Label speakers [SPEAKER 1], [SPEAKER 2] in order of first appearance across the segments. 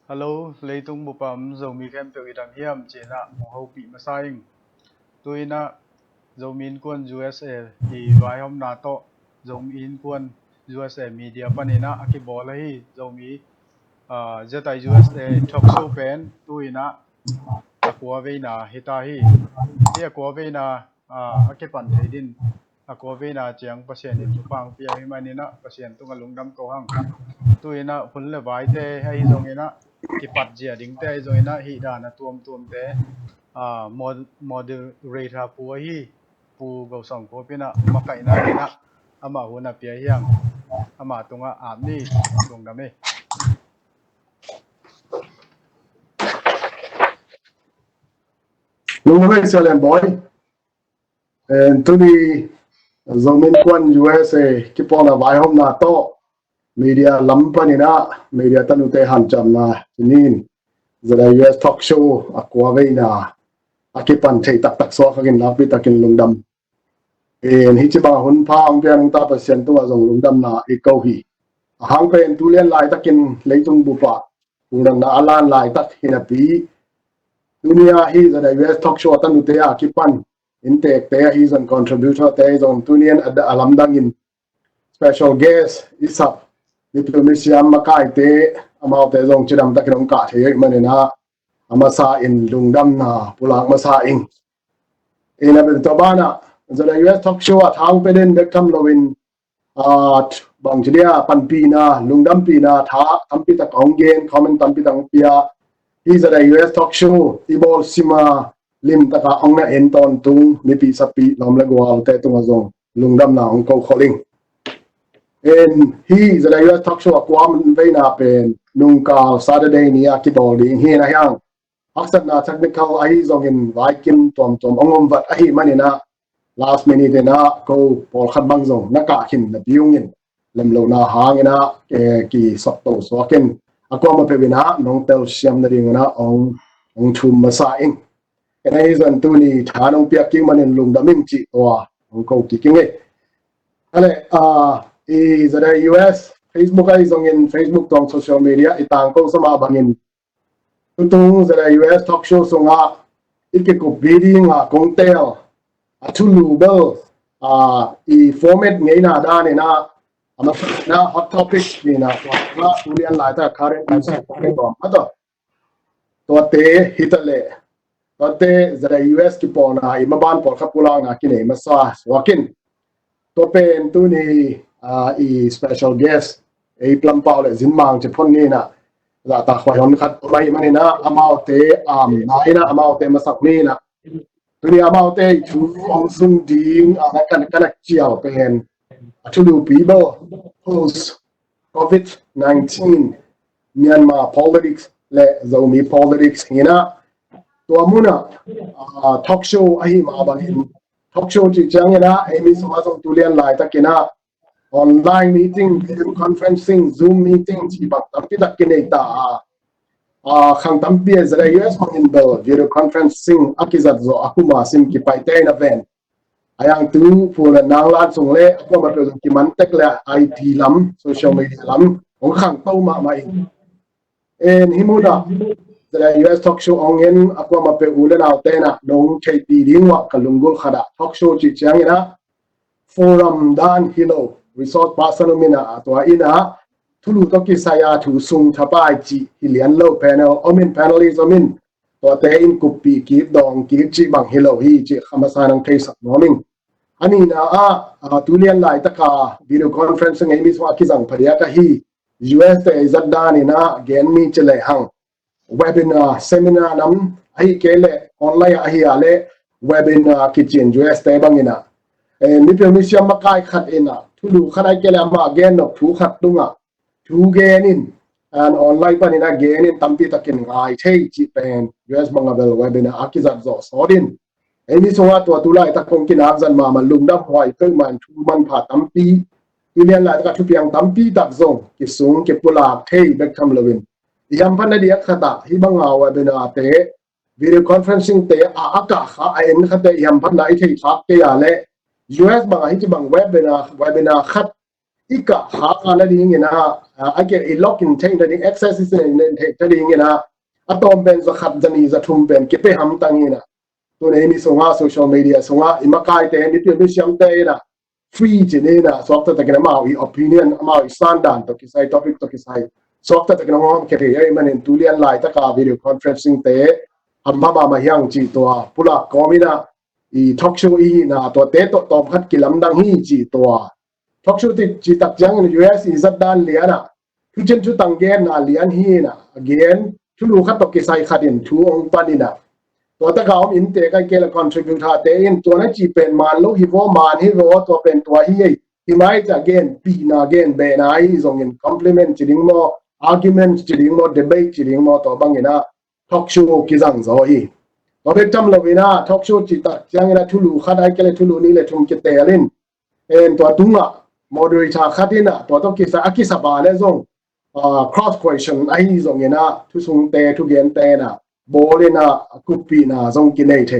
[SPEAKER 1] Hello, lấy tung bộ bấm Zomi kem tự đăng hiểm chế nạ mong hậu bị mà sai tôi nạ Zomi Innkuan USA thì vài hôm nạ to Zomi Innkuan USA media panina aki bola hi Zomi zeta USA talk show pen tôi nạ aqua ve na hita hi aqua ve na aki pan thei din aqua ve na chiang pasien in chupang pia hi manina pasien tunga lungdam ko hang tôi na hun le vai te ai zong ina ki pat jia ding te zong ina hi da na tuam te moderator pu hi pu go song ko pina makai na ina ama huna pia hiang ama tunga amni tung da me
[SPEAKER 2] Long excellent boy. And to the Zomi Innkuan USA keep on a vai home na to media lampanina media tanute hanjam na inin the US talk show akwa ve na akipan thei tak so kagin lakbi takin lungdam en hi chiba hun pa ang pian ta pasien to azong lungdam na ikaw hi hang pen tulian lai takin leitung bupa ungdang na alan lai tak hinapi dunia hi the US talk show tanute akipan intake there he's a contributor there is on tunian at the alamdangin special guest isap diplomacy makai te amau te zong chidam takinong ka the manena amasa in lungdam na pulang masa ing in abel tabana the US talk show at hang peden bekam lowin at bang chidia panpina lungdam pina tha tampi tak ongen comment tampi tang pia he's a US talk show ibol sima lim taka ong na enton tung mi pi sapi lom la gwal te tung azong lungdam na ong ko calling and he the US talk show akwam ve na pen nung ka Saturday ni akibol ding hi na yang aksan na technical ai zong in viking tom ongom vat ai manina last minute na ko pol khan bang zong na ka khin na biung in lem lo na hangina ki sop to so ken akwam pe bina nong tel siam na ding na ong thum masa ing cái này dần tu ni thả nông bia kia mà nên lùng đã mình chỉ qua ông câu kỳ kinh ấy ale giờ đây US Facebook ấy dùng in Facebook trong social media ít tăng câu sama bằng in tu giờ đây US talk show song ít cái cuộc video công tel thu lù bel format ngay na đa này na ama na hot topic ni na ulian lại ta current events cái đó đó to te hitale Tote zara US ki pona imaban por kapulang na kine masa wakin topen tu ni i special guest e plampao le zinmang che phon ni na la ta khwayon khat mai mani na amau te nai na amau te masak ni na tu ni amau te chu ong sun ding na kan chiao pen to do people post COVID-19 Myanmar politics le zomi politics hinaตัวมุนะtalk show ไอ้มาบังเห็น talk show จีจังนะไอ้มีสมาชิกตุเลียนหลายตะกินะ online meeting video conferencing zoom meeting ที่บักตั้งที่ตะกินไอ้ตาขังตั้งเปียจะได้ US บังเห็นเบล video conferencing อากิจัดโซอากุมาซิมกิไปเต้นevent ไอ้ยังตู้พูดนางลานส่งเล่ก็มาเป็นกิมันเต็กเลย IT ล้ำ social media ล้ำของขังเต้ามาเองฮิมุนะthe US talk show ongen akwa mape ulen autena nong cheti dingwa kalungul khada talk show chi changina forum dan hilo resort pasanomina atwa ina thulu to ki saya thu sung thapai chi hilian lo panel omin panelism to te in kupi ki dong ki chi bang hilo hi chi khamasanang thesa noming ani na tulian lai taka video conferencing ai mi swa ki jang pharia ka hi US te zadani na gen mi chele hang webinar seminar nam ai kele online ai ale webinar kitchen US te bangina mi permission makai khat ina thulu khanai kele ma gen no thu khat tunga thu genin an online panina genin tampi takin ngai thei chi pen US bangabel webinar akizat zo sodin mi songa to tulai ta kong kin azan ma lungdam hoi pe man thu man pha tampi ilian la ta thu piang tampi tak zong ki sung ke pula thei bekam lowin yam pan dia khata hi banga webinar te video conferencing te aka kha en khate yam pan lai thei thak ke ya le US banga hi bang webinar khat ika kha ala ding ina I get a login chain the access is in tadi ngina atom ben za khat jani za thum ben ke pe ham tangina to ne ni songa social media songa imakai te ni tu mi siam te na free jine na sokta ta kana ma opinion ma standard to kisai topic to kisai sokta ta kana ngom ke re man in tulian lai ta ka video conferencing te hamba ma hyang chi to pula komina i talk show i na to te to tom khat kilam dang hi chi to talk show ti chi tak jang in US is that dan liana tu chen tu tang gen na lian hi na again tu lu khat to kisai khatin thu ong paninaตัวตะกาวอินเตก็เกลคอนทริบิวต์เตอินตัวนั้นจีเป็นมันลูกฮิโวมันฮิโวตัวเป็นตัวที่ไม่จะเกนปีนาเกนเบนไอส่งเงินคอมพลีเมนต์จีดิงโมอาร์กิวเมนต์จีดิงโมดีเบตจีดิงโมตัวบางอย่างนะทอล์กโชว์กิจังโซอีตัวเป็นจำเลยนะทอล์กโชว์จีตักยังไงนะทุลูขัดไอเกลทุลูนี่เลยทุ่มกิเตลินตัวตุ้งอ่ะโมเดอริชาขัดินะตัวต้องกิสอากิสบาเลยส่งcross question ไอส่งเงินนะทุสุงเตทุเกนเตนะโบเลนะกุปีนะจงกินได้เท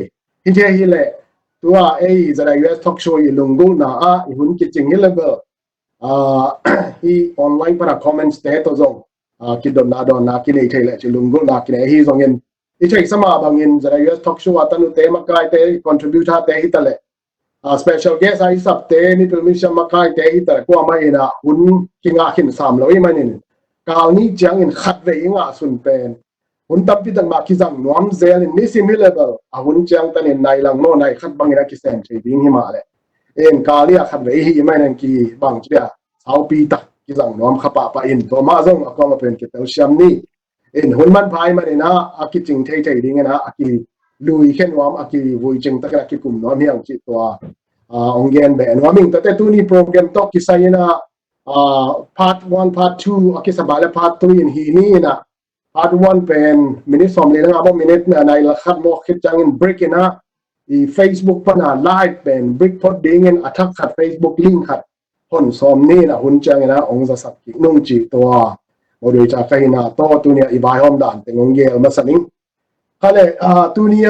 [SPEAKER 2] ที่เทฮิเลตัวจะได้ US talk show อีลุงกูนะอีหุ่นกิจริงฮิเลเบอร์อีออนไลน์para comments เตตัวจงกินดอนนากินได้เทเลจิลุงกูนะกินได้ฮิจงเงินอีเช่สมาบางเงินจะได้ US talk show ตันอุเตมักไกเต contribute เตฮิตเลspecial guest ไอสับเตนี่ตัวมิชมักไกเตฮิตเลกว่าไม่นะหุ่นกินอาขิน300มันนี่กาวนี้จังเงินขัดเวียงสุนเป็นหุ่นตั้มพิจารณาคิดจังน้อมเซลล์นี่ซิมิเลเบลหุ่นจังตันในหลังโน่นในขัดบางอย่างคิดเซนใช้ดิ้งหิมาเลยกาเลียขัดเวียไม่นั่นกีบางเจ้าสาวปีตักคิดจังน้อมขับปะอินตัวมาจงก็มาเป็นกิจเชียมนี่หุ่นมันพายมาเลยนะอากิจริงเท่ๆดิ้งนะอากิลุยแค่น้อมอากิวุยจริงตะกี้กิกลุ่มน้อมอย่างจิตตัวองเกนแบบน้อมิงแต่ตัวนี้โปรแกรมตอกกิจไซนะpart 1 part 2อากิสบาและ part 3in ฮีนี่นะpart 1เป็นมินิสอมเลยนะครับว่ามินิในละคัดโมคิดจังอินบริกนะอี Facebook ปนาไลฟ์เป็นบริกพอดดิ้งอินอัทักขัด Facebook ลิงก์ขัดคนสอมนี่นะหุ่นจังนะองค์สักกินุ่งจีตัวโมดูจากใครนะตัวเนี้ยอีบายหอมด่านแต่งงเยลมาสันิงก็เลยตัวเนี้ย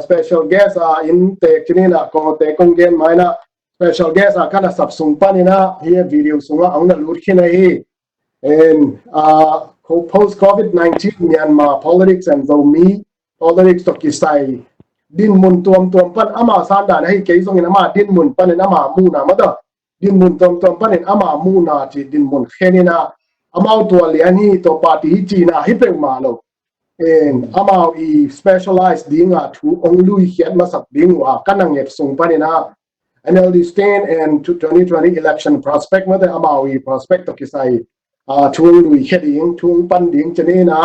[SPEAKER 2] special guest อินเตกที่นี่นะก็เตกงเกนไหมนะ special guest กันสับส่งปันนี่นะเฮียวิดีโอส่งว่าเอาหน้าลุดขึ้นให้post COVID-19 Myanmar politics and Zomi politics ตกิไซดินมุนตัวปันอามาซานดานให้เกยส่งเงินอามาดินมุนปันอามามูนามาต่อดินมุนตัวปันอามามูนาจีดินมุนแค่นี้นะอามาตัวเลียนี่ตัวปาร์ตี้จีน่าฮิเป็นมาโลอามาอี specialized ดิ้งทูองลุยเขียนมาสักดิ้งว่ากันนังเก็บส่งปันนะ NLD stand and 2020 election prospect มาแต่อามาอี prospect ตกิไซช่วงลุยเขียนดิ้งช่วงปันดิ้งจะนี่นะ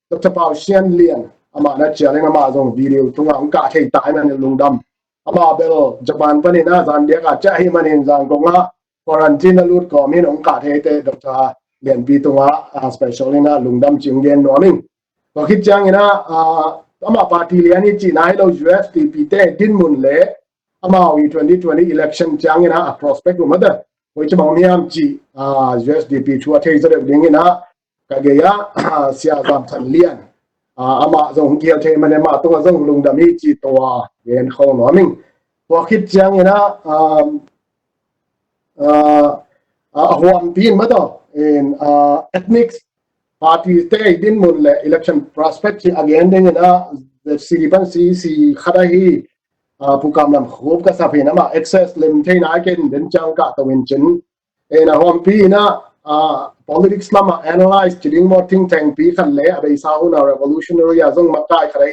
[SPEAKER 2] ต้องจะเป่าเชียนเลียนอามาน่าเชื่อเลยอามาส่งวิดีโอตรงอังกาเทตายมันลุงดำอามาเบลญี่ปุ่นปันนี่นะจานเดียกอาจจะให้มันเห็นจานกงละควอรันทีนลุดก็มีน้องกาเทเตดจะเรียนปีตรงสเปเชียลนี่นะลุงดำจึงเรียนน้อมิงก็คิดจังนะอามาปาร์ตี้เลียนี่จีนให้เรา USDP เตดินมุนเล่อามาวี2020 election จังนะ prospect รู้มั้ยเด้อวิจารณ์มีอันจีUSDP ชัวร์เทย์จะเรียนนะก็เกียเสียจำสันเลียนอามาส่งเกียร์เทมันเนี่ยมาตัวส่งลุงดำนี่จีตัวเรียนเขาหน่อมิงตัวคิดจังนะหัวปีนมาต่อethnics party เตยดินมุนเลย election prospect ที่ again เนี่ยนะสิริพันธ์สีขดาฮีผู้กำลังขบกับสภานะมา access เล่มที่ไหนกันเดินจังกะตะวันจันหัวปีนะpolitics มา analyze จริงหมดทิ้งแทงปีขันเละไปสร้างนะ revolutionary ยังมาใกล้ใคร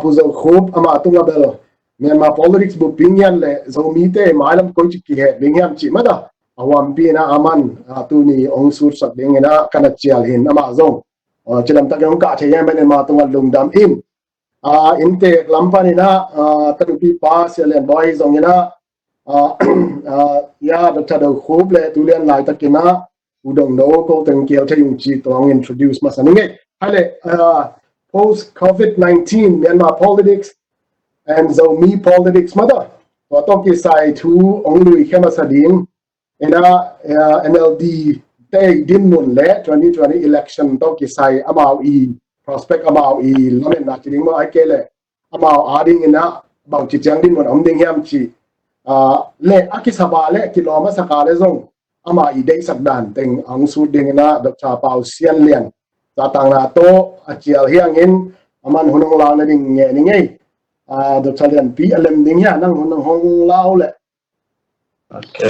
[SPEAKER 2] ผู้จะขบมาตุ้งกับเบลเนี่ยมา politics บุปิญญาเลยจะมีเตะมาแล้วก็จะกี่เหตุบิญญาณจีมาด้หัวปีนะอามันตัวนี้องค์สุดสักเรื่องนะกันเชียร์เห็นมาส่งจะนำตะกี้องค์กาเทียนไปเนี่ยมาตัวลุงดำอินเตกลำพันนะตั้งปีป้าเสียเลียนบอยส่งนะยาดัชดาคูบเลยตุเลียนหลายตะกี้นะอุดมโนก็ตั้งเกี่ยวที่ยุงจีตัวอง introduce มาสักนิดให้เลย post COVID-19 Myanmar politics and Zomi politics มาต่อว่าต้องกิจใส่ทูองลุยเข้ามาสดิ้งNLD เตยดินมุนเละ2020 election ต้องกิจใส่อามาอี prospect อามาอีแล้วเนี่ยนักจริงว่าไอ้เกลเลยอามาอาดิ้งนะบางจิตจังดินมุนอมดิ้งยามจีเละอากิสบาเละกิโลมาสกาเลซง ama idei sakdan teng ang su ding na dok cha pau sian lian ta tang na to achial hiang in aman hunong lao na ding nge ni ngei dok cha lian pi alem ding ya nang hunong hong lao le
[SPEAKER 3] Okay.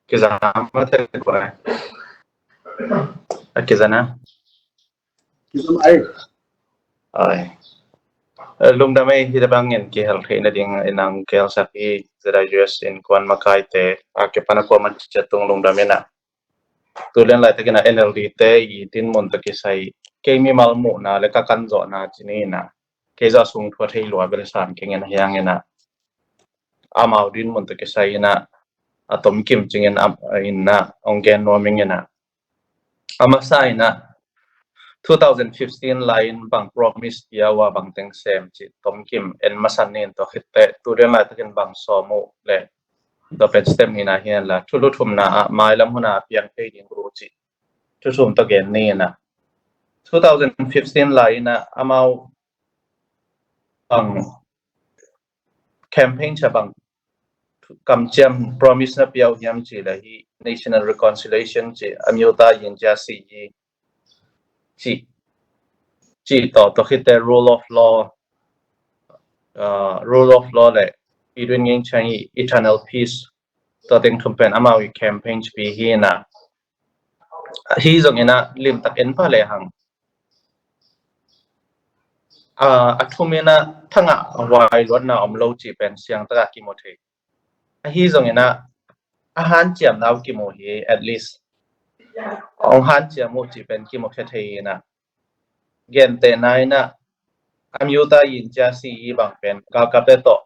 [SPEAKER 3] Kizama te kwa. Kizana.
[SPEAKER 2] kisam ai
[SPEAKER 3] Ay. Lung damay hitabangin ki health na ding inang kel saki zera US in kwan makai te akipana ko man chatong lung damay na. Tulen lai takina NLD te i tin mon takisay kemi malmu na leka kanzo na chinina. Keza sung thwa thei lua belesan kingen hiang na. Amaw din mon takisay na atom kim chingen inna ongen noming na. Amasay na 2015 line bang promise yawa bang teng sem chi tom kim en masanin to hitte turen la takin bang somu le do pet stem ni na hian la thulu thum na mailam huna piang pe ding ru chi thusum to gen ni na 2015 line na amau bang campaign cha bang kam cham promise na piau hiam chi la hi national reconciliation chi amyota yin ja si chi to hitte rule of law le idun ngin changi eternal peace to ting thumpen amawi campaign bi hi na hi zong ina lim tak en pa le hang athumena thanga wai lot na omlo chi pen siang ta ki mo the hi zong ina a han chiam naw ki mo hi at least ong han chiam mo chi pen ki mo the the na gen te nai na amyuta yin cha si bang pen ka ka te to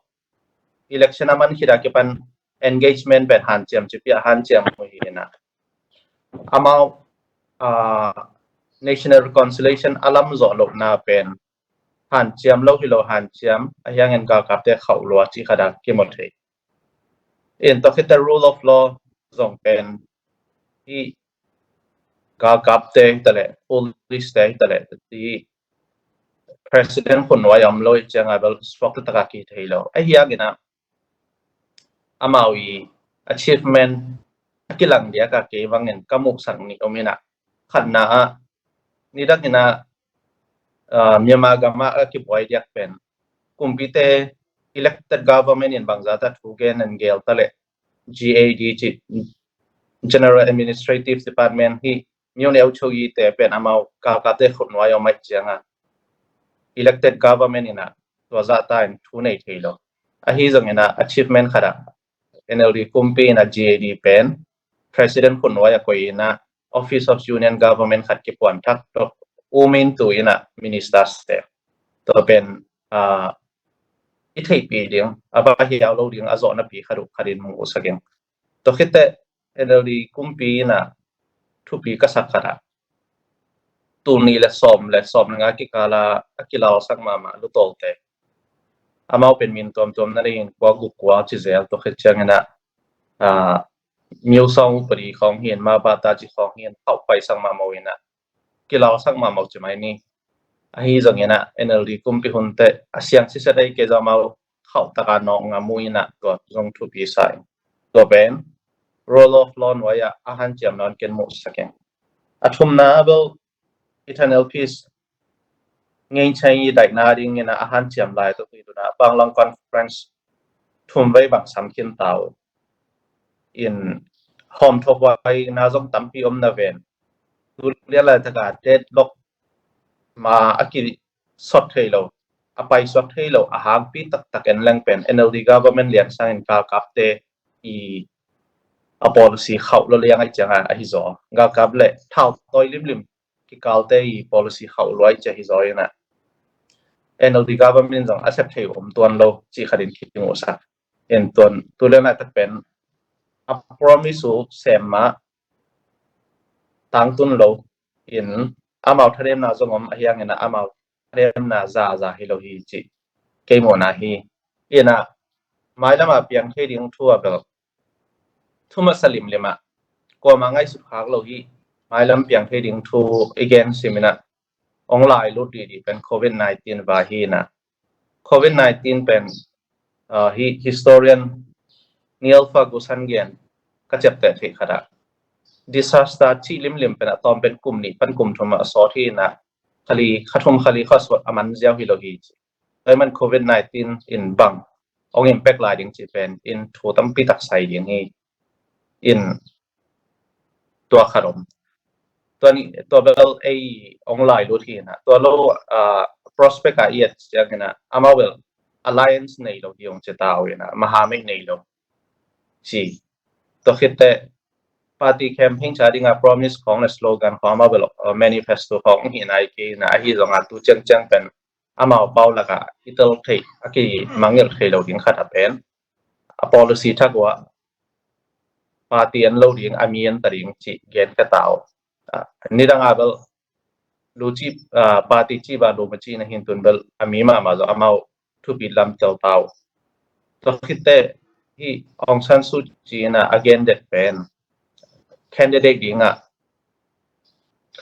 [SPEAKER 3] election aman hira ke pan engagement pen han chiam chi pia han chiam mo hi na amau national reconciliation alam zo lo na pen han chiam lo hi lo han chiam ahyang en ka kap te khau lo chi khada ke mo the in to the rule of law zong pen hi ka kap te tale police te tale ti president kun wa yam lo chang abel swak ta ka ki theilo ahia gina amawi achievement akilang dia ka ke wangen kamuk sang ni omina khanna ni dakina Myanmar gama ki boy diak pen kumpite elected government in Bangzata thugen and gel tale GAD chi General Administrative Department hi nyone au chogi te pen amau ka ka te khunwa yo mai changa elected government ina to za ta in thu nei theilo a hi zong ina achievement khara NLD kumpi na GAD pen president khunwa ya koina Office of Union Government khat ki pon thak to umin tu ina ministers te to pen ithei pi ding aba hi yaw lo ding azo na pi kharu kharin mu usageng to khite NLD kumpi na thu pi ka sakhara tu ni le som nga ki kala akilao sang mama lu tolte amau pen min tom na rin kwa gu kwa chi zel to khit chang na miu song pri khong hian ma ba ta chi khong hian thau pai sang ma mo ina kilao sang ma mo chi mai ni ahi zong ina NLD kumpi hunte asyang si sadai ke jamau thau taka no nga muina to zong thu pi sai to ben rule of law waya ahan chiam non ken mu sakeng athum na abel eternal peace ngei chai dai na ring ina ahan chiam lai to tu na banglang conference thum vai bang sam kin tau in hom thok wai na zong tampi om na ven tu lia ta ka deadlock ma akiri sot thailo apai sot thailo ahang pi tak en lang pen NLD government lian sang in ka kapte I a policy khau lo liang ai changa a hi zo ga kap le thau toi lim ki kalte I policy khau loi cha hi zo ina NLD government jong accept thei tuan lo chi kharin ki mo sa en tuan tulena tak pen a promise su sema tang tun lo in amau tharem na zongom ahyang ina amau tharem na za hi lo hi chi ke mo na hi ina mai lama piang thei ding thua bel thuma salim lema ko mangai su khak lo hi mai lam piang thei ding thu again simina online lo di pen covid 19 ba hi na covid 19 pen hi historian Neil Ferguson gen ka chep te thi khada disaster chi lim pena tom pen kum ni pan kum thuma so thi na khali khathum khali khaswat aman jiao hi lo hi ai man covid 19 in bang ong impact la ding chi pen in thu tam pi tak sai ding hi in tua kharomตัวนี้ตัวเบลไอออนไลน์รู้ที่นะตัวเราprospect อ่ะยัดอย่างนั้นอามาเบล alliance ในเราที่องจะตาวนะมหาไม่ในเราสิตัวคิดแต่ party campaign ชาดิงา promise ของใน slogan ของอามาเบลmanifesto ของหินไอเกนะที่ตรงนั้นตัวจังเป็นอามาเบาละก็อิตาลีที่อากีมังเงลที่เราดิ้งขัดเป็น policy ทักว่า party อันเราดิ้งอามีนตดิ้งจีเกณฑ์กระตาวนี่ดังอาเบลลูจีparty จีบาลูมาจีนะหินตุนเบลอามีมาจะอามาทุบิลำเจ้าเตาตัวคิดแต่ที่องซันซูจีนะ again เด็ดเป็น candidate ดิ้งอ่ะ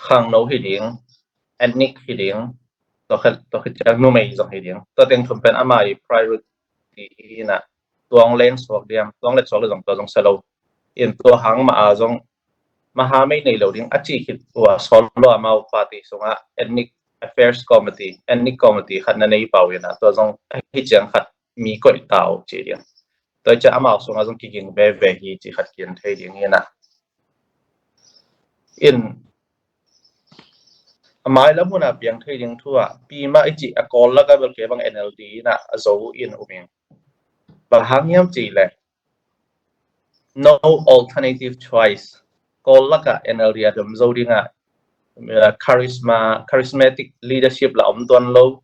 [SPEAKER 3] ข้างโน้หิดิ้ง ethnic หิดิ้งตัวคิดจะนู่นไม่ส่งหิดิ้งตัวเต็งทุนเป็นอามา priority นะตัวองเล่นสวกเดียมตัวองเล่นสวกเลยส่งตัวส่งเซลล์อินตัวหางมาส่งมหาไม่ในเราดิ้งอาชีพว่าสอนเราเอาปาร์ตี้ส่งอ่ะ ethnic affairs committee ethnic committee ขัดนั่นในเป่าอย่างนะตัวส่งให้เจียงขัดมีกฎเต่าเจียงตัวจะเอาส่งส่งกิ่งเบฮีจีขัดเกียนเทียงนี้นะอินหมายแล้วมุนาเปียงเทียงทั่วปีมาไอจีอกอลแล้วก็เบลเก็บัง NLD นะโซอินอุเมงบางครั้งยังจีเลย no alternative choice call laka NLD adum zodinga charismatic leadership la tuan lo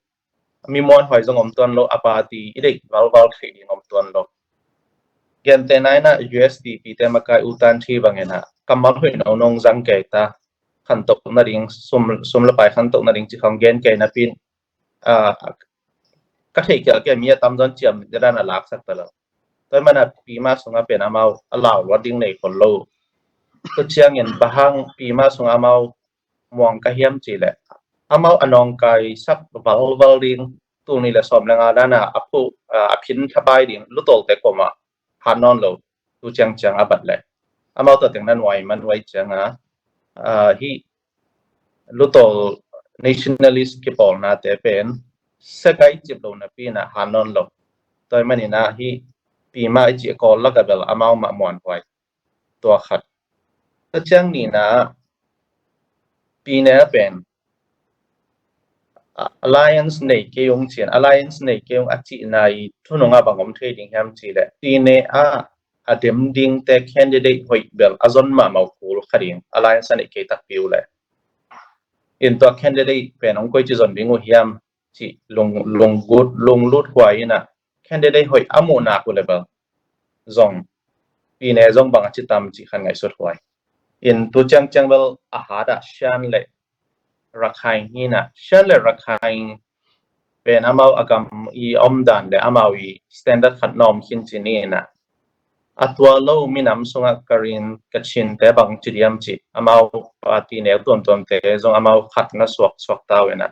[SPEAKER 3] mi mon hoi zong tuan lo apati idei val khidi tuan lo gen te nai na USDP te makai utan thi bangena kamal hoi no nong jang ke ta khan tok na ring sum la pai khan tok na ring chi khong gen ke na pin ka thei ke mi tam don chiam de na lak sak ta lo toy mana pi ma sunga pen amau allow wording nei kon loตัวเชียงเงินบางปีมาส่งอามาม่วงกระเฮียมจีแหละอามาอนองไกสักวัลดิงตัวนี้แหละสมแรงด้านน่ะอภิพินทบายดิ่งลุตโตแต่ก็มาฮานอนโลตัวเชียงอาบัดแหละอามาตัวแต่งนั้นไว้มันไว้เชียงฮีลุตโต nationalist กี่ปอลนะแต่เป็นสกายจิบโลนะปีน่ะฮานอนโลตัวมันนี่นะฮีปีมาไอจีกอลแล้วก็เบลอามาม่วนไว้ตัวขัดถ้าเช่นนี้นะปีนี้เป็น alliance ในเกี่ยงเชียน alliance ในเกี่ยงอาชีพในทุนงาบังอมเทดิงแฮมจีเลยปีนี้อาเดมดิงแต่ candidate หอยเบลอาจนมาคูลขดิง alliance ในเกี่ยตักปิวเลยอินตัว candidate เป็นองค์กุยจิจนบิงอุฮิมจีลงลุดหวยนะ candidate หอยอามูนาคุเลยเบลจงปีนี้จงบังอาชีพตามจีขันไงสุดหวยอินตัวจังเบลอาหารชันเลยรักใครนี่นะชันเลยรักใครเป็นอามาอากรรมอมดันเลยอามาstandard ขัดนอมขินจีนี่นะอัตวาโลมีน้ำสงการินกัชินแต่บางจีดียมจีอามาปาร์ตี้แนวต้นเตะจงอามาขัดน่ะสวกตาเวนะ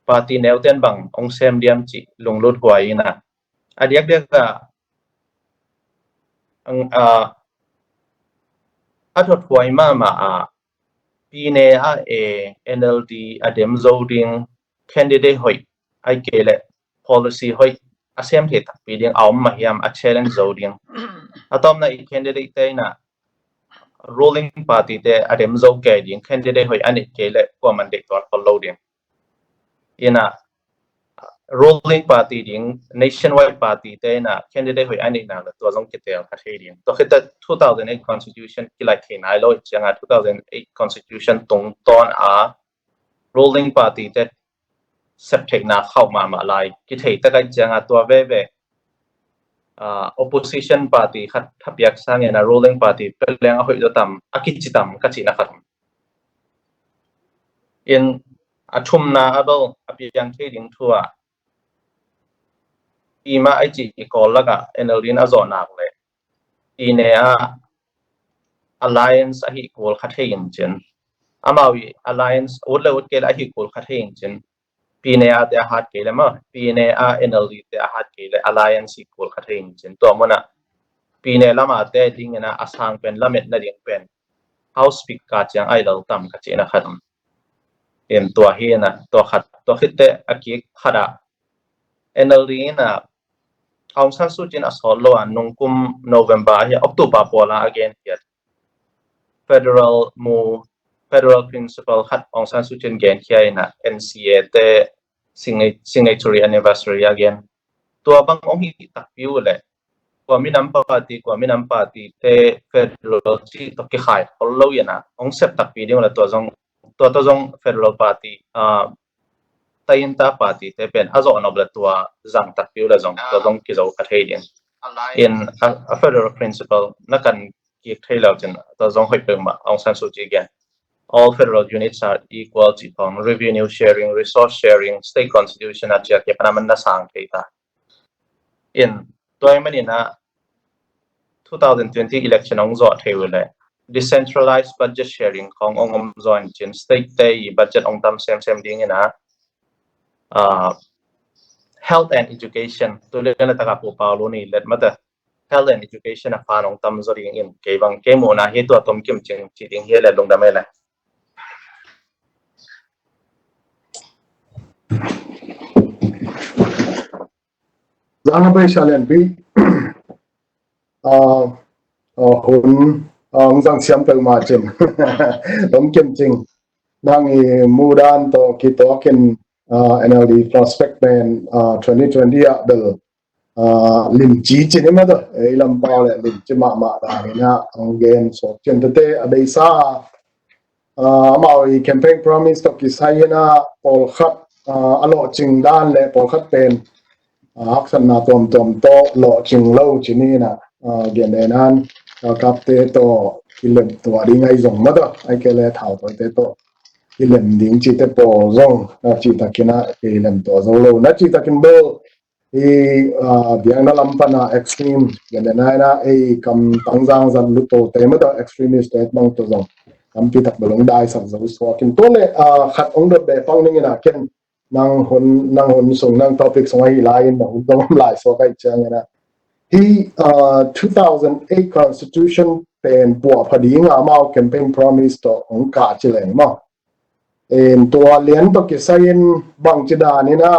[SPEAKER 3] ปาร์ตี้แนวเต้นบางองเซมเดียมจีลงลุดหวยนะอันเดียกอัตถวยมาปีนี้NLD อเดมโซดิง candidate หอยไอเกล policy หอยอาเซียนเทตักปีเดียงเอามาเฮียมอาเชลนโซดิงอาตอมใน candidate เตนะ ruling party เตอเดมโซเกดิง candidate หอยอันนี้เกลกว่ามันเด็กตัว follow ดิงอินะ ruling party ดิง nationwide party เตนะ candidate หอยอันนี้นะตัวจงคิดเดียวคัดเฮียดิงตัวคิดแต่2008 constitution กี่หลายที่ไหนโลกจัง2008 constitution ตรงตอนruling party เตseptek na khau ma lai ki thei ta kai changa to ve opposition party khat thapyak sang na ruling party peleng a hoi do tam akichitam ka chi na khat in athum na abel apyang the ding thua ima ai chi ko laga NLD na zo na le ine alliance a hi kol khat hein chen amawi alliance ole ke la hi kol khat hein chenปีนี้อาจจะหัดเกลมาปีนี้NLD จะหัดเกล alliance อีกคนขัดเองจนตัวมัน pine lama te ding na asang pen lamet na ding pen house speak ka chang idol tam ka chena khatam em tua hi na to khat to khitte aki khada enalri na Aung San Suu Kyi asol lo an nungkum November hi October pola again here federal principal khat Aung San Suu Kyi gen here na NCA te signatory anniversary again tua bang ong hi takpiu le Kuaminam party te federal chi to ki khai hollo yana ong sep takpi ding la to zong federal party Tayinta party te pen azo nobla tua zang takpiu la zong ki zo kathei in a federal principle nakan ki thailau chen to zong hoi peng ma Aung San Suu Kyi again all federal units are equal to revenue sharing, resource sharing, state constitution at Chia Kepanaman na sang kita. In Toymanina 2020 election ong zo thewile decentralized budget sharing kong ong join chin state day budget ong tam sem ding ina health and education to le na taka pu paulo ni let mata health and education a fan ong tam zo ding in ke bang ke mo na he to tom kim ching chi ding he le long da mela
[SPEAKER 2] Zana bay shalen bi hun ông giang xiêm pel ma chen tom kim ching nang i mudan to ki to ken NLD prospect pen 2020 ya bel lim chi chin ma do e lam pa le lim chi ma da ni na ông gen so chen te abei sa mau campaign promise to ki sayena pol khat alo ching dan le pol khat pen hak san na tom to lo ching lo chini na gen enan kap te to kilem to ri ngai zong ma do ai ke le thau to te to kilem ding chi te po zong na chi ta kina kilem to zo lo na chi ta kin bo e biang na lam pa na extreme gen na e kam tang jang zan lu to te ma do extremist te bang to zong kam pi tak belong dai sak zo so kin to le khat ong do be pang ning na ken nang hon sung nang topic song ai lai in hon dong lai so kai chang na he 2008 constitution pen po phadi nga mau campaign promise to ong ka chileng ma en to lian to ki sain bang chida ni na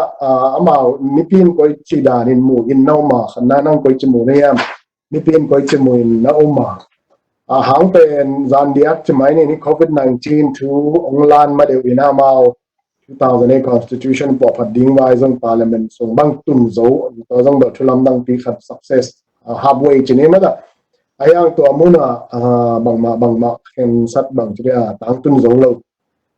[SPEAKER 2] amao nipin koi chida nin mu in no ma khana nang koi chimu ne yam nipin koi chimu in na uma hang pen zan diak chmai ni COVID-19 to onglan ma de ina mau 2008 constitution po phading wai zong parliament so bang tum zo to zong do thulam dang pi khat success halfway chine ma da ayang to amuna bang ma khen sat bang chria tang tun zo lo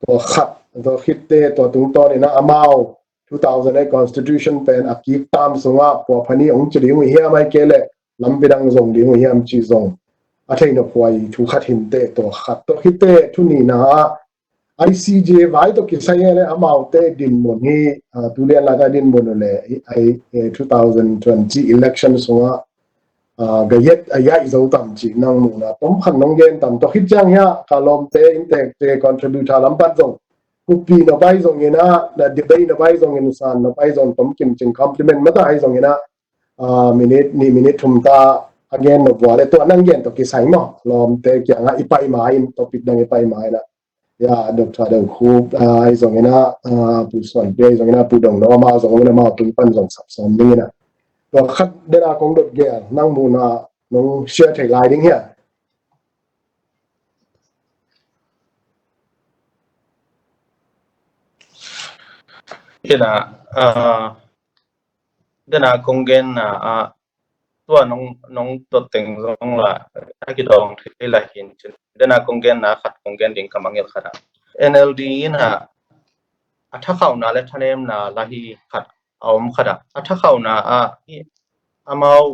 [SPEAKER 2] to khat to hitte to tung to ni na amao 2008 constitution pen akip tam songa po phani ong chri wi hi mai kele lambidang zong ding wi am chi zong a thein no poi thu khat hin te to khat to hitte thu ni na ICJ vai to ki sai le amount te din mon hi tu le la ga din mon le ai 2020 election so ga yet aya zo tam chi nang mu na tom khan nong gen tam to hit chang ya kalom te intek te contribute lam pat zong ku pi no bai zong ina na debate no bai zong in san no bai zong tom kim ching compliment ma ta ai zong ina minute thum ta again no bo le to nang gen to ki sai mo lom te kya nga ipai mai in topic dang ipai mai na ya Dr. Đầu khu ai zong ina pu son be zong ina pu dong no ma zong ina ma tung pan zong sap som ni na to khat de la kong dot ge nang mu na nong share thai lai ding here
[SPEAKER 3] ina dena kongen na tua nong to teng zong la ki dong thei la hin chin dena kongen na khat kongen ding kamangel khara NLD na atha khau na le thanem na lahi khat awm khara atha khau na amau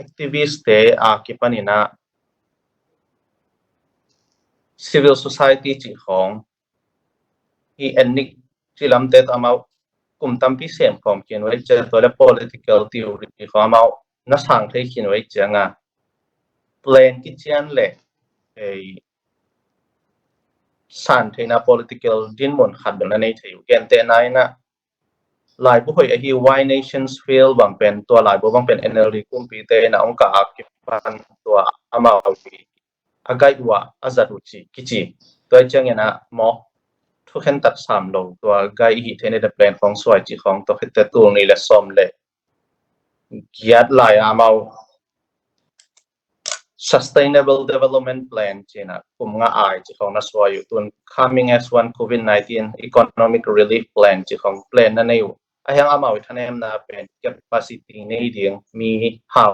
[SPEAKER 3] activist te kipani na civil society chi khong hi ennik chi lam te amau kum tam pi sem khom kin wai che to le political theory khomau na sang thei kin wai changa plan ki chian le ei san theina political din mon khat don nei thei gen te nai na lai bu hoi hi why nations fail bang pen tua lai bu bang pen NLD kumpi te na ong ka akipan tua amawi agai wa azaruchi kichi toi chang yana mo thu khen tat sam lo tua gai hi thene the plan khong swai chi khong to khit tu ni le som le giat lai amau sustainable development plan china kumnga ai chi khong na swai tun coming as one COVID-19 economic relief plan chi khong plan na nei ayang amau thanem na pen capacity nei ding mi how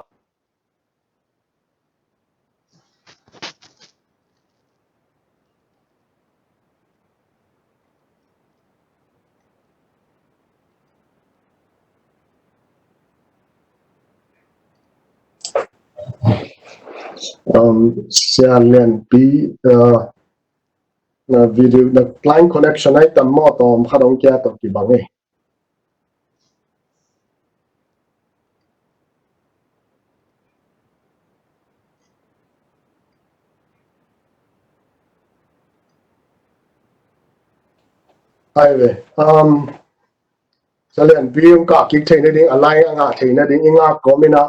[SPEAKER 2] Sian pi na video na client connection ai tam mo tom khadong kya to ki bange ai ve Sian pi yung ka ki thei na ding alai anga thei na ding inga komina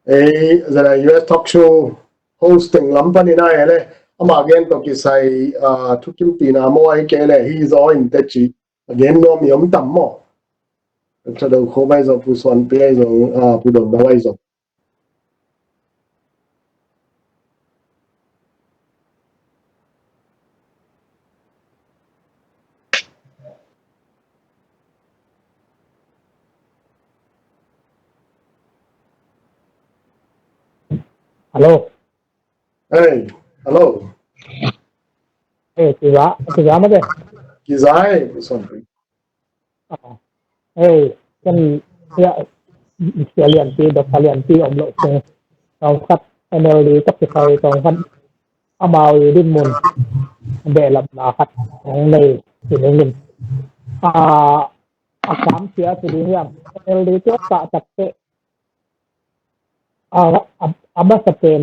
[SPEAKER 2] the US talk show hosting lampani na ele ama again to ki sai thukim tina mo ai ke le he is all in techi again no mi om tam mo cho đầu khô bay rồi phù xuân pe rồi phù đồng đâu ai rồi
[SPEAKER 4] Alo.
[SPEAKER 2] hey hello
[SPEAKER 4] Chị giá mất rồi.
[SPEAKER 2] ki zai phù xuân
[SPEAKER 4] Kan ya sekalian ti dok kalian ti om lo sing tong kat NLD tak sai tong kan amau din mun be lam na khat ong nei ti ning akam sia ti diam NLD tu tak tak te aba sapen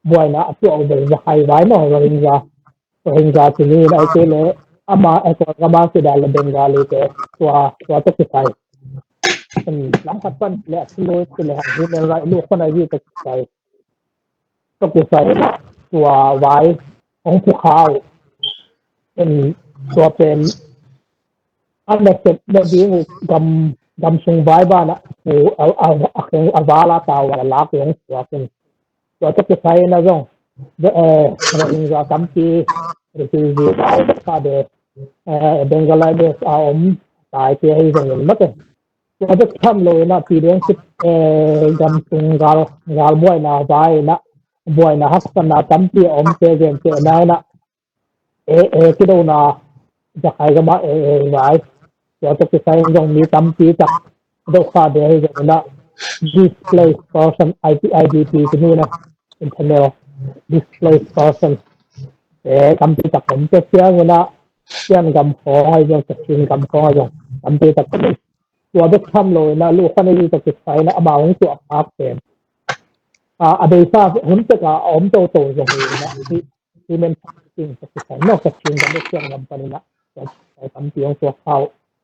[SPEAKER 4] buaina tu au be hai bai no Rohingya sini dai ke le ama ekor kama si dal bengali ke tua to kisai lam khat pan le lo ke le human right lu kon ai to kisai tua wai ong pu khao tua pen an le se le ding gam sung vai ba na awala ta wala la ke tua to kisai na jong Rohingya kampi refugee ka de Bangladesh tại kia hay rằng mất rồi cho rất tham lôi na thì đến gam tung gal boy na vai na boy na haspan na tampi ke gen ke na cái đâu naจะใครก็มาไว้เดี๋ยวจะไปใช้ตรงนี้tampi tak đâu ka de hay rằng na displaced person IDP cái này na internal displaced person tampi takผมจะเชื่อว่ายังกำของให้ยังจะชิงกำของให้ยังกำปีตัดตัวเด็กทำเลยนะลูกคนนี้จะติดไฟนะเอามาของตัวอาเต็มอดีตผมจะก็อมโตอย่างนี้นะที่มันจริงจะติดไฟนอกจากชิงกันได้เชื่อมกันไปนะจะใส่กำปีของตัวเขา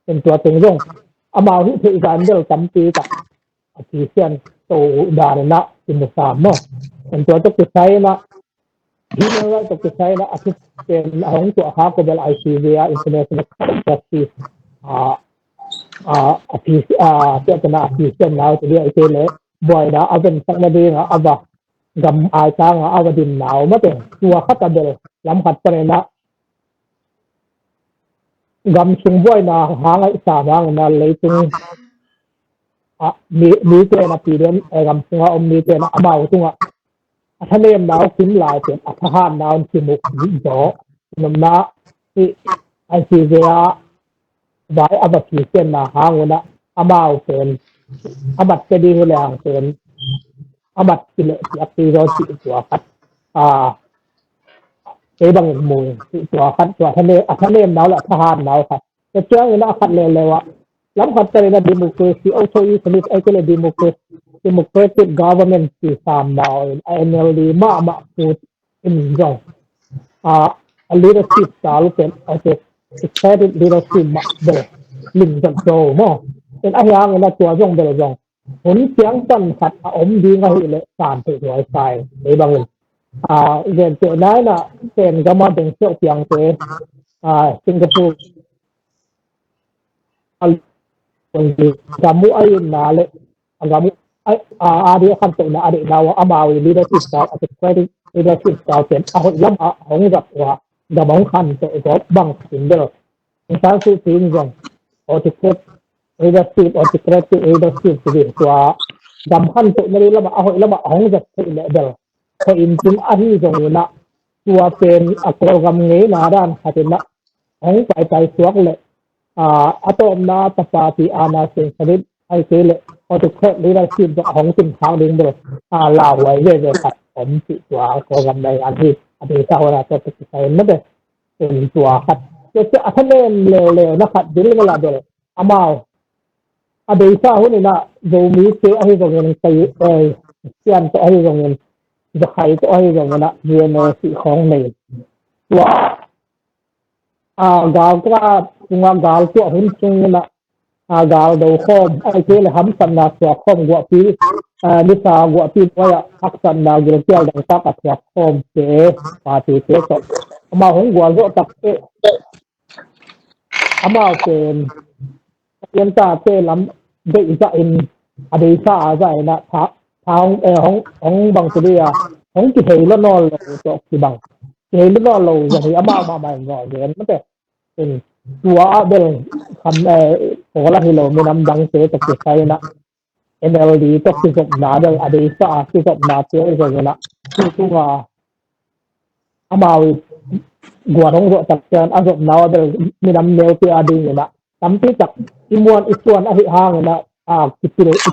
[SPEAKER 4] เป็นตัวตึงร่งเอามาที่ที่การเดินกำปีกับที่เชื่อมโตดานะเป็นสามเนาะเป็นตัวจะติดไฟนะที่นั่นก็จะใช้นะอาทิตย์เป็นของตัวฮาร์กเบลไอซีเวียอินเตอร์เนชั่นแนลแท็กซี่อาทิตย์เจ้าหน้าที่เช่นเราจะเรียกไอ้เจ้าเล่บ่อยนะเอาเป็นสักนาทีนะเอาแบบกำไอช้างเอาไปดินหนาวมาเป็นตัวขัดเบลลำขัดไปนะกำชุงบ่อยนะหางไอ้สาบางนะเลยจึงมีเจ้าหน้าที่เดินกำชุงเอามีเจ้าหน้าเอามาจุงท่านเรียนดาวขึ้นลายเป็นทหารดาวที่มุกยิ่งโตนำหน้าที่ไอซีเวียได้อาบัติเส้นนาหางนะอามาเป็นอาบัติจะดีแรงเป็นอาบัติกิเลสยักษ์ที่เราจิตตัวคัดบางมุมตัวคัดตัวท่านเรียนดาวและทหารดาวคัดจะเชื่อเงินคัดเลยว่าล้ำคัดไปในดิโมคราซีออโตอีสมิธไอเกลดิโมคราซีDemocratic government ที่สามดาว NLD มาพูดอินจง leadership styleเป็นautocratic leadership มาเดลลิงจับโจมั้งเป็นอะไรอย่างเงี้ยตัวจงเดลจงผลเสียงสั่นขัดอมดีก็เห็นเลยสารถือไว้ใส่ในบางเรื่องเรื่องเจ้านั้นน่ะเป็นก็มาถึงเสียงเสียงเจ้สิงคโปร์kamu ayun na le kamu ay adi kan to na adi daw amawi leadership style at credit leadership style pen ahot lam hong rak wa gamong kan to ko bang sinder in san su tin jong or to credit leadership or to credit leadership to wa gam kan to na lam ahot lam hong rak to le del ko in tin ani jong na tua pen program nge na dan hatin na hong pai suak le atom na tapati ana sen sadit ai kele autocrat leadership da hong tin thang ding do la wai ve khat om ti tua ko gam dai an hi ade sa ora ta ti sai na de en tua khat ke athanen le na khat dil la de amao ade sa hu ni na zo mi se ai zo ngen sai sian to ai zo ngen za khai to ai zo na ye no si khong nei tua gal ka nga gal to hun chung na gal do khom ai ke le ham san na to khom gwa pi ni sa gwa pi wa ya hak san na gel tel dang ta ka to khom ke pa ti ke to ma hong gwa zo tak ke ama pen yan ta te lam de za in ade sa za na tha thang hong bang tu dia hong ki thei lo no lo to ki bang thei lo lo za hi ama ma ma ngo yen ma te in tua del kan ko la hilo mi nam dang se ta ki sai na NLD to ki jop na del ade sa ki jop na te zo na tu wa amawi gua rong ro tak chen a jop na del mi nam neo te ade na tam ti tak imuan isuan a hi hang na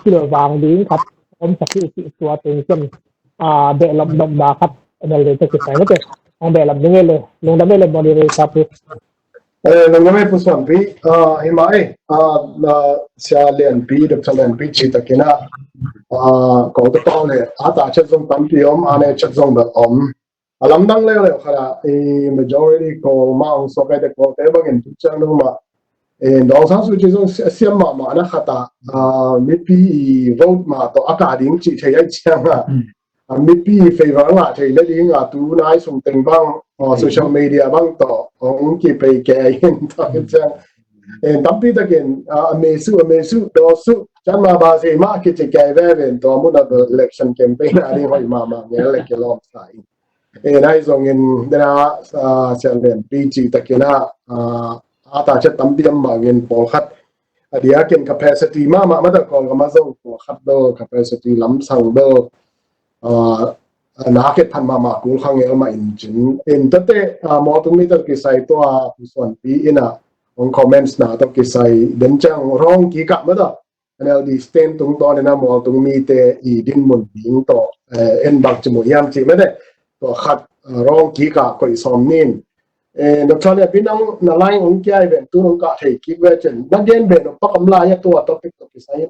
[SPEAKER 4] kilo wang ding khat om sakhi ti tua te chen de lam dom na khat NLD to ki sai na te ang de lam nge le long da me le moderator ka pi
[SPEAKER 2] nangame pusan pi himai na sia len pi de chalen pi chi takina ko to to le ata chet zong tam pi om ane chet zong da om alam dang le khara majority ko ma ong so ka de ko te bang in chang no ma dong sa su chi zong siam ma na khata mi pi vote ma to aka ding chi thei ai chang mi pi favor nga thei le ding tu nai sung teng bang social media bang to ong ki pe ke in to chang tapi takin amesu do su chan ma ba se ma ki che ke ve ven to mu na election campaign ani hoi ma nge le ke lom sai nai zong in dena chen len pi chi takina ata che tam piam ma gen pol khat adia ken capacity ma da kol ma zo ko khat do capacity lam sang do na ke than ma kul khang el ma in chin in tate mo tung mi tar ki sai to puson pi ina on comments na to ki sai den chang rong ki ka ma da NLD stand tung to na mo tung mi te I din mun ding to en bak chmu yam chi ma de to khat rong ki ka ko I som nin no chale binang na lai ong kyai ben tu rong ka thei ki we chen na gen ben pa kam la ya to topic to ki sai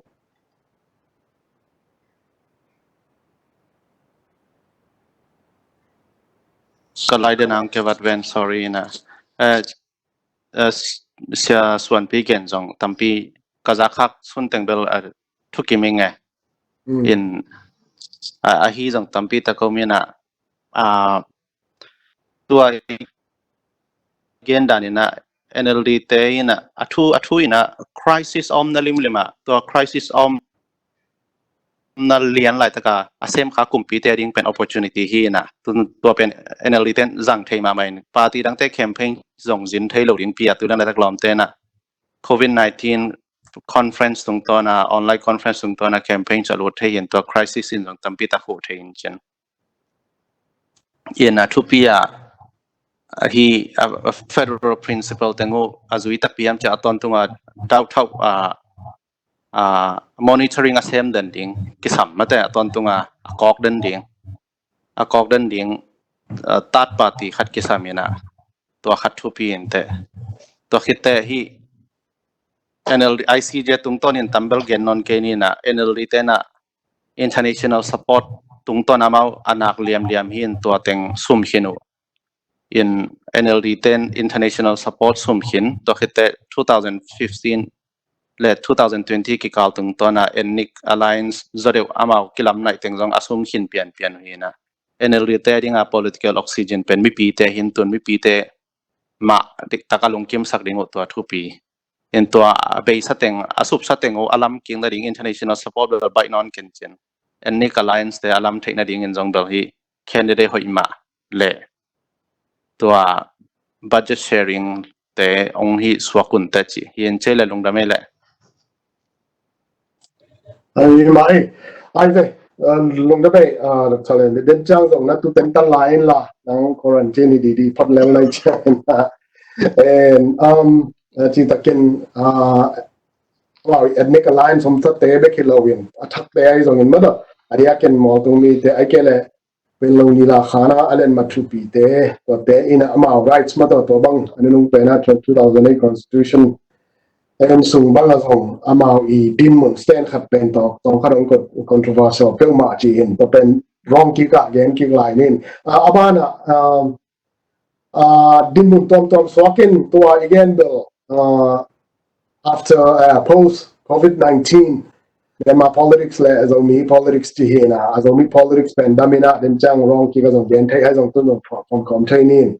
[SPEAKER 3] slide nang ke wat ven sorry na sia suan pi gen jong tampi kazakhak sun tengbel thukimenge in a hi jong tampi ta ko mina tua gen danina NLD te ina athu ina crisis om na limlima tua crisis om na lian lai taka asem kha kumpi te ring pen opportunity hi na tua pen NLD ten jang thei ma main party dang te campaign zong jin thei lo ring pia tu na tak lom te na COVID-19 conference tung to na online conference tung to na campaign chalu thei in to crisis in jong tampi ta ho thei in chen ina thupia hi federal principle tengu azui ta pm cha ton tunga dau thau monitoring asem den ding kisam mate ton tunga akok den ding tat party khat kisamina to khat thupi ente to khite hi NLD ICJ tungton in tambel gen non ke ni na NLD te na international support tungton amau anak liam hin to teng sum hinu in NLD 10 international support sum hin to khite 2015 le 2020 ki kal tung to na ethnic alliance zoreu amau kilam nai tengjong asum hin pian hina NLD te dinga political oxygen pen mi pi te hin tun mi pi te ma dik takalung kim sak ding to thupi en to be sateng asup sateng o alam king da ding international support by non kenchen ethnic alliance te alam theina ding in jong bel hi candidate hoima le to budget sharing te ong hi swakun ta chi yen chele lung da mele
[SPEAKER 2] ai mai ai ve lung da be chale den chang dong na tu ten ta line la nang quarantine di phat leng lai chen and chi takin wow ethnic alliance som te be kilowin athak be ai zong in ma da aria ken mo tu mi te ai kele pen lo ni la khana alen ma thu pi te to te in ama rights ma to bang anung pe na 2008 constitution em sung bang a zong ama I dim mun stand khat pen to tong kharong ko controversial pe ma chi in to pen wrong ki ka gen ki lai nin abana dim mun tom swakin to again bill after post COVID-19 then my politics le Zomi politics chi hina Zomi politics pen damina den chang wrong ki ka zong gen thai ai zong tun from training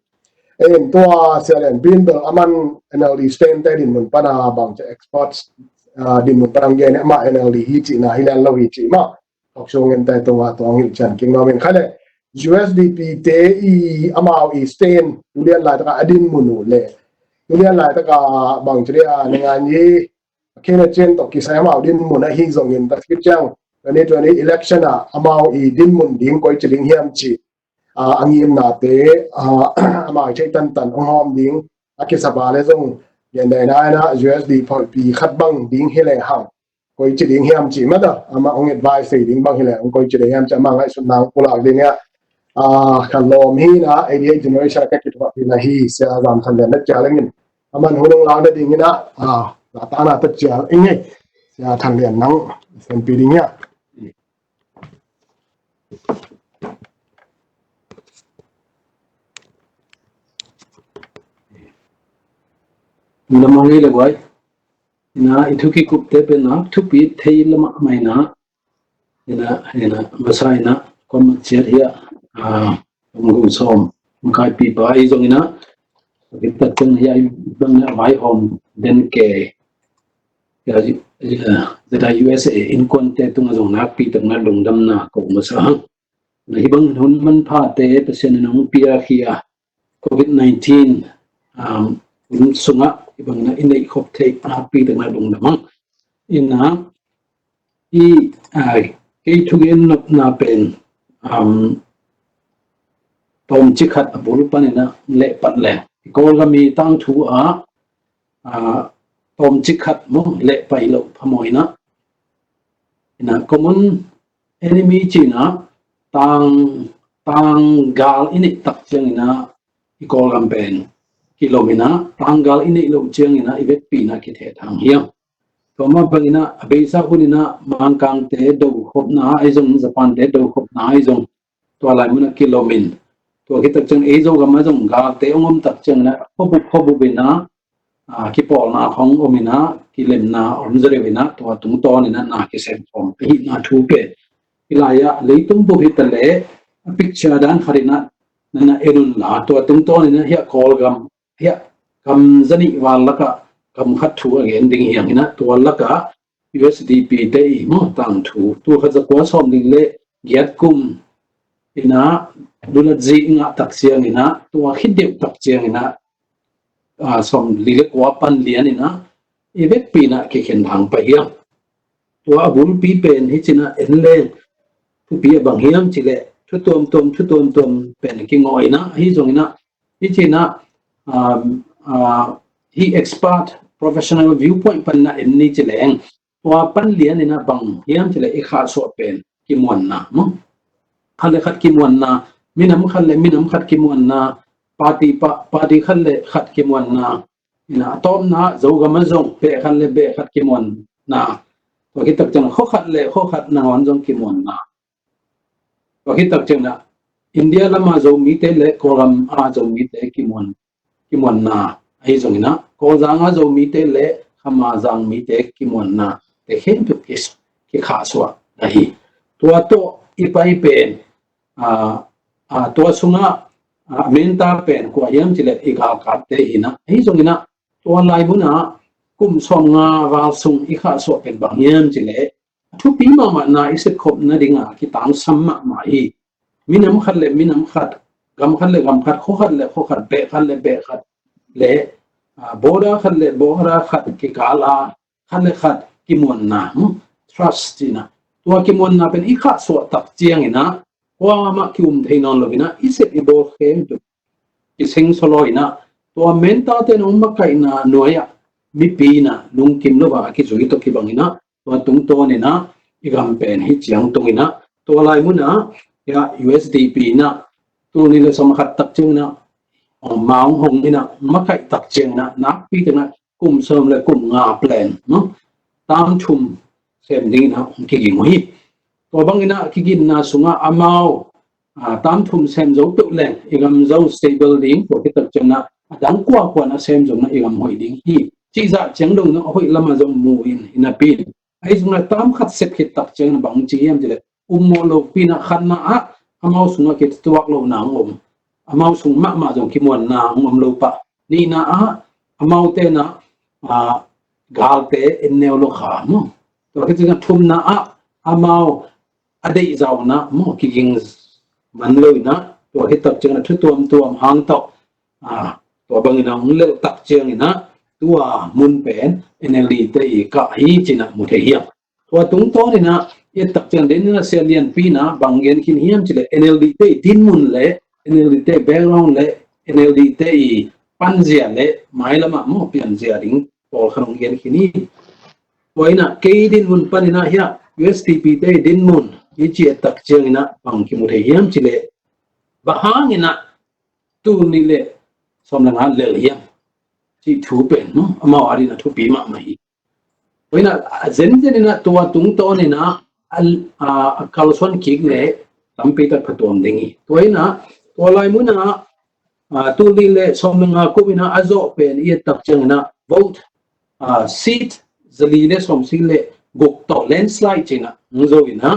[SPEAKER 2] en to selen bin bel aman NLD stand te din mun pana bang che exports din mun parang gen ma NLD hi chi na hilan lo hi chi ma ok so ngen tai to wa to ngi chan king no men khale USDP te I amao I stand ulian la ta adin munu le ulian la ta ka bang chria ngan yi kena chen to ki sai amao din mun hi zong in ta ki chang 2020 election amao I din mun ding koi chiling hiam chi angim na te ama che tan hom ding akisaba le zong yen dai na USD pi khat bang ding hele hang koi chi ding hiam chi ma da ama ong advice ding bang hele ong koi chi ding hiam cha mang ai sun nang pula ding ya kan lom hi na 88 generation ka kitwa na hi sia zam than le na cha lengin aman hunong lang da ding na la ta na ta cha inge sia than le nang sen pi ding ya
[SPEAKER 5] namangi lagwai na ithuki kupte pe na thupi thei lama maina ina masai na kom cher ya ngum som kai pi ba I zong ina kita teng ya bang na mai hom den ke ya da USA Innkuan te tung zong na pi tang na lungdam na ko masa na hibang hun man pha te ta sen na ng pia khia COVID-19 sunga ibang na inay khop take pi tang na lung namang ina kay tugin na pen tom chikhat abul panina le pat le ko gami tang thu tom chikhat mo le pai lo phamoina ina common enemy china tang gal ini tak chang ina ikol gam pen kilomina tanggal ini lo chang ina ibet pina ki the thang hiam to ma bangina abesa hunina mangkang te do khop na aizong Japan te do khop na aizong to lai muna kilomin to ki tak chang ezo ga ma jong ga te ongom tak chang na khobu bina ki pol na khong omina ki lem na omzare bina to tung to ni na ki sem form hi na thu pe ilaya leitung bo hitale picture dan kharina na erun la to tung to ni na hi call gam ya kam zani walaka kam khat thu again ding hiang ina to laka USDP te mo tang thu tu kha kwa som ding le giat kum ina dula ji nga tak siang ina to khideu tak chiang ina som lile kwa pan lian ina evek pina ke khen thang pa hiang to abul pi pen hi china enle thu pi bang hiam chile thu tom pen ki ngoi na hi jong ina hi china he expert professional viewpoint pan na enni chileng wa pan lian ina bang hiam chile e kha so pen ki mon na mo khale khat ki mon na minam khat ki mon na party khalle khat ki mon na ina tom na zo ga ma zong pe khalle be khat ki mon na wa ki tak chang kho khat na wan jong ki mon na wa ki tak chang na อินเดียละมาโจมีเตเลโครัมอาโจมีเตกิมวนนาไอ้จงนะโคจางอาโจมีเตเลขมาจางมีเตกิมวนนาเตเห็นตุกิสกิขาสวะนะฮีตัวโตอีไปเป็นตัวสุงะเมนตาเป็นกว่ายังจิเลอีกากัดเตหินะไอ้จงนะตัวลายมุนะกุมสองงาวาสุงอีขาสวะเป็นบางยังจิเลทุกปีมานาอิสคบนาดิงาคิตังสัมมามาฮีมินำขัดเลมินำขัดกำขัดเลกำขัดโคขัดเลโคขัดเบะขัดเลเบะขัดเลโบราขัดเลโบราขัดกิกาลาขัดเลขัดกิมวนนา trust นะตัวกิมวนนาเป็นอีข้าสวดตักเจียงนะว่ามาคิวมเทนอนลวินะอิเสอิโบเขมจุอิเซงสโลยนะตัวเมนตาเตนอุมกายนะหน่วยมิปีนะลุงกิมโลบะกิจุยตกิบังนะตัวตุงโตเนี่ยนะอีกำเป็นฮิตยังตรงนี้นะตัวลายมุนะยา USDP นะตัวนี้เลยสมัครตักเจียงนะมาหงนี่นะมักไก่ตักเจียงนะนักปีกันนะกลุ่มเสริมเลยกลุ่มงาแปลนเนาะตามชุมเสมดิ้งนะกิกิงหิตัวบางนี่นะกิกินนะสุงะอามาวตามชุมเสมโจตุแรงอีกำโจ stable ดิ้งพวกที่ตักเจียงนะดังกว่านะเสมโจนะอีกำหอยดิ้งฮีจีจะเจียงดงนะหอยละมาโจมูอินปีไอ้สุงะตามขัดเสพขิดตักเจียงนะบางจีเอ็มจะเลยโมโลปีนะขันนะอามาสุงะกิดตัวกโลนางอามาสุงมะมาจงคิมวนนางโลปะนี่นะอามาเตนะกาลเตอินเนวโลขามตัวที่จะทุ่มนะอามาอดีตเจ้านะมอกิงมันเลยนะตัวที่ตักเจงนะทุตัวหางตกตัวบางอย่างเลือกตักเจงนะตัวมุนเป็นเอเนลีเตอีกะฮีจินะมุเทียมตัวตุงโตนี่นะये तक चंद दिन से लियन पीना बंगेन की नियम चले एनएलडी ते दिन मुन ले एनएलडी ते बैकग्राउंड ले एनएलडी ते पंजिया ले माइलमा मो पंजिया रिंग और खरंग गेन की नी वही ना कई दिन मुन पनिना या USDP ते दिन मुन ये ची तक चंगिना बंग की मुठे यम चले बहांगिना तू नीले सोमलंगा ले लियम ची थू पेन नो अमावारी ना थू पीमा मही वही ना जेन ना तुवा तुंग तो ने ना kalson kik le tampi ta phatom dingi toina tolai muna tu li le somnga kumina azo pen ye tak changna vote seat zali le som si le gok to landslide china ngzo ina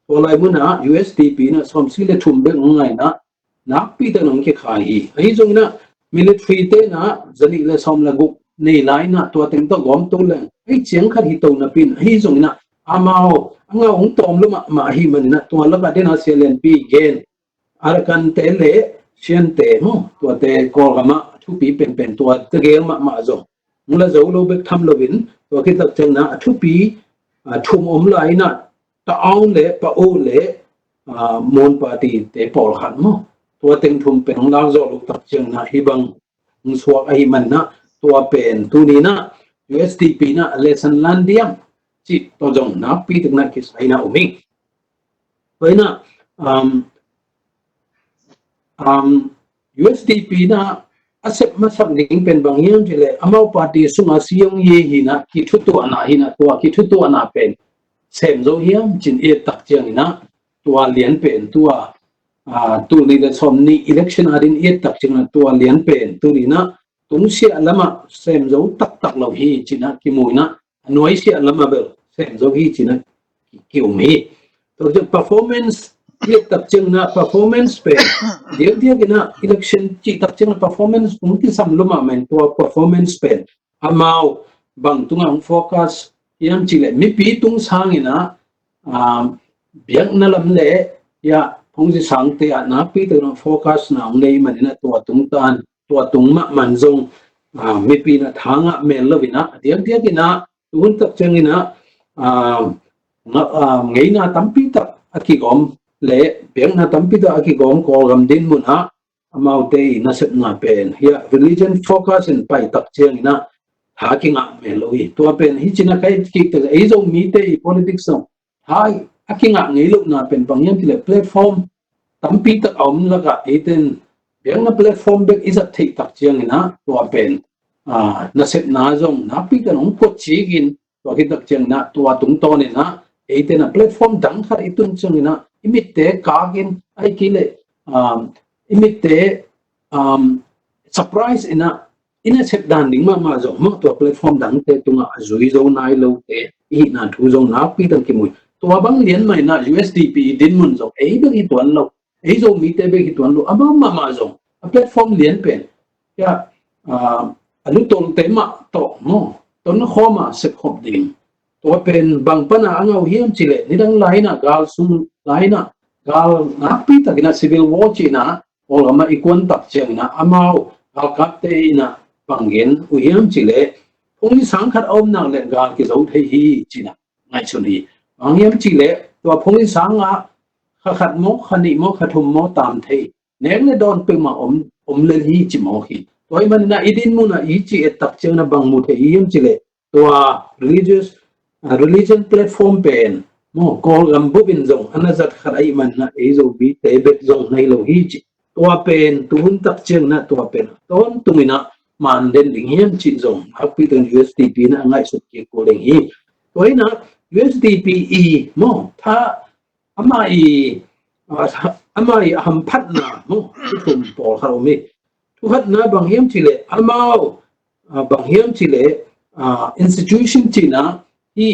[SPEAKER 5] tolai muna USDP na som si le thumbe ngai na nakpi ta nong ke khai hi jongna military te na zali le som la gok nei lai na to teng to gom to le ai chiang khat hi to na pin hi jongna amao anga ung tom lu ma hi man na to la ba den asian pi gen arkan te le sian te mo to te ko ma thu pi pen to te gel ma zo mula zo lo bek tham lo win to ki tak chang na thu pi thum lai na ta aung le pa o le mon party te pol khan mo to teng thum pen la zo lo tak chang na hi bang suak ai man na to pen tu ni na USDP na lesson landiam chỉ to dòng nó pi thực năng cái sai nào mình với na USDP na asep masap ning pen bang yang jile amau party sunga siong ye hi na ki thutu ana hi na tua ki thutu ana pen sem zo hiam chin e tak chiang na tua lian pen tua tu ni le som ni election adin e tak chiang na tua lian pen tu ni na tung sia lama sem zo tak lo hi china ki mui na noi sia lama bel sem zo hi china kiểu mi to the performance ye tak chang na performance pe dia na election chi tak chang na performance pung ti sam luma men to performance pe amao bang tungang focus yang chi le mi pi tung sang ina biak na lam le ya phong ji sang te na pi te na focus na nei man na to tung tan to tung ma man zong mi pi na thanga men lovina dia na tun tak chang ina ngei na tampi tak aki gom le beng na tampi tak aki gom ko gam din mun ha amau te na set na pen ya religion focus in pai tak chang ina ha ki nga me loi to pen hi china kai ki te ei zo mi te politics no hai aki nga ngei lu na pen bang yam le platform tampi tak om la ga eten beng na platform bek is a thik tak chang ina to pen na set na zong na pi ka nong po chi gin to ki tak chang na tua tung to ne na eten a platform dang khat itun chung na imit te ka gin ai ki le imite surprise ina set dan ding ma zo mo to platform dang te tunga zui zo nai lo te I na thu zo na pi tang ki mui to bang lian mai na USDP din mun zo ei be hi tuan lo ei zo mi te be hi tuan lo ama ma zo a platform lian pen ya alu tol te ma to mo to na khoma set khop ding to pen bang pana angau hiam chile ni dang lai na gal sum lai na gal na pi ta gina civil war chi na ol ama ikon tak cheng na amao gal kap te na banggen u hiam chile phong sang khat om nang le gal ki zo thei hi chi na ngai chun hi bang hiam chile to phong sang a khat mo khani mo khathum mo tam thei neng le don pe ma om le hi chi mo hi toy man na idin mu na I chi et tak cheng na bang mu thei hiam chile to religion platform pen mo call gam bubin zong anazat kharai man na ezo bi te bet zong nei lo hi chi tua pen tuhun tak cheng na tua pen ton tumina man den ding hiam chi zong happy ten USDP na ngai sut ki ko leng hi toy na USDP mo tha ama ham phat na mo thum pol kharo mi thu hat na bang hiam chi le amao bang hiam chi le institution chi na hi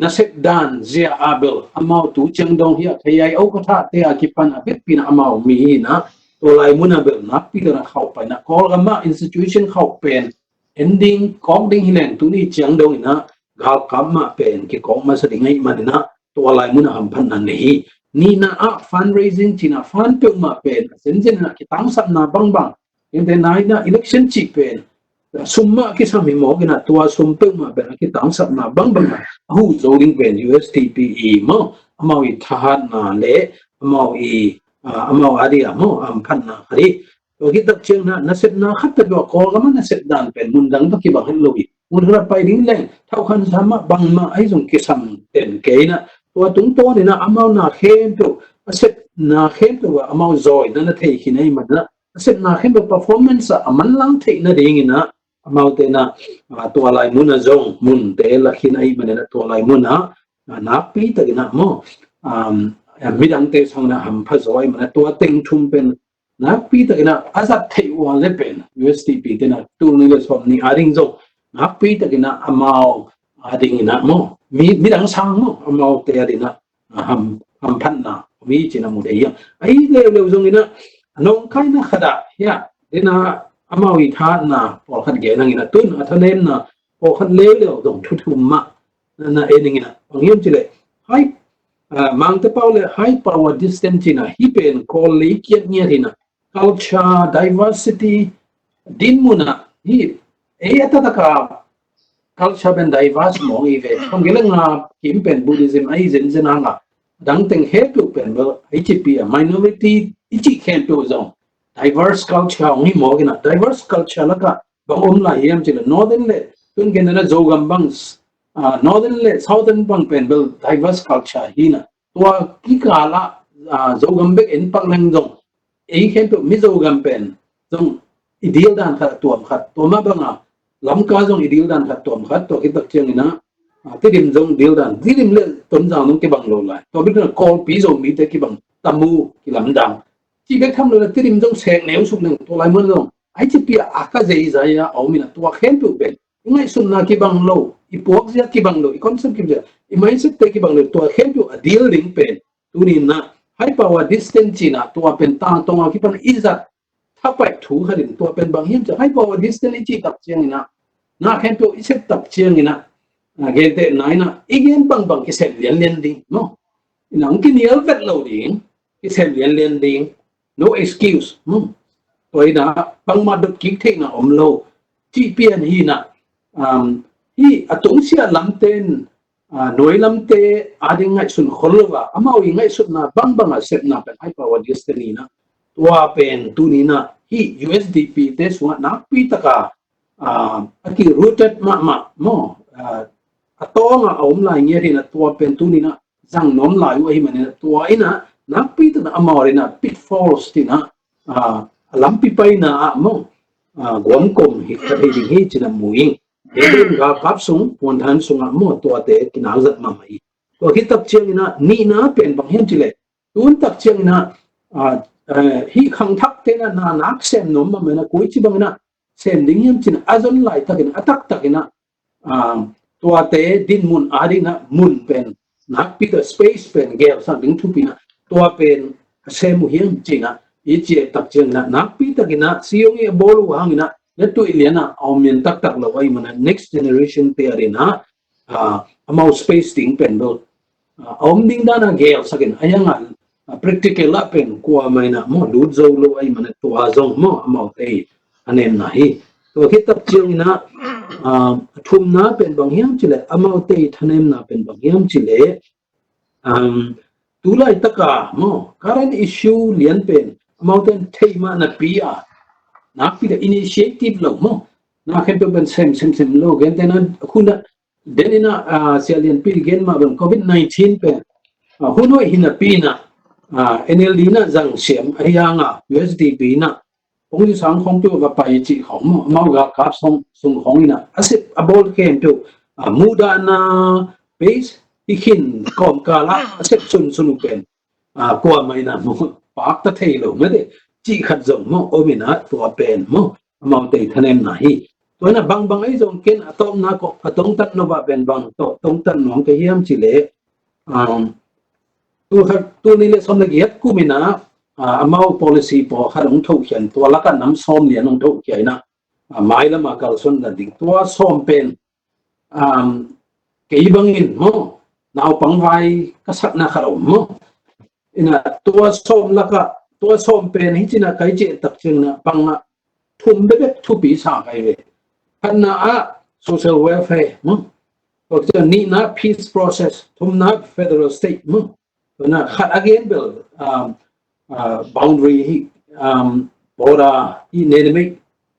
[SPEAKER 5] nasib dan zia abel amau tu cheng dong hiya thayai au katha te akipan abet pin amau mi na to lai mun abel na pi na khau pa na kol gama institution khau pen ending kong ding hilen tu ni cheng dong na gal kama pen ki kong ma sa dingai man na to lai mun ham phan na nei ni na a fundraising china fund pe ma pen sen na ki tang sap na bang in the night na election chi pen summa ki sami mo gina tua sumpe ma ben ki tang sap na bang hu zoling ben USDPE mo amau I thahat na le amau ari mo am phan na khari to ki tak cheng na set na khat ta ko ga ma na set dan pen mun dang to ki bang hello I mun ra pai ding leng thau khan sama bang ma ai jong ki sam ten ke na to tung to ni na amau na khem to set na khem to amau zoi na thei ki nei ma na set na khem to performance aman lang thei na ding ina amau te na tua lai mun na zong mun te la khin ai man na tua lai mun na pi ta gina mo midang te sang na ham pha zoi man tua teng thum pen na pi ta gina azat thei wa le pen USDP te na tu ni le som ni aring zo na pi ta gina amau ading ina mo midang sang mo amau te adina ham phan na mi china mu de ya ai le zong ina nong kai na khada ya ina amau I tha na pol khat ge nang ina tun athanem na pol khat le dong thu ma na ening ina angim chile hai mang te paule high power distance ina hi pen call le kiet nya hina culture diversity din muna hi ata ka culture ben diverse mo I ve không nghĩa là nga kim pen Buddhism ai zen nga dang teng he tu pen bo ICP minority ichi khen tu zong diverse culture only mo gina diverse culture la ka bang la hiam chila northern le tun gen na zogam bangs northern le southern bang pen bel diverse culture hina tua ki kala zogam bek en pak lang zong ei khen tu mi zogam pen zong ideal dan khat tuam khat to ma banga lam ka zong ideal dan khat tuam khat to ki tak cheng ina ti dim zong deal dan ti dim le ton jang nong ki bang lo lai to bi na call pi zong mi te ki bang tamu ki lam dang chỉ biết thăm là tiêm trong sẹn néo sụp nè tôi lại muốn rồi ai chỉ biết cái gì vậy à ông mình tôi khen tụi bên ngay sụp na cái bằng lâu i buộc ra cái bằng lâu i concept cái gì i máy xếp cái bằng lâu tôi khen tụi deal link bên tụi nên na high power distance na tôi bên tang tông cái bằng izat tháp bạch thủ hay tôi bên bằng hiếm cho high power distance chỉ tập chiang na khen tụi xếp tập chiang na cái thế này na igen bằng cái sẹn liền đi no nắng cái nhiều vết lâu đi cái sẹn liền đi no excuse tôi đã bằng mặt được kỹ thế nào lâu chỉ biết hi na hi tung xia làm tên nói làm tên ading ngay sun kholowa amao ngay sun na bang set na pen high power destiny na tua pen tu ni na hi USDP te sunga na pi taka aki rooted ma mo atonga lai nge ri na tua pen tu ni na jang nom lai wa hi man tua ina na pi ta amao na pitfalls ti na lampi pai na mo gom kom hi ka ding hi china muing eben ga kap sung pon than sung mo to te kinal zat ma mai to ki tap chiang ina ni na pen bang hen chile ตุนตักเชียงนะhi khang thak te na na nak sem nom ma mena koi chi bang na sem ding yam chin azon lai takin atak takina tua te din mun ari na mun pen nak pi the space pen gel sa ding thu pi na tua pen sem mu hiam china i che tak chen na nak pi takina siong e bol wang na ya tu iliana au min tak tak lo ai mana next generation te ari na amau space ding pen do om ding da na gel sakin ayanga practical la pen kwa mai na mo lu zo lo ai mana tua zong mo amau te anem na hi to hitap chiang na thum na pen bang hiam chile amau te thanem na pen bang hiam chile tulai taka mo current issue lian pen amau ten thei ma na pia na pi the initiative lo mo na khem pe ben sem lo gen ten na khuna denina sialian pi gen ma ben covid 19 pen hunoi hina pi na NLD na zang siam ayanga USDP na ong ji sang khong tu ga pai chi khong mau ga kap sung khong ina asip abol kem tu muda na base ikin kom kala asip sun pen kwa mai na mo pak ta thei lo me de chi khat zong mo omina to pen mo mau te thanem na hi to na bang ai zong ken atom na ko atong tat no ba ben bang to tong tan nong ke hiam chi le tu ni le som lagi ku mina amau policy po harung thau khian to la kan nam som lian nong thau khiai na mai la ma kal son da ding to som pen ke bangin mo naw pangwai ka sak na kharo mo ina to som pen hi china kai che tak ching na panga thum be thu pi sa kai ve kan na social welfare mo ko ni na peace process thum na federal state mo na khat again bill boundary hi border hi nenemi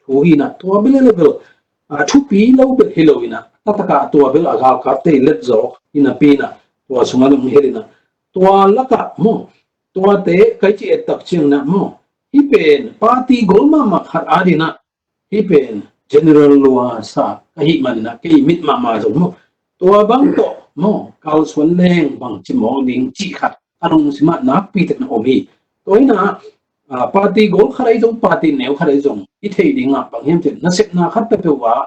[SPEAKER 5] thu hi na to bil level thu pi lo be hiloina tataka to bil aga ka te let zo ina pi na to sungalum herina to laka mo to te kai chi tak ching na mo hi pen party golma ma khat adina hi pen general law sa hi manina ke mit ma zo mo to bang to mo kal swan leng bang chi mo ding chi khat anong sima nak pi tek na omi toina party gol kharai jong party neu kharai jong I thei dinga bang hem chen na sep na khat pe wa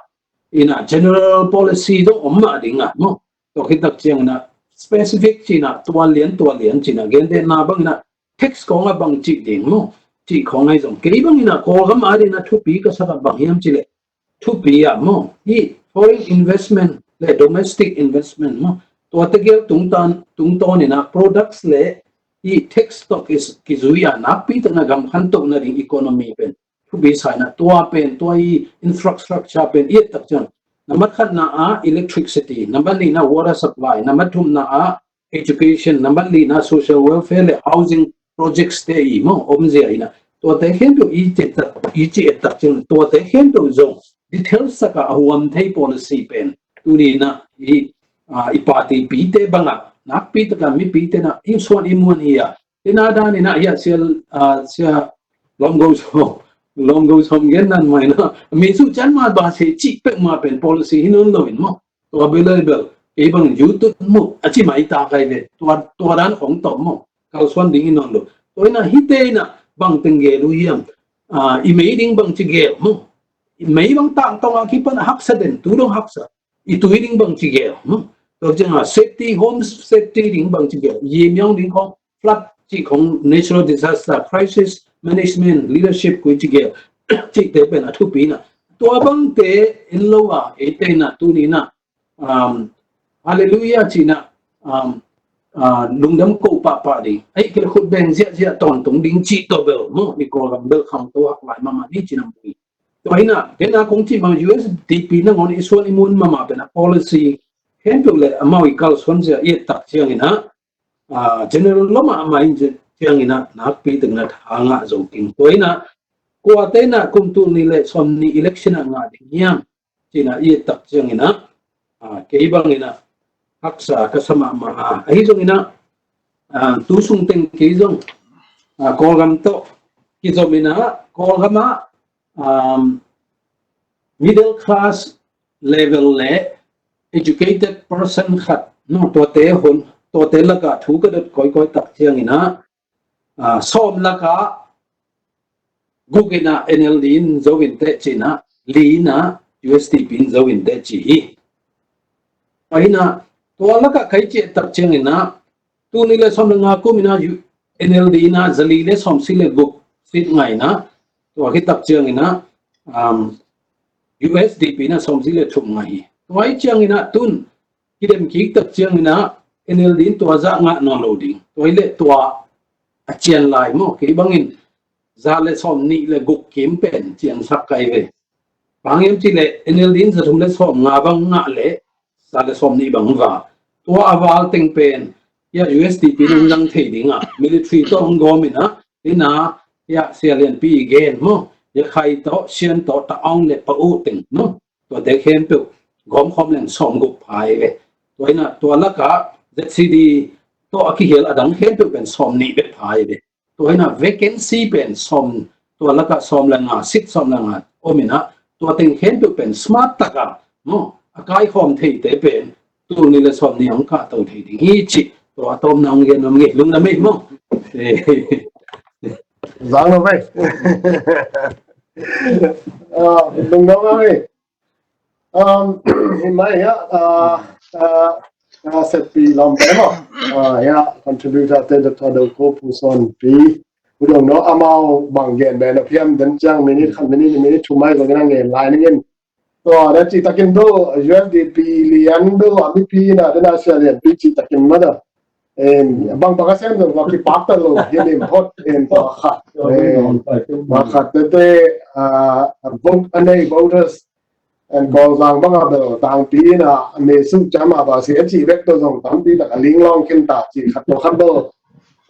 [SPEAKER 5] ina general policy do omma dinga mo to khitak cheng na specific china tuan lian china gen de na bang na text ko nga bang chi ding mo chi khong ai jong ke bang ina ko ga ma de na thu pi ka sa bang hem chile thu pi ya mo hi foreign investment le domestic investment mo to te gel tung ton ina products le I tech stock is kizuya na pi ta na gam khan to na ring economy pen thu bi sa na tua pen to I infrastructure pen I tak chan number khat na electricity number ni na water supply number thum na education number li na social welfare le housing projects te I mo omje ina to te hen to I che tak chan to te hen to zo details saka awam thei policy pen tu ni na I party pi te banga nak pi ta mi pi te na I suan imun ia ina da ni na ya sia long goes home gen nan mai na mi su chan ma ba se chi pe ma pen policy hinon lo in mo to available e bang youtube mo achi mai ta kai ve to ran khong to mo kal suan ding inon lo to ina hite na bang tenge lu hiam I mei ding bang chi ge mo mei bang ta tong a ki pan hak sa den tu dong hak sa I tu ding bang chi ge mo to jeng safety home safety ding bang chi ge yi myong ding khong flood chi khong natural disaster crisis management leadership ku chi ge chi te pen a thu pi na to bang te in lo e te na tu ni na hallelujah chi na lungdam ko pa di ai ke khut ben zia ton tung ding chi to bel mo ni ko gam bel kham to hak lai mama ni chi nam pi to ina ke na kong chi ma USDP na ngon isuan imun mama pen policy hen to le amau ikal swan zia ye tak chiang ina general loma mai chiang ina na pi teng na thanga zo king toina ko te na kum tu ni le som ni election nga ding yang china ye tak chiang ina ke bang ina haksa kasama ma ai zo ina tu sung teng ke zong ko gam to ki zo mina ko gama middle class level le educated person khat no to te hon to te laka thu ka dot koi tak chiang ina som laka gugina NLD in zowin te china lina USD pin zowin te chi aina to laka kai che tak chengina tu ni le som nga ku mina NLD na zali le som sile guk fit ngai na to hi tak chengina USD pin na som sile thum ngai to ai chengina tun kidem ki tak chengina NLD to za nga no loading to ile to a chian lai mo ki bangin za le som ni le guk kim pen chian sak kai ve bangem chi le NLD za thum le som nga bang nga le za le som ni bang va to awal teng pen ya USD pin lang thei dinga military to ngomina ina ya CLNP again mo ya khai to sian to ta ong le pa u teng no to de khem pe gom khom len som guk phai ve to ina to la ka ZCD to aki hel adang khem pe pen som ni be phai ve to ina vacancy pen som to la ka som la nga sit som la nga omina to teng khem pe pen smart taka mo akai khom thei te pen tu ni le som ni ang ka to thei ding hi chi to atom nang gen nam nge lung na me mo
[SPEAKER 2] Giang nó vậy. Đừng đâu ơi. Hiện nay sẽ bị làm bé mà. Contributor tên được thọ đầu cô phụ son bị. Bây giờ nó amao bằng gen bé nó phim đến trang minute chụp máy rồi cái năng gen lại nên. To đó chỉ takin do USDP lian do AMP na đến Australia chỉ takin mà đó. Bang bagasan do waktu pakta lo jadi hot bakat bakat tete vote anei voters and kalau lang bang ada tang pi na mesu jama ba si chi vek to jong tam pi tak ling long kin ta chi khat do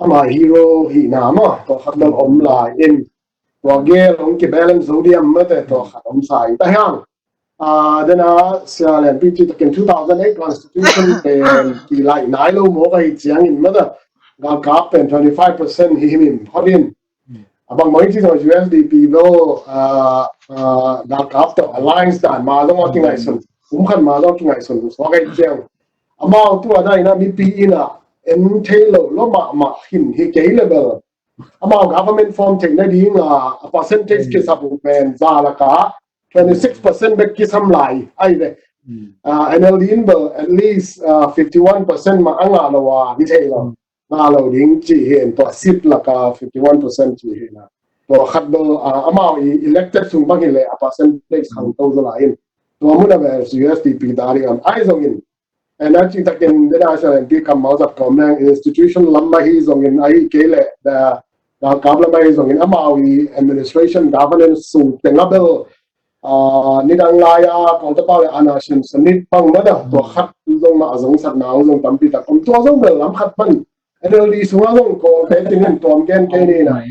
[SPEAKER 2] ama hero hi na ma to khat do om la in wa ge long ki balance zodium ma te to khat om sai ta hang then Australian PG in 2008 constitution thì lại nãy lâu mỗi cái tiếng in mà đó gạo cáp and 25% hi min hodin bằng mấy cái rồi USDP lo gạo cáp to alliance dan mà lo ngon cái xuân cũng khăn mà lo cái xuân so cái tiếng amount tu ada ina mi pi ina em tailor lo mà hin hi cái level amount government form thing na ding percentage ke sabu pen za la ka 26% back ki sam lai ai ve NLD at least 51% ma anga lo wa ni thei lo na lo ding chi hen to sip la ka 51% chi hen na to khat do amao elected sung bang le a percentage hang to zo la in to mu na ve USDP dari am ai zong in and actually takin the national MP kam mau zat komang institution lamma hi zong in ai ke le da kabla mai zong in amao administration governance sung tengabel nidang laya kalau tak boleh anasin senit pang mana tu khat zong ma zong sat nang zong tampi tak tu zong belam khat pan ada di semua zong ko te tingin tuam gen ke ni na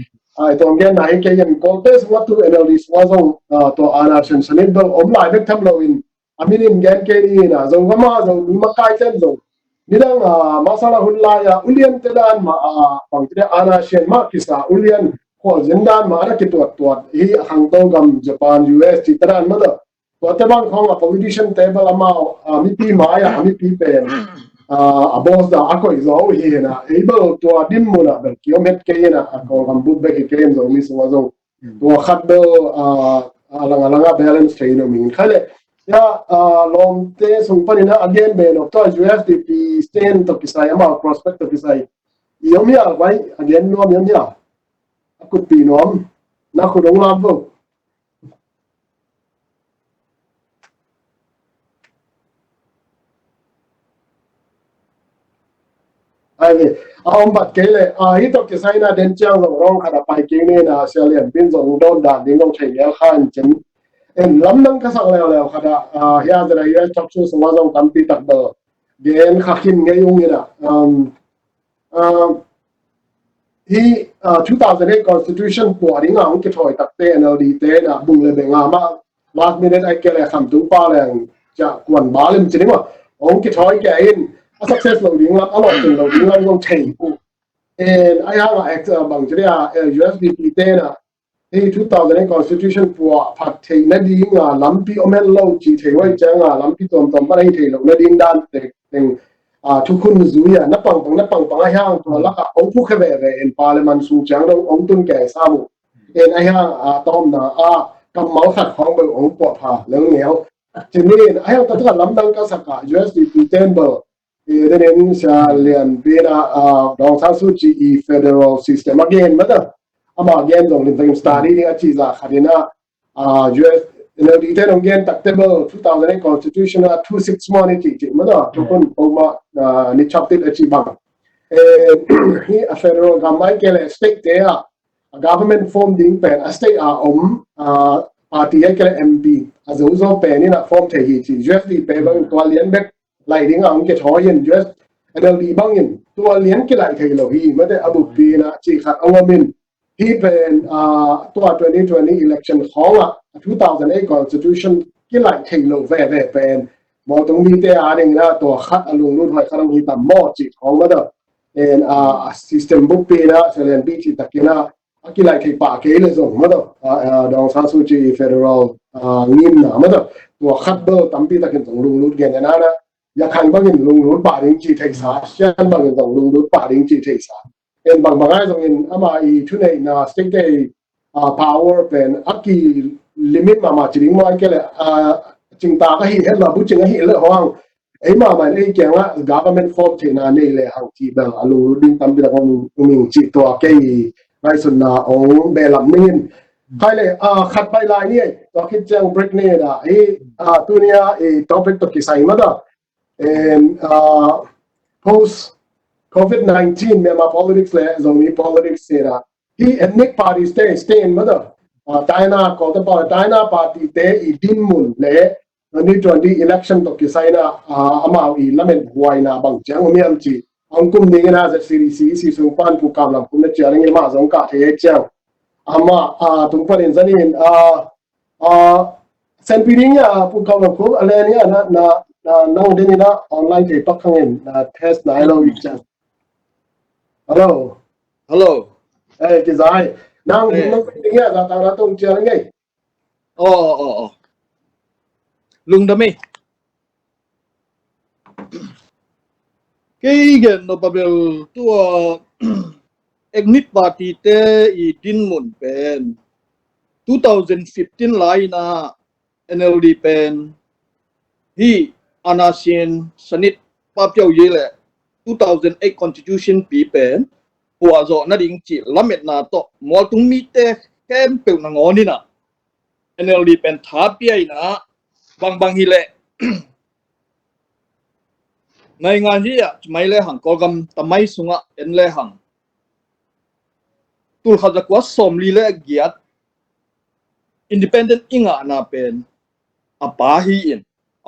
[SPEAKER 2] tuam gen na ke yen ko te semua tu ada di semua zong tu anasin senit bel lai bek tham lo in aminim gen ke ni na zong ma zong lima kai chen zong nidang masalah hun laya ulian tedan ma pang te anasin ma kisa ulian ko zindan ma ana ki tuat hi hang to gam Japan US ti taran ma da to te bang khong a politician table amao mi pi ma ya mi pi pen a boss da akoi zo hi na able to dim mo na ber kilomet ke na ko gam bu be ke zo mi so zo to khat do alanga balance thei no min khale ya lom te sung panina again be no to USDP stand to kisai ama prospect to kisai yomia vai again no yomia could be norm na ko dong lam vo ai bat ke le hi to ke sai na den chang zo rong khada pai ke ne na Australian pin zo don da ding lo thei el khan chen en lam nang ka sang le khada ya da ya chok chu so zo tam pi tak do gen khakin nge yung ira hi 2008 constitution po ring ang ki thoi tak te NLD te na bung le benga ma last minute ai ke le kham tu pa le ja kwan ba lim chi ma ong ki thoi ke in a success lo ding la a lo chung lo ding la ngong thei ku and I have act bang chi ya USDP te na hi 2008 constitution po phat thei na ding lampi omen lo chi thei wai chang lampi tom pa ai thei lo na ding dan te teng ทุกคนรู้อย่างนับปังไอ้ห่างตัวละองค์ผู้เข้าไปเอ็นพาร์ลิมันสูงจังเราองค์ตุนแก่สามุเอ็นไอ้ห่างตอมนะกำเมาขัดของเบอร์องค์ปวดผ่าเรื่องเหนียวทีนี้ไอ้ห่างตัวลำดังก็สักการ USDT เต็มเบอร์เรื่องนี้จะเรียนเป็นดองซาสุจี Federal System again มั้งแต่again ตรงนี้เป็น study ที่อาชีพขัดนี่นะ US ในดีเทลของเกณฑ์ตักเตเบิล2008 Constitution 26 money ที่มั้งแต่ทุกคนออกมานิชชับติดอาชีพบ้างที่ federal government เกี่ยวกับ state เดีย government funding เป็น state party เกี่ยวกับ MP อาจจะอุตส่าห์เป็นนี่นะ form ที่ที่ US ที่เป็นตัวเลี้ยงเด็กไล่ดิ้งอ่างเกี่ยวกับ US แล้วดีบ้างยินตัวเลี้ยงกี่ไล่ที่เราฮีไม่ได้อาบุปีนะที่ขัดเอามินที่เป็นตัว2020 election ของ2008 constitution กี่ไล่ที่เราเป็นมอตรงมีแต่อะไรนะตัวขัดอารมณ์รุ่นหอยขนมที่ต่ำมอจิของมันเด้อsystem บุปผีนะเซเลนบีที่ตะกี้นะกี่ไล่ที่ปากเกลือส่งมันเด้อดองซาสุจี federal งิมนะมันเด้อตัวขัดเบอร์ตั้มปีตะกี้ส่งลุงรุ่นเงี้ยนะอยากขันบางอย่างลุงรุ่นป่าดิ้งจีเทสาเช่นบางอย่างส่งลุงรุ่นป่าดิ้งจีเทสาบางอย่างส่งอามาอีทุนในนะ state power เป็นกี่ลิมิตมาจริงมั้ยก็เลยจึงตาก็เห็นเราพูดจึงเห็นเลยว่าไอ้มามันไอ้เกี่ยงว่า government form ที่นั่นนี่เลยหางที่แบบอารมณ์ดิ้งตั้มปีละคนมีจิตตัวแก่ไรสุนนะองเบลล์มินใครเลยขัดไปลายนี่ตัวคิดจัง break นี่นะไอ้ตัวเนี้ยไอ้ topic ตัวกี่ใส่มาด้post COVID-19 เนี่ยมา politics เลย zombie politics เนี่ยนะที่ ethnic parties stay in มาด้China ก็ต้องบอก China party เตะอีดินมุนเลย2020 election ตัวกี่ไซนะมาอีละเมนหวยนะบางจังมีอันที่อังคุมนี่ก็น่าจะซีสุพรรณผู้กำลังคุณเจริญมาสงกัดเฮียเจ้ามาตรงประเด็นนี้เซนปีนี้ผู้กำลังคุณอะไรเนี่ยนะน้องเดนี่นะออนไลน์ที่ปักขังเงินเทสต์นายเราอีกจังฮัลโหลกี่สายน้องเป็นยังไงเราตามเราต้องเจอยังไง
[SPEAKER 6] ลุงดำไม่กี่เงินนบเบลตัวเอกนิตปาร์ตี้เตอีดินมุนเป็น2015ไลน์นะ NLD เป็นฮีอานาเซียนสนิทป้าเปียวยี่แหละ2008 Constitution ปีเป็นหัวโจนัดยิงจีละเม็ดนาโตมอลตุงมีเตแค่เปียวนางอนี่นะ NLD เป็นท้าเปียนะบางฮีแหละในงานที่ไม่เลยหังก็กำแต่ไม่สุงะเอ็นเลยหังตัวเขาจะกว่าสมลีเลยเกียรติ independent อิงะนาเป็นอาปาฮีอิน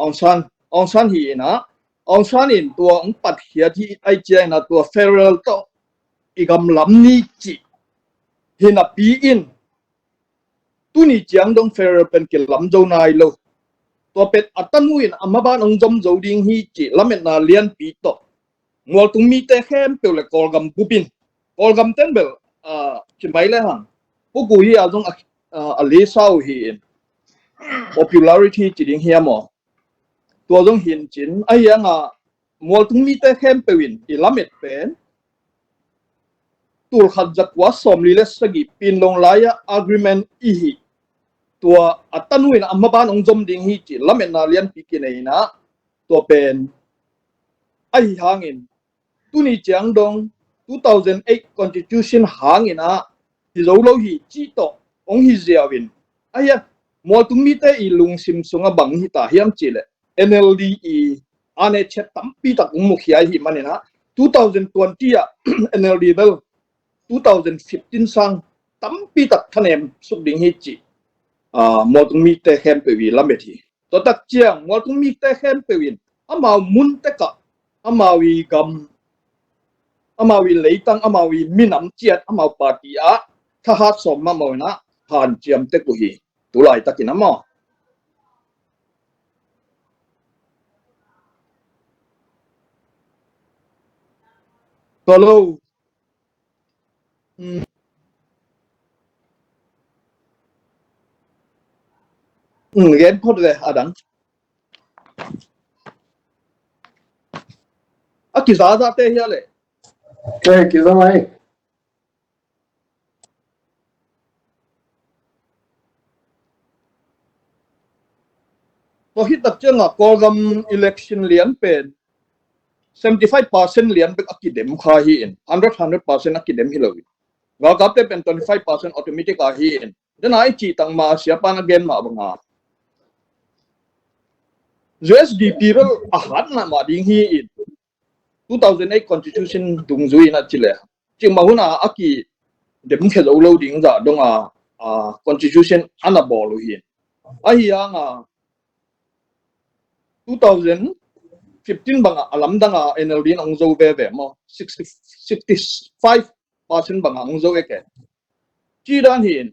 [SPEAKER 6] องซันฮีนะองซันอินตัวองปัดเหียที่ไอเจนะตัว federal โตอีกำลำนี้จีฮินาปีอินตัวนี้จังดง federal เป็นกิลำโจนายโลตัวเป็ดอัตนุอินอามาบ้านองจอมโจดิงฮีจีละเม็ดนาเลียนปีโตมัวตุงมีแต่แค่เปล่าเลยกอลกัมบุปินกอลกัมเต็มเบลชิมไปเลยฮังพวกกูฮีอาจงอลิซาวฮีอิน popularity จีดิงเฮียมอตัวจงหินจินไอ้ยังมัวตุงมีแต่แค่เปวินอีละเม็ดเป็นตัวขัดจักว่าสมลีเลสกีปินลงไลน์ agreement อีฮีตัวอัตนุอินอามาบ้านองจอมดิงฮีจีละเม็ดนาเลียนปีกินเองนะตัวเป็นไอ้หางอินตัวนี้จังดง2008 Constitution หางอินที่เราเล่าฮีจีโตองฮีเซียวินไอ้ยังมัวตุงมีแต่อีลุงซิมซุงบังฮีตาเฮียมจีเล NLD อันนี้เช็ดตั้มปีตักมุขยาฮีมันนะ2020 NLD เบล2015สังตั้มปีตักคะแนนสุดดิ่งฮีจีมัวตุงมีแต่แค่เปวินละเมทีตัวตักเจียงมัวตุงมีแต่แค่เปวินอามามุนเตกะอามาวีกัมอามาวีเลยตังอามาวีมินำเจียดอามาปาร์ตี้ถ้าหาสมมาหมดนะผ่านเจียมเตกุฮีตุลายตะกินน้ำมอตัวเราเรียนพูดเลยอาดัง akiza za te hiya le
[SPEAKER 2] kisa mai
[SPEAKER 6] to hit tak changa kolgam election lian pen 75% lian bek akidem kha hi in 100% akidem hi lo ga gap te pen 25% automatic a hi in then ai chi tang ma siapa na gen ma banga USDP ro a hat na ma ding hi in 2008 constitution dung zui na chile ching ma huna aki dem khe lo lo ding za donga constitution ana bol hi ai ya nga 2015 banga alam danga NLD ang zo be mo 65% banga ang zo eke chi dan hin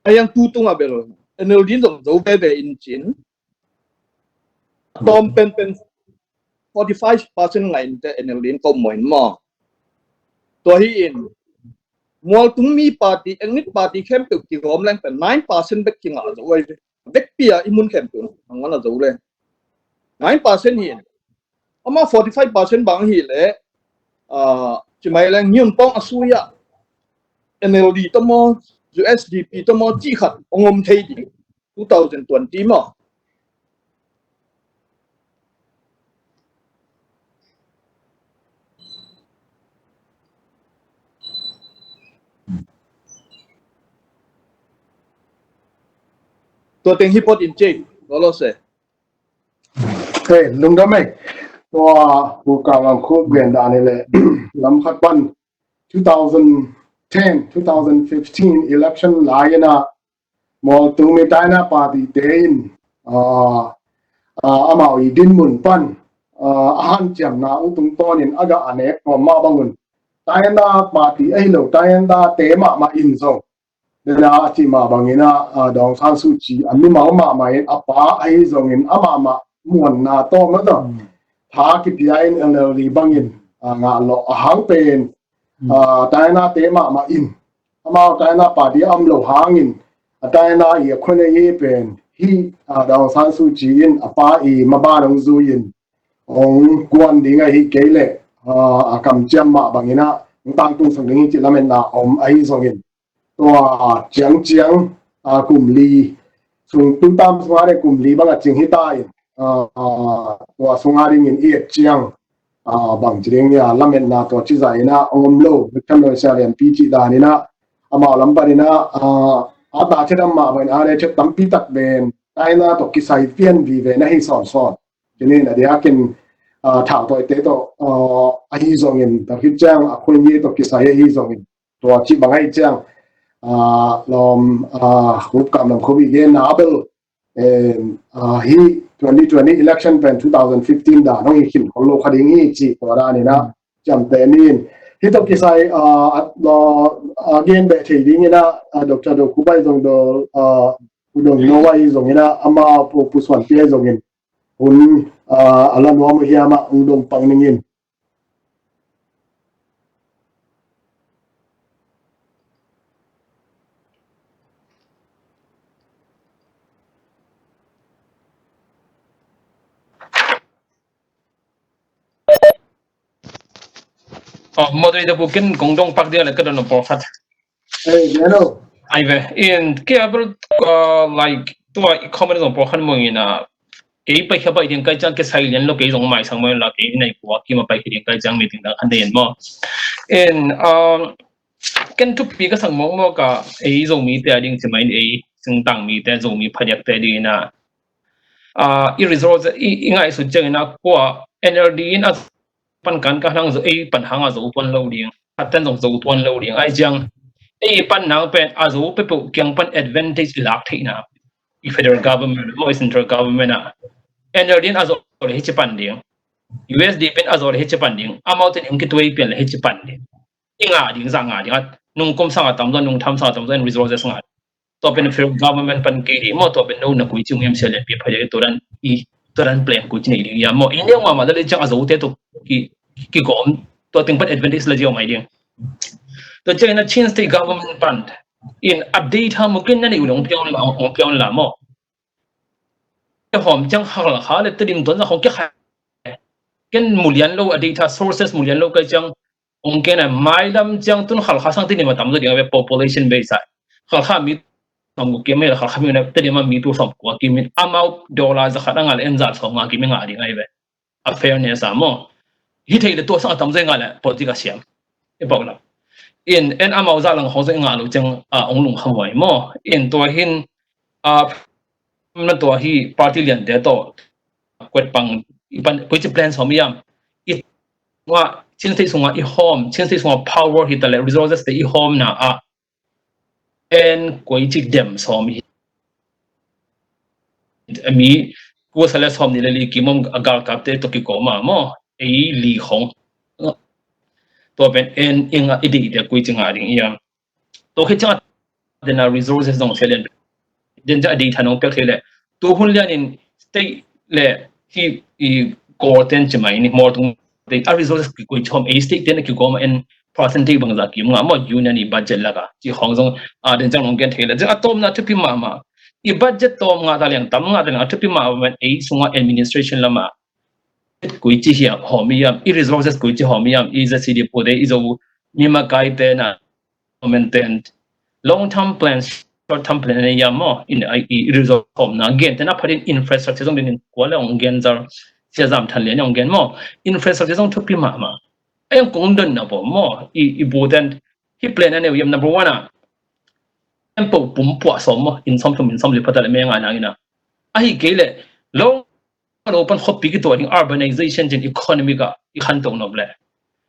[SPEAKER 6] ayang tutunga belo NLD dong zo be in chin tom pen 45% ngain te NLD ko moin mo to hi in mual tung mi party engit party kem tu ki rom lang pen 9% bek ki nga zo wai bek pia imun kem tu ang na zo le 9% hi ama 45% bang hi le chỉ mày là nhiều bong asuya NLD to mo USDP to mo chi khat ongom thei di 2020 mo to teng hipot in che lo se
[SPEAKER 2] lung đó mày và vụ cả làm khu biển đà này là làm khát ban 2010 2015 election lại na mà tụi mình tai na party tên amao idin mun pan ahan cham na utung tonin aga anek ma bangun tai na party ai lo tai na te ma in zo na chi ma bangina dong san su chi ami ma mai apa ai zongin ama muan na to ma do tha ki pi in NLD bangin nga lo hang pen tai na te ma in ama tai na party am lo hangin tai na ye khone ye pen hi dong san su chi in apa ma ba dong zu in ong quan đi ngay hi ke le kam cham ma bangina tang tung sang ding chi lamen na om ai zongin to chiang kum li sung tu tam swa re kum li banga ching hi tai to sungaring in e chiang bang jing ya lamen na to chi zai na om lo kan lo sa len pi chi da ni na ama lam pa ni na ta che dam ma ban are che tam pi tak ben tai na to ki sai pian vi ve na hi son son cho nên là để akin thảo tội tế to ai dòng in ta khi trang khuyên như to cái sai ai dòng in to chỉ bằng ai trang làm hụt cảm làm không bị gây nào bel hi 2020 election pen 2015 đã nói hình con lô khai đi chỉ của ra này na chậm tên in hi to cái sai lo again be thì đi như na doctor do kubai dòng do udong noai dòng như na ama pu suan pia dòng in un alam wa hiama undong pangningin
[SPEAKER 7] moderator bukin gongdong pak dia le kedon porfat
[SPEAKER 2] hello
[SPEAKER 7] ai ve in ke abro like to comment on porkhan mongina ke pa khaba idin kai chang ke sai len lo ke jong mai sang mai la ke nei ko ki ma pa ke kai chang meeting da khan den mo in ken tu pi ka sang mong mo ka ei zong mi te ding chimai ei sing tang mi te zong mi phajak te di na i result i ngai su chang na ko NLD in as pan kan ka hang zo ei pan hanga zo pon lo ding atan zo pon lo ding ai jang ei pan nang pen azo pe pu kyang pan advantage lak theina i federal government mo central government na NLD azo le hi pan ding USD pen azo le hi pan ding amount in ki twei pen le hi pan ding inga ding za nga ding nung kom sa tam don nung tham sa tam don resources nga to pen federal government pan ki ri mo to pen no na kui chung em se le pi phaje to ran plan ku chini ri ya mo in yang ma le chang azo te to ki gom to ting pan advantage la jo mai ding to China Chin state government fund in update ha mungkin na ni ulong pion la mo ke hom chang ha le te dim don za hong ke ken mulian lo data sources mulian lo kai chang ong ken a mai lam chang tun khal kha sang tin ma tam do ding population base sai khal kha mi som ke me khal kha mi na te ma mi tu som ko ki mi amount dollars kha ngal en za so nga ki mi nga di ngai be a fairness amo hi thei de to sang tam zai nga la politika siam e bok la in en amount za lang ho zai nga lo chang a ong lung kham wai mo in to hin a na to hi party lian de to kwet pang ipan ko chi plan som yam it wa chin thei sunga I home chin thei sunga power hi tale resources te I home na a en ko chi dem som hi mi ko sala som ni le ki mom agal kap te to ki ko ma mo e li khong to ben en inga idi de ko chi nga ring yam to khi cha de na resources dong selen den ja di thanong pe khele to hun lian in state le hi I ko ten chmai ni more tung the resources ki ko chom a state den ki ko ma en percentage bang za ki nga mo union I budget la ka chi hong jong a den jang long gen thele ja atom na thupi ma I budget tom nga ta leng tam nga ta thupi ma men a sunga administration lama ko chi hi homi yam I resources ko chi homi yam is a city po de is a mi ma kai te na maintain long term plans short term plan ya mo in I result hom na again tena pharin infrastructure jong din ko la ong gen jar sia jam than le ong gen mo infrastructure jong thupi ma ayang kong don na po mo important hi plan ane yam number 1 a tempo pum po som mo in som le patal me nga na ina ai gele long open hopi ki to urbanization in economy ga I khan to no ble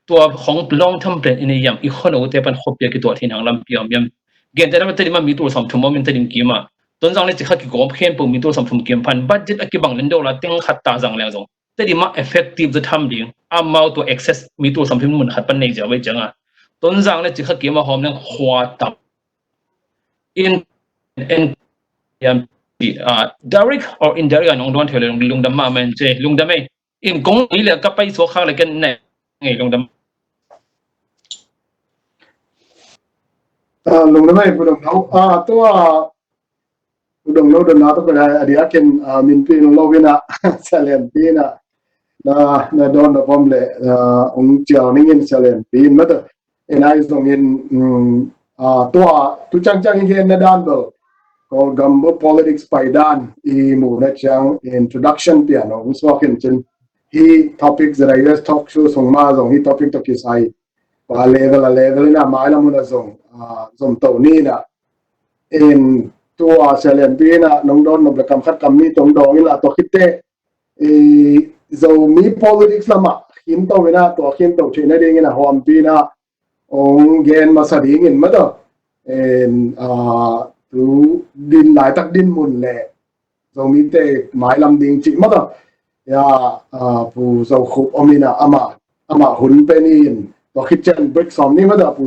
[SPEAKER 7] to hong long term plan in yam economy te pan hopi ki to thin ang lam piam yam gen te na te ma mi to som thum mo te dim ki ma ton jang le chi kha ki go khem po mi to som thum kem phan budget a ki bang len do la teng khat ta jang le jong te di ma effective the tham ding amount to access mi to som thum mun khat pan nei ja wei changa ton jang le chi kha ki ma hom nang khwa ta in yam direct or indirect anong don thele lung dam ma men che lung dam ei in gong ni le ka pai so kha le ken ne ngai lung dam
[SPEAKER 2] lung na mai budong nau to budong no don na to ka dia ken min pi no wina salen pi na don na pomle ong chiao ning in salen pi ma to en ai zong in to tu chang chang in na dan bo ko gambo politics pai dan I mu na chang introduction piano so ken chen hi topics that I just talk show song ma zong hi topic to ki sai pa level na mai la mu na zong zom to ni na in to selen pi na nong don no kam khat kam ni tong dong ila to khite zo mi politics lama hin to wina to hin to thina ding ina hom pi na ong gen ma sa ding in ma do en tu din lại tak din mun le zo mi te mai lam ding chi ma do ya pu zo khup omina ama hun pe ni to kitchen break som ni ma do pu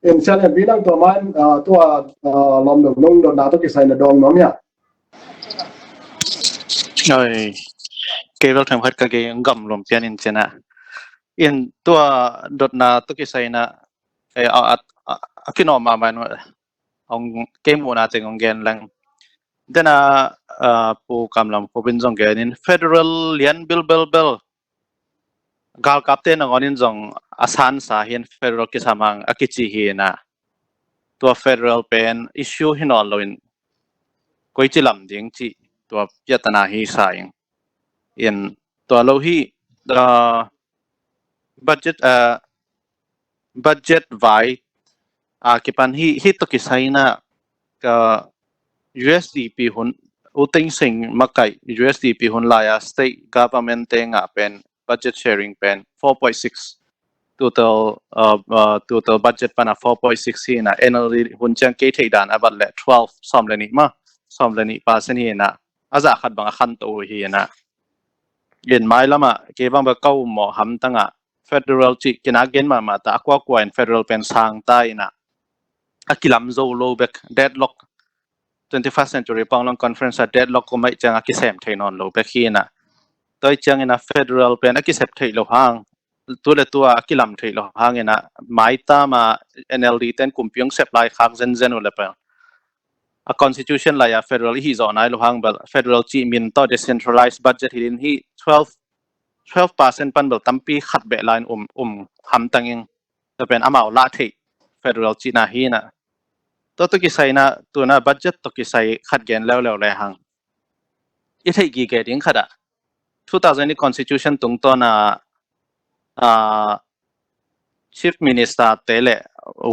[SPEAKER 2] en selen pi nang to man to lom dong nong do na to ki sai na dong nom ya
[SPEAKER 8] ơi cái việc thằng phát cái gầm lồng tiền in chena in tua đột na tu cái sai na cái cái nó mà ông cái mùa nào thì ông gen lang then pu kam lam pu bin jong gen in federal lian bill gal captain ang onin jong asan sa hian federal ki samang akichi hi na tua federal pen issue hinol loin koi chi lam ding chi tua yatana hi saing in tua lo hi budget vai kipan hi to ki saina ka USDP hun uting sing makai USDP hun laya state government te nga pen budget sharing pen 4.6 total budget pana 4.6 hi na annually hun chang ke thei dan abat le 12 somleni pa sen hi na aza khat bang khan to hi na yen mai lama ke bang ba kau mo ham tanga federal chi kina gen ma ta kwa in federal pen sang ta ina akilam zo low back deadlock 21st century panglong conference at deadlock ko mai chang akisem thainon low back hi na toy chang ina federal pen akisep thai lo hang tu le tu akilam thai lo hang ina mai ta ma NLD ten kumpiong supply khak zen ule pa a constitution la ya federal hi zo nai lo hang bel federal chi min to decentralized budget hi 12 12% pan bel tampi khat be line ham tanging to pen amao la thei federal china hi na to ki sai na tu na budget to ki sai khat gen lew le hang I thei gi ge ding khada 2000 constitution tung to na chief minister tele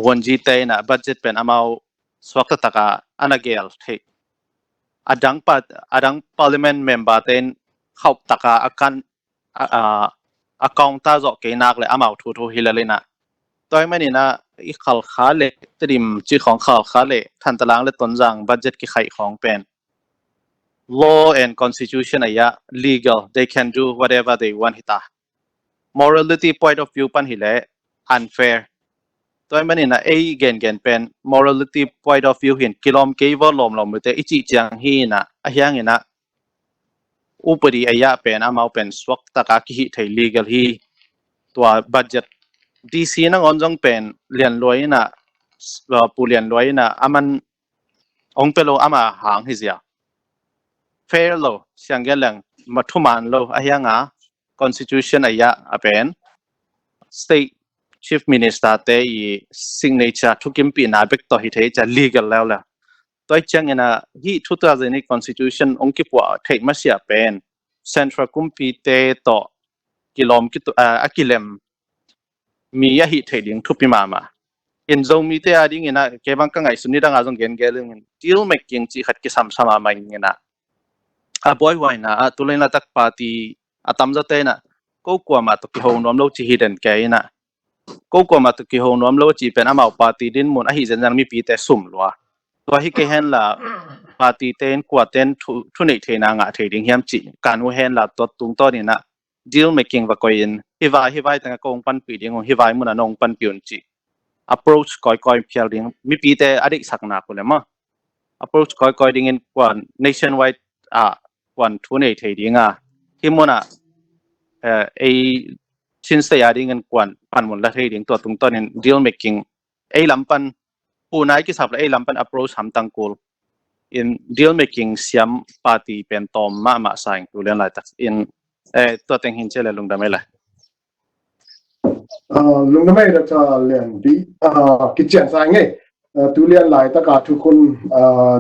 [SPEAKER 8] wonji te na budget pen amao swakta taka anagel thei adang parliament member ten khop taka akan account ta zo ke nak le amao thu hilalina toy mani na I khal khale trim chi khong khal khale than talang le tonjang budget ki khai khong pen law and constitution aya legal they can do whatever they want hita morality point of view pan hile unfair toy mani na a gen pen morality point of view hin kilom ke lom te ichi chang hi na ahyang ina upari aya pen amao pen swak taka ki hi thei legal hi tua budget DC na onjong pen lian loi na pulian loi na aman ong pelo ama hang hizia fair lo sianggelang mathuman lo ahyanga constitution aya apen state chief minister te I signature thukim pi na bek to hi thei cha legal law la toy chang ina hi 2000 constitution ong ki pwa thei ma sia pen central kumpi te to kilom ki to akilem mi ya hi thei ding thupi mama in zomi te ading ina kebang ka ngai suni dang azong gen gelung deal making chi khat ki sam sama mai ina a boy wai na tulena tak party atam za te na ko kwa ma to ki ho nom lo chi hidden ke ina ko kwa ma to ki ho nom lo chi pen amao party din mun a hi zen jang mi pi te sum lo to hi ke hen la party ten kwa ten thu nei the na nga the ding hiam chi kanu hen la to tung to ni na deal making va ko in hi vai tang ko pan pi ding hi vai mun anong pan piun chi approach koi phial ding mi pi te adik sakna ko le ma approach koi ding in kwan nationwide kwan thu nei thei ding himona a since they are ding in kwan pan mun la thei ding to tung ton in deal making a lampan punai ki sap la a lampan approach ham tang kul in deal making siam party pen tom ma sang tu len lai tak in to teng hin chele lung da mela
[SPEAKER 2] lung namai da cha len bi kitchen sai nge tu lian lai ta ka thu kun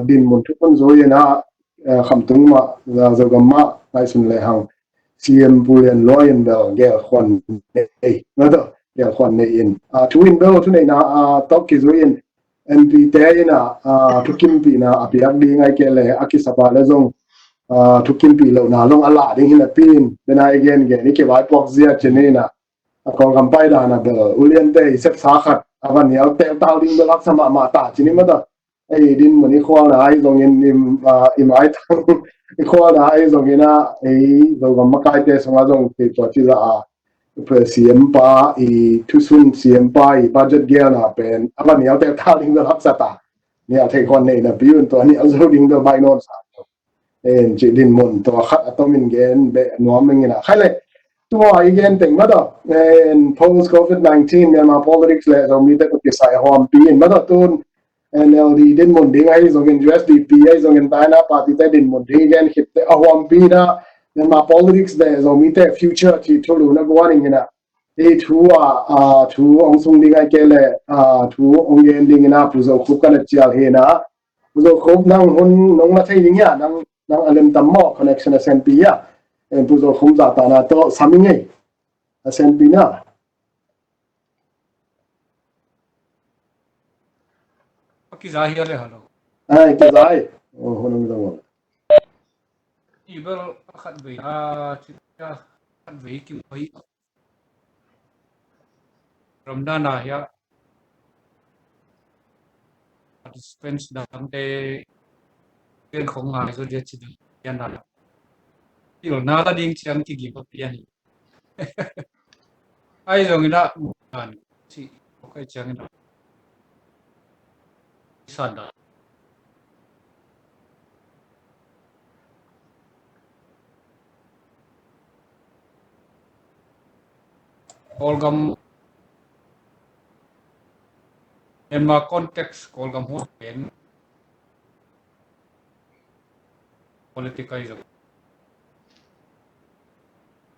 [SPEAKER 2] din mun thu kun zo ye na kham tung ma zo gam ma ngai sun le hang CM bulian loyan bel ge khwan nei na da ge khwan nei in thu in bel thu nei na tok ki zo in NP te na thu kim pi na apiak di ngai ke le akisapa le zong thu kim pi lo na long ala ding hin pin then I again ge ni ke wai pok zia chenena còn cầm bay đàn là bờ ulian tây xếp xa khát avan nhiều teo tao đi bờ lắc sama mà ta chỉ nên mà đó ai đi mình đi khoa là ai dùng im ai thằng đi khoa là ai dùng cái na ai dùng cầm cái tê xong rồi dùng thì cho chỉ là CM pa thu sun CM pa budget gear na pen avan nhiều teo tao đi bờ lắc sa taเนี่ยเทคนเนี่ยนะพี่ตัวนี้เอาสูดิ้งตัวใบโน้ตสามจีดินมุนตัวขัดตัวมินเกนเบนัวมินนะใครเลยตัวอีกอย่างติงมาต่อpost COVID-19 เนี่ยมา politics เลยเรามีแต่ก็ใส่หอมปีนมาต่อตุนNLD ดินมุนดิ้งไอ้ส่งเงิน USDP ไอ้ส่งเงินตายนะปาร์ตี้แต่ดินมุนดิ้งกันคิดแต่หอมปีนะเนี่ยมา politics เลยเรามีแต่ future ที่ทุลุนะกูว่าอย่างเงี้ยทูองซุงดิ้งไอ้เกลเลยทูองเงินดิ้งนะผู้ส่งคุกกันเจียลเฮนะผู้ส่งคุกนั่งหุ่นน้องมาใช้ดิ้งเนี่ยนั่งอารมณ์ตั้มหม้อ connection เซนปีอะผู้ส่งคุมจากตานะโตสามีไงเซนปีน่ะ
[SPEAKER 9] กี่สาเหตุเลยฮัลโหล
[SPEAKER 2] กี่สาเหตุโอ้โหน้องไม่ต้องบอก
[SPEAKER 9] อีเบลขัดเบียชิดาขัดเบียกี่ใบรำดานาเฮีย participants ดังเตเรื่องของงานสุดยอดชิดยันนั่นที่เราหน้าตาดิ้งเชียงที่กี่ปีนี่ไอ้ตรงนี้ละงานที่โอเคเชียงนี่สันดาkolgam emma konteks kolgam ho pen politika iso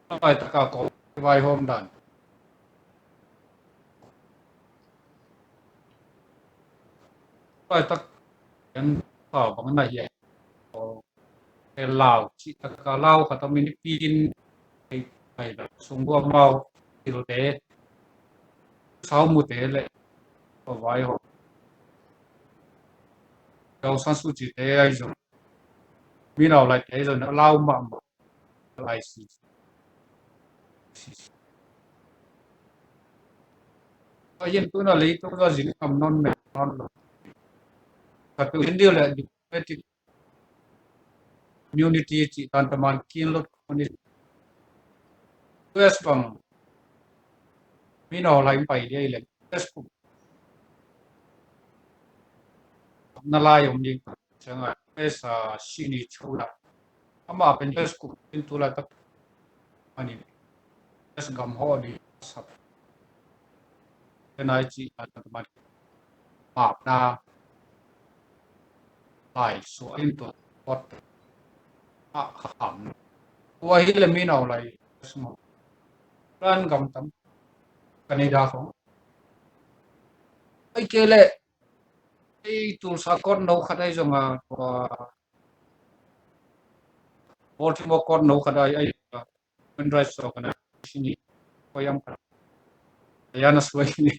[SPEAKER 9] ai ta ka ko vai hom dan ai ta kan pa bang na ye o e lao chi ta ka lao ka ta min pin ai da sung bo mau il te sao mu te le o vai hom đâu san su chi te ai zo mi nào lại thế rồi nó lao mà lại xì ở yên tôi là lấy tôi là dính cầm non mẹ non và tôi hiện điều là cái community chỉ toàn tầm ăn kiên lốt community tôi bằng mi nào lại phải đi là Facebook nó lại ông đi chẳng hạn cái sa xin đi chua là ama bên Facebook bên tôi là tập anh ấy cái gam ho đi sắp cái này chỉ là tầm ăn bạp na lại số in tôi bắt khẩm tôi hiểu là mi nào lại semua ran gam tam Canada không ai kể lệ ai tu sa con nấu khát ai rồi mà Baltimore con nấu khát ai bên rai so cái này xin đi coi em cái này nó suy nghĩ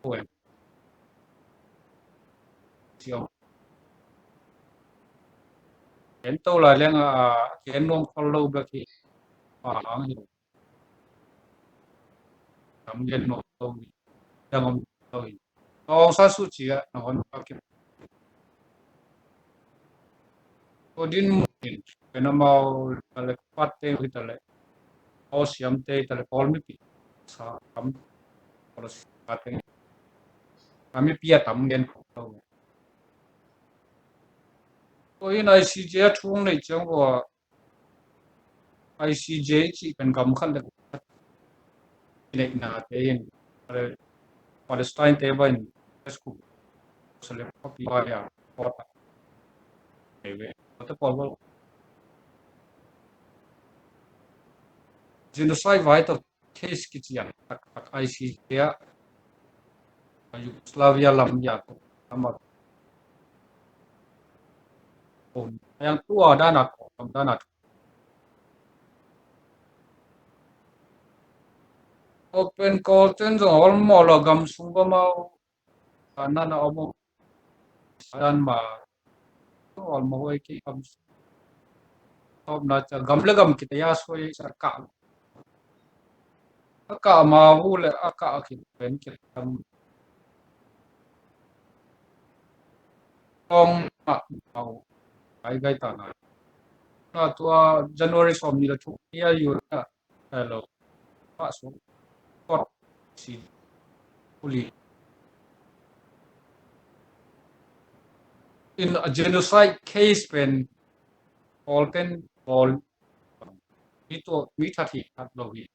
[SPEAKER 9] thôi chiều hiện tôi là đang hiện luôn follow được thì hàng hiểu cảm nhận nó tôi đang ông tôi sa su chỉ nó còn cái tôi din mungkin karena mau tale pate tale o siam te tale kolmi pi sa kam kalau pate kami pia tam gen ko tôi này ICJ chung này chẳng có ICJ chỉ cần cầm khăn được lệnh na tên Palestine te bên Israel sẽ lấy copy ya hoặc về tôi còn có genocide vai to case cái gì tak ICJ Yugoslavia làm ya to ama pun yang tua dana open call ten zo olmo lo gam sunggo mau kana na omo dan ma olmo hoi ki gam top na cha gam le gam kita ya soi sarka aka ma hu le aka ki pen ki gam tong ma au ai gai ta na tua January som ni la thu ya yu na hello pa so pot si puli in a genocide case when all ten all itu mitati at logi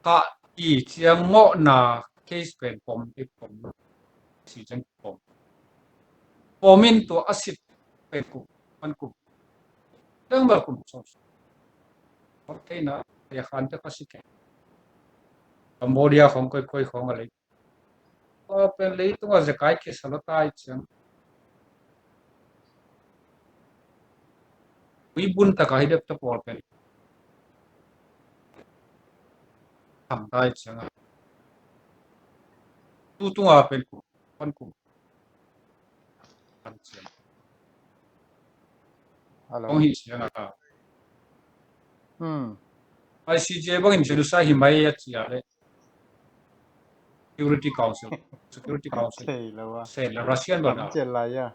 [SPEAKER 9] ka i chiang mo na case when pom si jang pomin to asit pen ku an ku dang ba ku so okay na ya khan ta kasi ke Cambodia không koi không ale pen lấy to az kai ke salatai chiang wi bun ta kai dep ta por pen tham tai chiang tu pen ku an ku an chiang
[SPEAKER 1] Hello.
[SPEAKER 9] ong hi chiang ka
[SPEAKER 1] Hmm.
[SPEAKER 9] ICJ bang in genocide himaya chia le Security Council
[SPEAKER 1] Thế là wa.
[SPEAKER 9] se la Russian ba
[SPEAKER 1] Tắm
[SPEAKER 9] na
[SPEAKER 1] chết lại ya.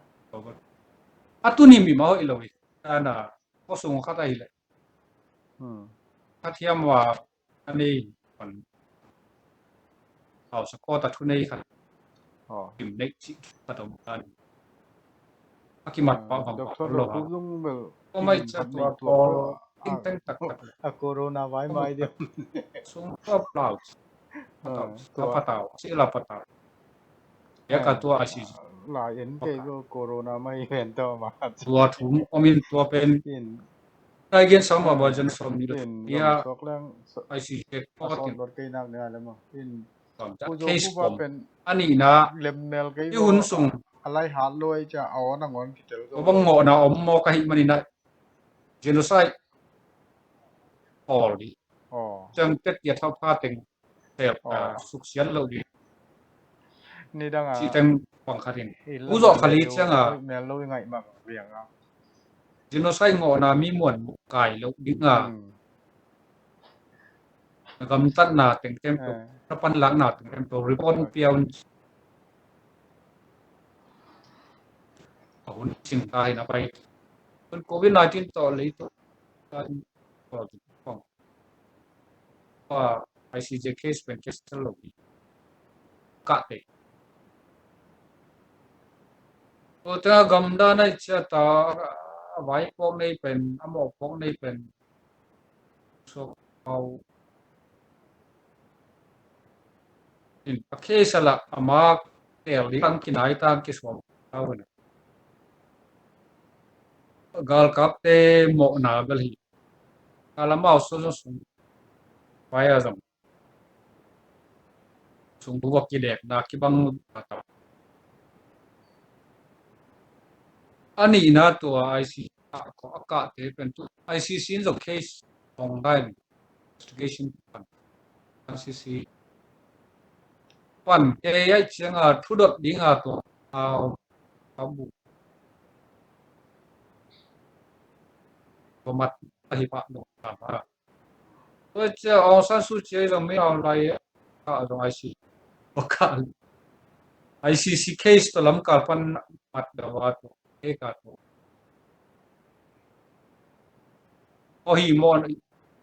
[SPEAKER 9] atu ni mi ma ilo wi ana ko so khata ile
[SPEAKER 1] Hmm.
[SPEAKER 9] Kathiam wa ani kon au sa ko ta thu nei khat
[SPEAKER 1] Oh.
[SPEAKER 9] kim nei chi ta tom tan akimat pa vam
[SPEAKER 1] Đọc
[SPEAKER 9] pa
[SPEAKER 1] thoát
[SPEAKER 9] lo
[SPEAKER 1] rồi
[SPEAKER 9] ha
[SPEAKER 1] cũng dung biểu
[SPEAKER 9] o
[SPEAKER 1] khi
[SPEAKER 9] mai
[SPEAKER 1] nhìn
[SPEAKER 9] cha
[SPEAKER 1] phát
[SPEAKER 9] to
[SPEAKER 1] mình
[SPEAKER 9] ko
[SPEAKER 1] thuộc
[SPEAKER 9] ting teng tak tak
[SPEAKER 1] corona vãi mai đi.
[SPEAKER 9] sung ko plau patau ka
[SPEAKER 1] Tua
[SPEAKER 9] patau si la patau ya ka tua asi
[SPEAKER 1] lại đến cái corona mai hẹn to mà
[SPEAKER 9] tua thum omin tua pen
[SPEAKER 1] in
[SPEAKER 9] again some of us from the
[SPEAKER 1] in
[SPEAKER 9] yeah
[SPEAKER 1] gam sok lang
[SPEAKER 9] I see it
[SPEAKER 1] asol dot kay nak niya alam mo in pujo
[SPEAKER 9] case
[SPEAKER 1] puba
[SPEAKER 9] form
[SPEAKER 1] pen
[SPEAKER 9] ani na
[SPEAKER 1] lemnel kay
[SPEAKER 9] ihun
[SPEAKER 1] bo
[SPEAKER 9] sung
[SPEAKER 1] alay haloy cha awan angon kitel zo
[SPEAKER 9] obang mo na mo kahit manina genocide all di
[SPEAKER 1] oh
[SPEAKER 9] chẳng tết tiệt thao pha tình đẹp
[SPEAKER 1] oh
[SPEAKER 9] sục xiên lâu đi
[SPEAKER 1] ni dang
[SPEAKER 9] chị
[SPEAKER 1] a
[SPEAKER 9] tem bằng khá tiền
[SPEAKER 1] ila
[SPEAKER 9] u dọ khá
[SPEAKER 1] mel
[SPEAKER 9] lý
[SPEAKER 1] yo
[SPEAKER 9] chẳng
[SPEAKER 1] oi mel loy ngai ma riang a
[SPEAKER 9] genocide ngọ na mi muộn cài lâu đi gam tan na tình tem to nó pan lang na tình tem to report piao ahun sing tai na pai con COVID-19 to lấy to kan to và ICJ case when case lâu đi cả thế o ta gam da na cha ta vai po nei pen amo po nei pen so au in a case la ama tel di tang kinai tang ki so au na gal kap te mo na gal hi ala ma so so sung vai azam sung bu ki dek na ki bang ta ani na to IC ko aka te pen tu ICC in the case long time investigation ICC pan e ai chiang a thu dot ding a to a bu mặt thì bạn được làm à tôi chưa ở sản xuất chế rồi mấy nào lại cả rồi IC và cả ICC case to lắm cả phần mặt đầu vào cái cả có hi mon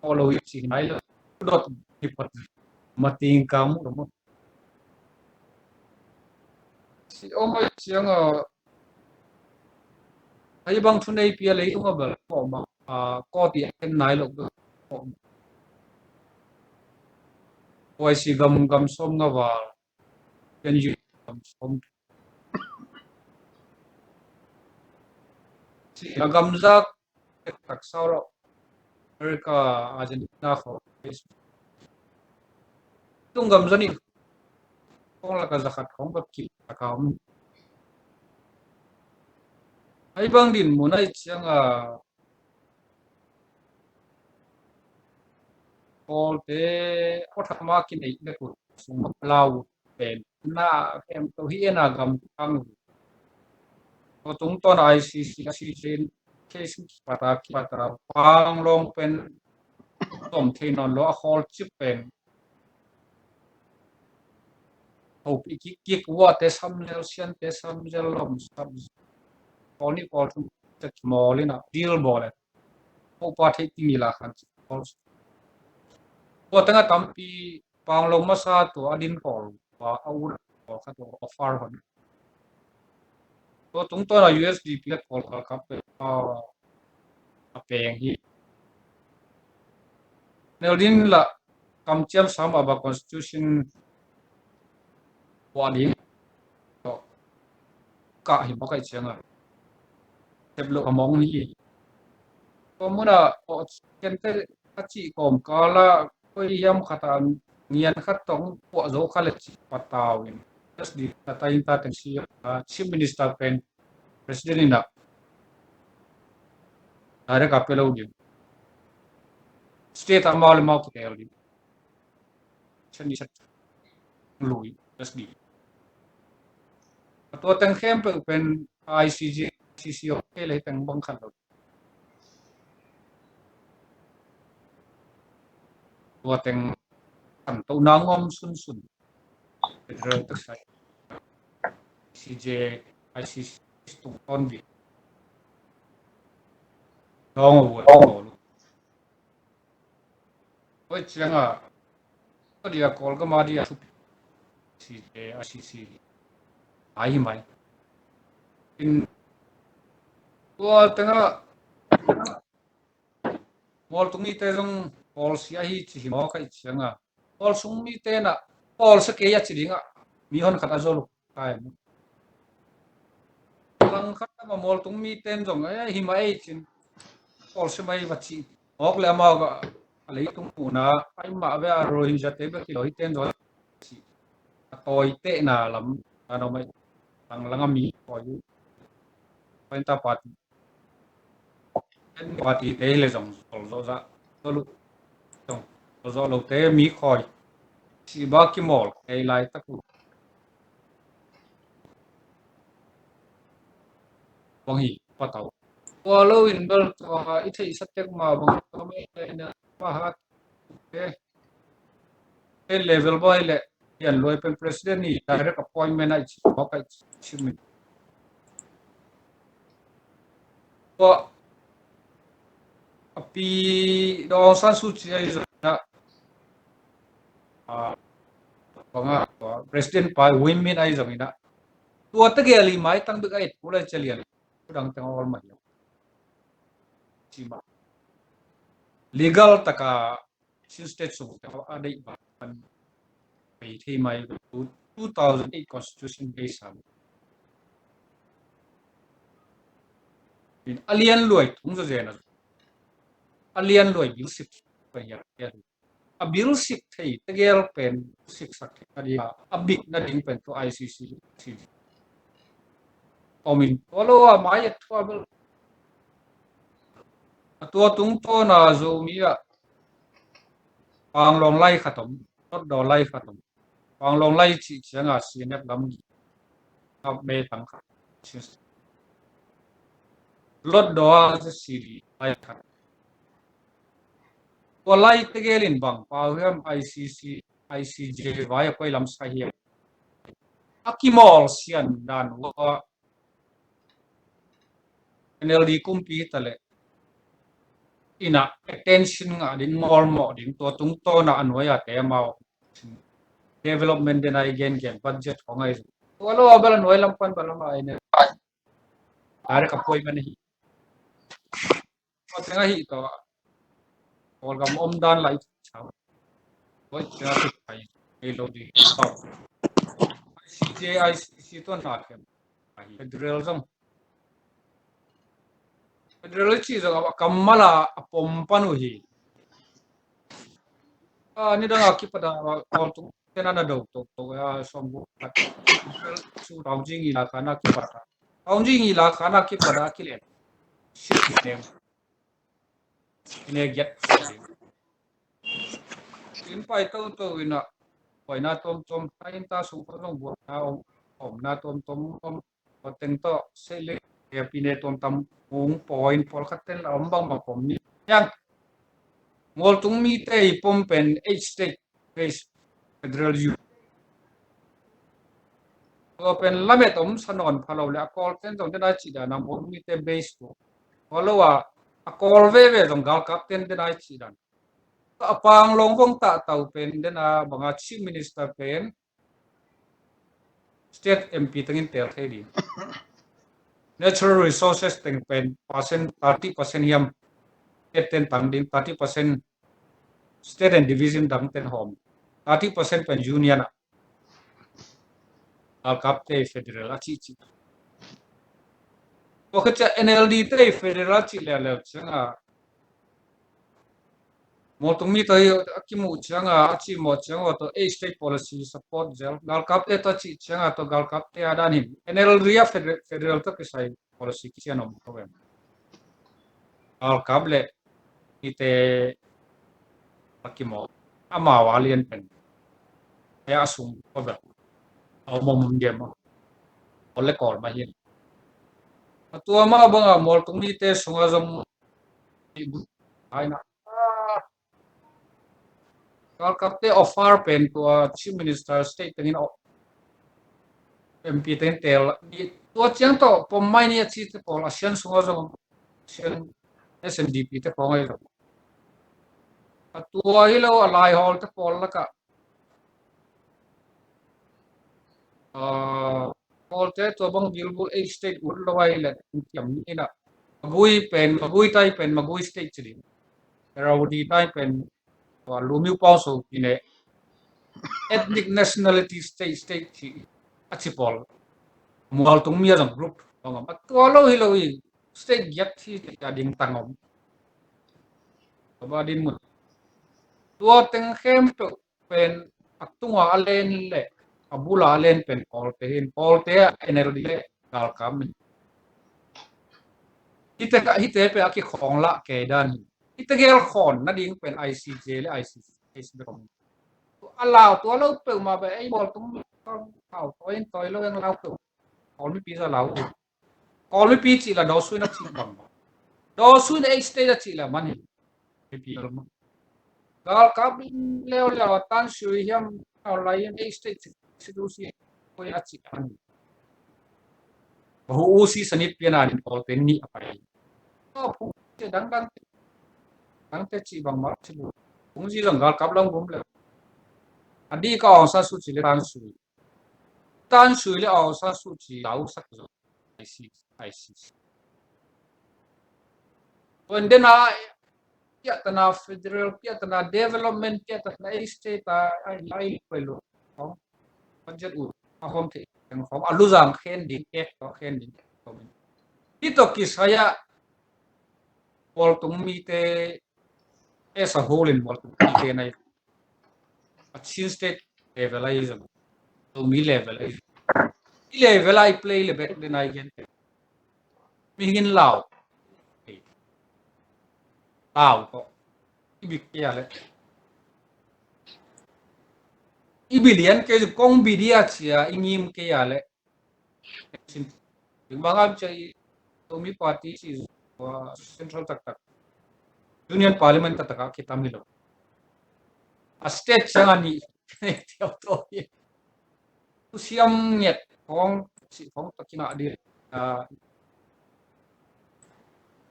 [SPEAKER 9] có lối chỉ nói là đột thì phần mà tiền cam đúng không si ông ấy tiếng ấy bằng thu này bia lấy đúng không bảo mà có tiền này lúc đó ôi si gam gam som nga vào cái gì gam som si gam ra tak sao rồi America Argentina for tung gam ra ni không là cái zakat không có kịp account ấy bang din muốn ấy chẳng all thế có thắc mắc cái này cái của sung lao bên na em tôi hiện là gam tăng có tung to ICC case patara pang long pen tom the non lo hol chip pen hope iki wa te sam lel sian te sam gel lom sam oni ko te small na deal ball ho pa the ti la khan ko tanga tampi pang long ma sa to adin ko wa au ko kha to offer hon to tung to na USD plet ko ka pe a peng hi Neldin la kam chiam sam aba constitution wa ding to ka hi ba kai chianga teblo among ni to muna o kente achi kom kala ko yam khata ngian khat tong po zo khalet pataw in just di tatain ta teng si chief minister pen president ina are ka pelo di state amal ma ko tel di chani chat lui just di to teng khem pen ICJ CCO ke le teng bang khat to teng kan to na ngom sun sun federal tak sai CJ ICC tung ton di dong wo to lu oi chianga ko dia kol ga ma dia CJ ICC ai mai in to tenga mol tungi te jong pol sia hi chi mo kai chianga pol sung mi te na pol sa ke ya chi dinga mi hon khata zo lu ai lang khat ma mol tung mi ten jong ai hi mai chin Paul se mai va chi ok le ma ga lấy tung phụ na ai mà về rồi giờ tới bây giờ tên rồi tôi tệ na lắm nó mới tăng lăng mi coi phải ta party tế le dòng rồi ra tôi lúc dòng rồi lúc tế mi coi si ba ki mol ai lại tắc bang hi bắt đầu walau in bel ít thấy sát tek mà bang kami na pahat ke level boy le yan loy pen president ni direct appointment ai ko kai chimin ko api do san su chi ai na banga president pa women ai zamina tua ta ge ali mai tang big ai pula chalian dang tang all mai chi ma legal taka sin state su adai ba pai thi mai 2008 constitution base ham in alien loi thung zo jena alien loi bil sip pa ya a bil sip thei te gel pen sik sak adi a big na ding pen to ICC si omin olo a mai thwa bel tua tung to na zo mi a pang long lai khatom tot do lai khatom pang long lai chi changa sinek lam gi ab me tang kha lot do a si lai khat ko lai te gelin bang pa hem ICJ vai koi lam sa hi akimol sian dan wa NLD kumpi tale ina attention nga din mol mo din to tung to na anwaya te mau development din ai gen budget ko ngai walo abala noy lam pan bala mai ne are ka poi man hi ko tenga hi to or gam om dan lai chao ko cha ti pai ei lo di ICC to na kem ai federal zong federal chi zo kamala pom panu hi ni dang aki pada or tu tena na do to ya sombu su rong jing ila kana ki pada rong jing ila kana ki pada ki le shit name ine get in pai to ina pai na tom pai ta su ko no bu na om na tom teng to se le ya pine tom tam ung point pol khaten la om bang ma pom ni yang ngol tung mi te pom pen h state base federal u pen lamet om sanon phalo le akol ten jong da chi da nam om mi te base to walo wa akol ve jong gal captain de dai chi dan apang long vong ta tau pen de na banga chief minister pen state MP tengin tel thedi natural resources teng pen percent 30% yam ten tang din 30% state and division dang ten home 30% pen union al kapte federal achi chi Waktu NLD te federal chi le changa mo tung mi tai akimu changa achi mo changa to a state policy support gel gal kap te to chi changa to gal kap te adan him NLD ya federal to kisai policy kisian om to gal kap le ite akimo ama walian pen ya asum ko ba au mo mum dem ole kor ma hin tua ma banga mo tung mi te sunga jom ai na gal kapte offer pen to chief minister state tengin MP ten tel to chiang to pom mai ni chi te pol asian sunga zo asian SNDP te pongai ro tua hi lo alai hol te pol la ka pol te to bang bilbul a state ul lo wai le tiam ni na magui tai pen magui state chi rawdi tai pen wa lumiu pau so ine ethnic nationality state chi achipol mual tung mia jang group ngam to lo hi state get thi ta ding tangom ba din mun tua teng khem to pen atunga alen le abula alen pen all te energy le gal kam hite pe aki khong la ke dan hite gel khon na ding pen ICJ le ICC rom allow tua lo pe ma be ai bol tum thao toi lo yang lau pe all mi pi sa lau all mi pi chi la do su na chi bang do su na ai stay da chi la man hi pi gal kam leo tan shui hiam au lai ai stay chi du si ko ya chi an bahu usi sanit piana din all ten ni apai to pu te dang te chi bang ma chi bu ung ji lang gal kap lang bum le adi ka ong sa su chi le tan shui le ong sa su chi lau sak zo ai si when then ya tana federal ya tana development ya tana state ai lai pelu oh budget u hom te ang hom aluzang khen din ek to khen din ito kisaya bol tung mi te as a whole in bol tung mi te na at state levelism to mi level I play le bet din ai gen mi hin lao ko ibik ya le ibilian ke kong bidia chia ingim ke ya le bangam chai to mi party si central tak union parliament tak kita milo a state sangani tiao to usiam nyet kong si kong takina dir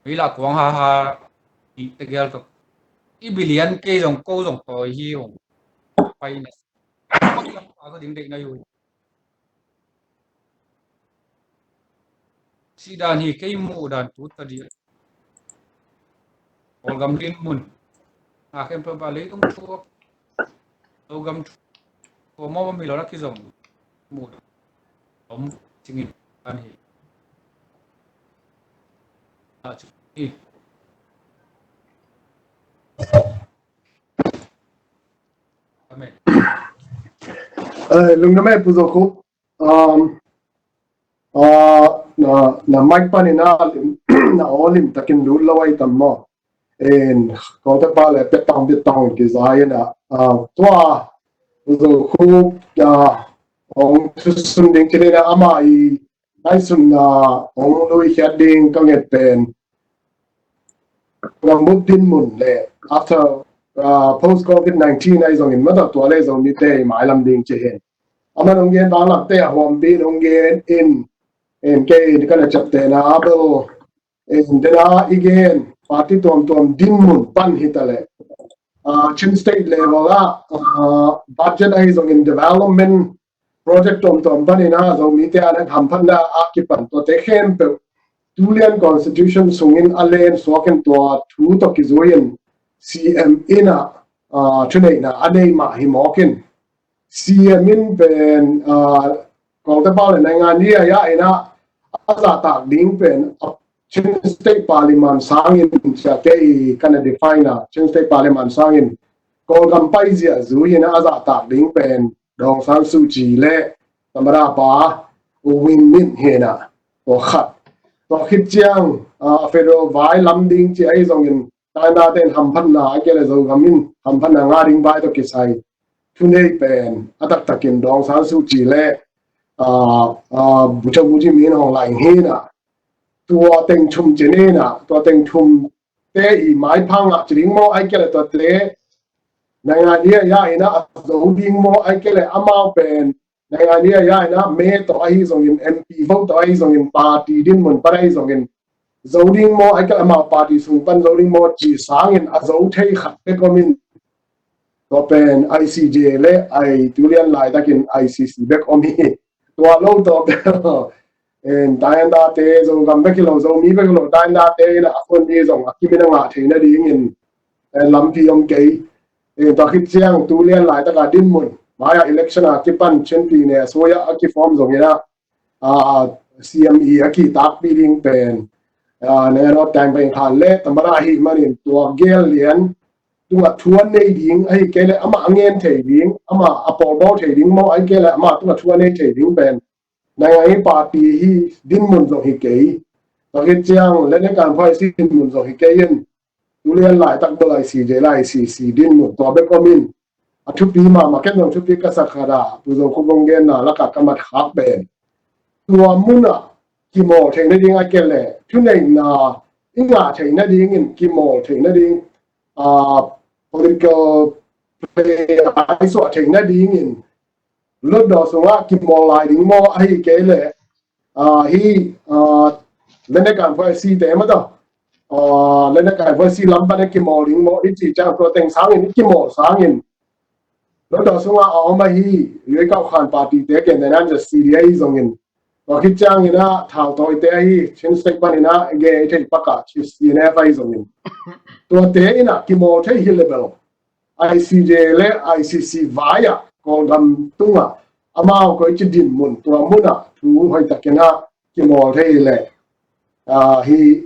[SPEAKER 9] bila kuang ha di tegel to ibilian ke jong ko jong to hi ong pai na ako ding ding na yun si dan hi ke mu dan tu tadi olgam din mun akem pa bali tung tu olgam ko mo mi lo na ki jong mu om singin an hi chi amen
[SPEAKER 2] lung na mai puzo ko na mic pa ni na na olim takin lu lawai tammo en ko ta pa le petong ki zai na twa puzo ko ya ong sun ding chile na ama I nai sun na ong lui heading ka nget pen ngam muk din mun le after post COVID-19 ai zong in mata to le zong ni te mai lam ding che hen ama nong gen ba lak te hom bi nong gen in ke kana chap te na abel in dena again party tom din mun pan hitale chin state level budget ai zong in development project tom pan ina zong ni te an ham phan na akipan to te khem pe Tulian constitution sungin alen swaken to thu to kizoyen CM ina chunei na anei ma himokin CM in pen ko ta ba le nga ni ya ina aza ta ding pen chin state parliament sangin cha ke kana define chin state parliament sangin ko gam pai zia zuyin aza ta ding pen dong san su ji le tamara ba win min hena o khat to khit chiang federal vai lam ding chi ai zong in tai na ten ham phan na ke le zo gamin ham phan na nga ding bai to ki sai thunei pen atak takin dong san su chi le bu cha bu ji min hong lai he na tua teng chum chene na tua teng chum te I mai phang a chring mo ai ke le to tle na nga dia ya ina zo ding mo ai ke le amao pen nang ania ya na me to ai zong in MP vote to ai zong in party din mun parai zong in zoning mo ai ka ma party sung pan zoning mo chi sang in a zo thei khat pe komin to pen ICJ le ai tulian lai takin ICC back on me to lo to en dayan da te zo gam be kilo zo mi be kilo dayan da te na afon ni zong akimina nga theina ding in lam pi om ke en to khit chiang tulian lai ta ka din mun maya election ki pan chen pi ne soya ki form zong ina CME ki tak pi ding pen ne ro tang pen khan le tamara hi manin to gel lian tua thuan nei ding ai ke le ama angen thei ding ama apol bo thei ding mo ai ke le ama tua thuan nei thei ding ben nai ai party hi din mun zo hi ke to ke chiang le ne kan phai si din mun zo hi ke yen tu le lai tak bo lai si je lai si din mun to be ko min a thu pi ma ken no thu pi ka sa khara pu zo ko bong gen na la ka ka mat khak ben tua mun a ki mo thei nei ding ai ke le thu nei na inga thei na ding in ki mo thei na ding political play ai so thei na ding in lúc đó số á kịp mò lại đến mò ai cái lệ hi lên đây càng phải si tế mà đó lên đây càng phải si lắm bên đây kịp mò đến mò ít chỉ trang protein sáng in kịp mò sáng in lúc đó số á mà hi lưỡi cao khăn party tế cái này anh just si đấy giống in và khi trang in á thảo tội tế hi trên sách bên in á cái cái bắt cả chỉ si này phải giống in tua tế in á kịp mò thấy hi level ICJ le ICC vaya còn đầm tung à ama ko chi din mun tua mun à thu hoi takena ki mo thei le hi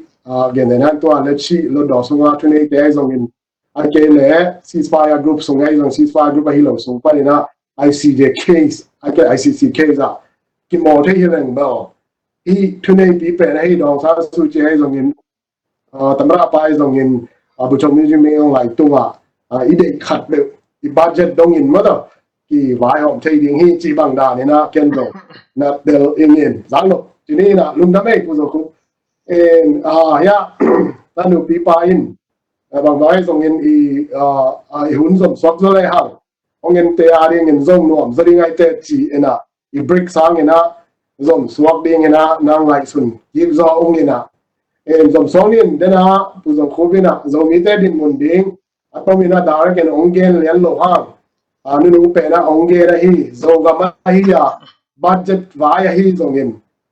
[SPEAKER 2] gen na tua le chi lo do sunga thu nei te zong in a ke le ceasefire group sunga zong ceasefire group hi lo sung pa na ICJ case a ke ICC case a ki mo thei hi leng ba hi thu nei pi pe hi dong sa su che zong in tamra pa zong in bu chong mi mi ong lai tua i de khat le i budget dong in ma da ki vai hom thei ding hi chi bang da ni na ken do na del in zang lo ti ni na lum da me ku zo ku en ya ta nu pi pa in bang vai zong in i hun zom sok zo le ha ong en te a ding in zong nom za ding ai te chi ena i break sang ena zom swak ding ena nang lai sun yip zo ong ena en zom song nin dena pu zom khu bina zom mi te din mun ding atomina dar ken ong gen lian lo hang anu nu pe na ong ge ra hi zo ga ma hi ya budget va ya hi zong in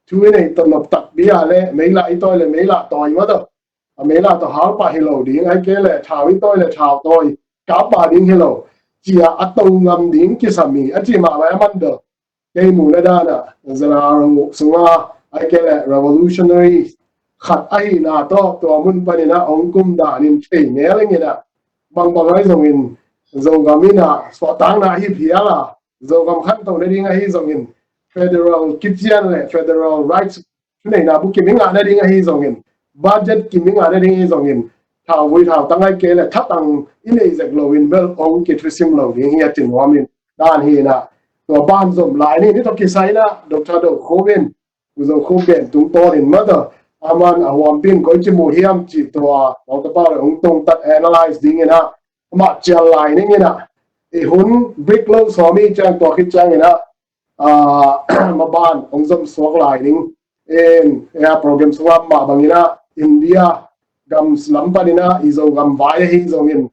[SPEAKER 2] thu nei to nop tak bia le mei la I toi le mei la toi ma do mei la to hao pa hi lo ding ai ke le thao I toi le thao toi ka pa ding hi lo chi a tong ngam ding ki sami a chi ma ba man do ke mu na da na zara ro sunga ai ke le revolutionary khat ai na to mun pa ni na ong kum da nin thei ne le ngi na bang ai zong in zo gamina so tang na hi phia la zo gam khan to ne ding hi zong in federal kitchen le federal rights nei na bu ki minga na ding hi zong in budget ki minga na ding hi zong in thao vui thao tang ai ke le thap tang in ei zek lo in bel ong ki trisim lo ding hi tin wa min dan hi na to ban zom lai ni to ki sai na dr do khovin zo khoben tung to in ma da aman awam pin ko chi mu hiam chi to wa ta pa ong tong tat analyze ding ina ma chal lai ni ina e hun brick lo so mi chang to khit chang ina ma ban ong zom swak lai ning en ya program swam ma bangina India gam slam panina izo gam vai hi zongin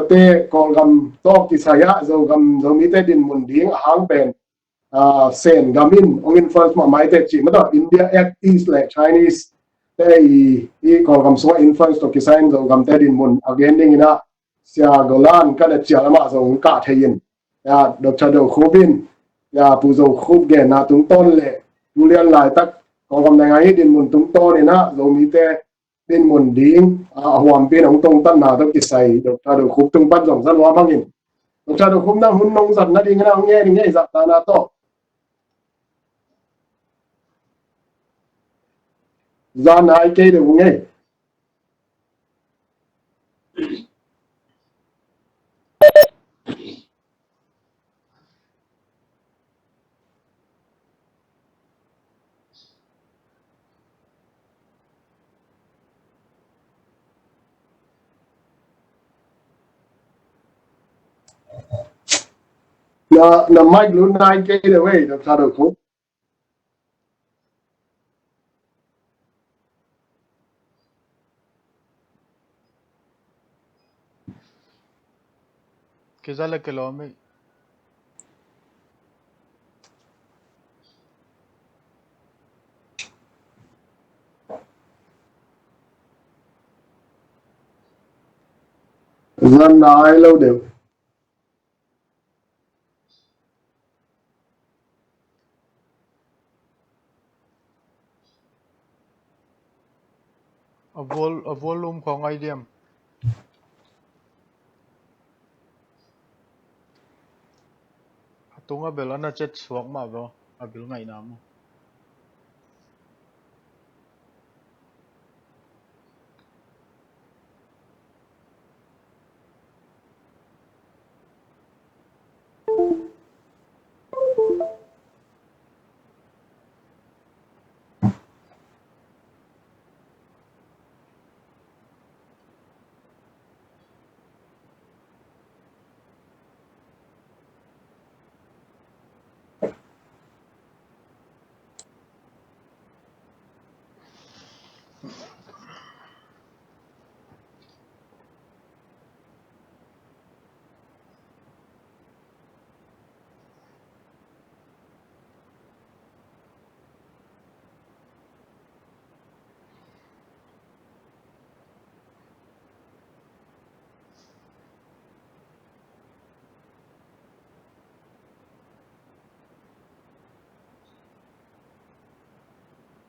[SPEAKER 2] te ko gam to ki saya zo gam zo mi te din mun ding hang pen sen gamin ong influence ma mai te chi ma da India act is like Chinese te I ko gam so influence to ki sign zo gam te din mun again ding ina sia golan kana chia ma zo ka thein ya dr do khobin ya pu zo khob ge na tung ton le tu lian lai tak ko gam na ngai din mun tung ton ina zo mi te din mun ding huam pin ong tong tan na to ki sai dr do khob tung pan zong san wa mangin dr do khob na hun nong zat na ding na ong nge ding nge zat ta na to zan ai ke de nge na mic lu nai ke de we dr do khob
[SPEAKER 1] Kizala kilome.
[SPEAKER 2] zan na ai lo de
[SPEAKER 1] A volumeของ IDM tung abel ana chet suak ma bo abel ngai na mo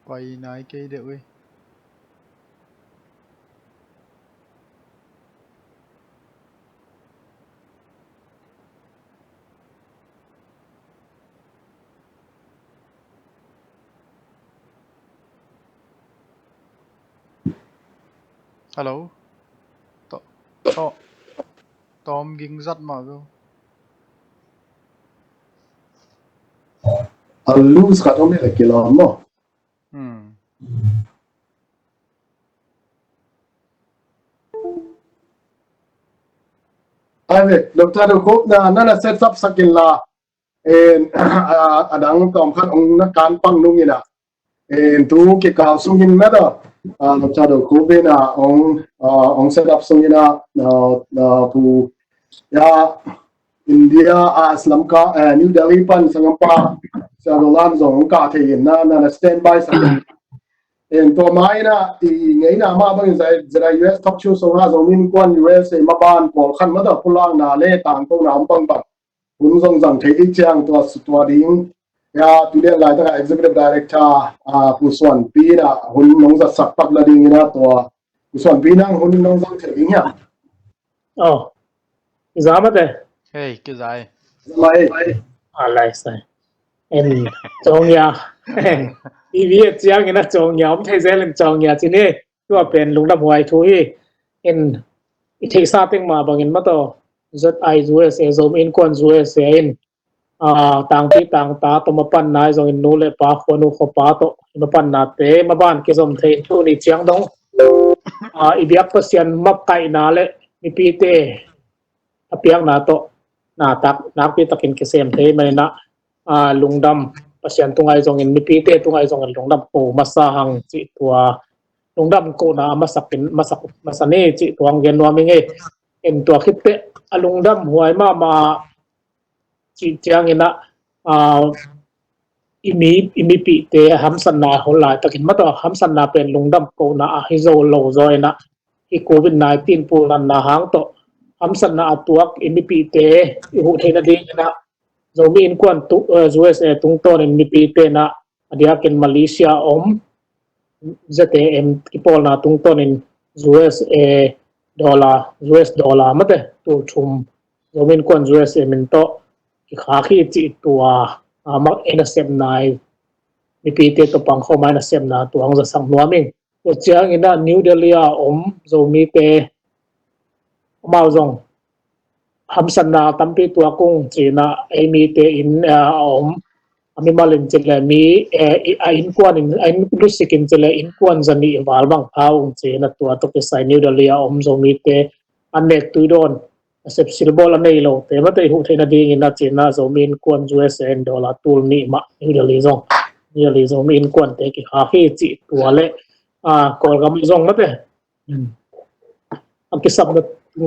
[SPEAKER 1] quay nai cây đệu ơi hello to to Tom ging rất mà cơ
[SPEAKER 2] lose ka to me le kilo mo ave doctor ko na set up sakin la en adang tom khat ong na kan pang nung ina en tu ke ka sungin na da doctor ko be na ong set up sungina na pu ya India Sri Lanka New Delhi pan sangampa sa dolan zong ka the na standby sa en to mai na ti ngei na ma bang zai US top chu so na Zomi Innkuan US ma ban pol khan ma da pulang na le tang to na bang bang hun zong zang thei chiang to ding ya tu le lai ta executive director pu swan pi na hun nong za sak pak la ding na to pu swan pi nang hun nong zang thei nya
[SPEAKER 4] oh zama de
[SPEAKER 1] hey cái dài
[SPEAKER 2] mai
[SPEAKER 4] alai sai en chong ya TV chiang ina chong ya om thai zel chong ya chini tu pen lungdam huai thu hi en thei sa peng ma bangin ma to ZI USA Zomi Innkuan USA in tang pi tang ta to ma pan nai zong in nu le pa khonu kho pa to ma pan na te ma ban ke zom thei tu ni chiang dong ibiak pasian map kai na le mi pi te apiak na to na tak nak pi takin ke sem thei mai na lungdam pasian tungai zong in mi pi te tungai zong in lungdam ko masa hang chi tua lungdam ko na masane chi tuang gen wa mi nge en tua khit te alungdam huai ma chi chiang ina imi pi te ham san na hol lai takin ma to ham san na pen lungdam ko na hi zo lo zoi na hi covid 19 pu na hang to ham san na atuak imi pi te i hu theina ding na Zomi Innkuan tu USA tung ton in mi pi te na adiakin Malaysia om ZTM kipol na tung ton in US dollar mate tu chum Zomi Innkuan USA min to khaki chi tua mak ena sem nai mi pi te to pang kho mai na sem na tuang za sang nuaming to chiang ina New Delhi om Zomi te mau zong hamsan na tampi tua kung china emi te in om ami malin chile mi Innkuan in lusikin chile Innkuan zani walbang aung china tua to ke sai New Delhi om Zomi te anek tuidon sep silbol anei lo te ma te hu theina ding ina china Zomi Innkuan US and dollar tul ni ma New Delhi Zomi Innkuan te ki ha hi chi tua le kol gam zong ma te am ki sab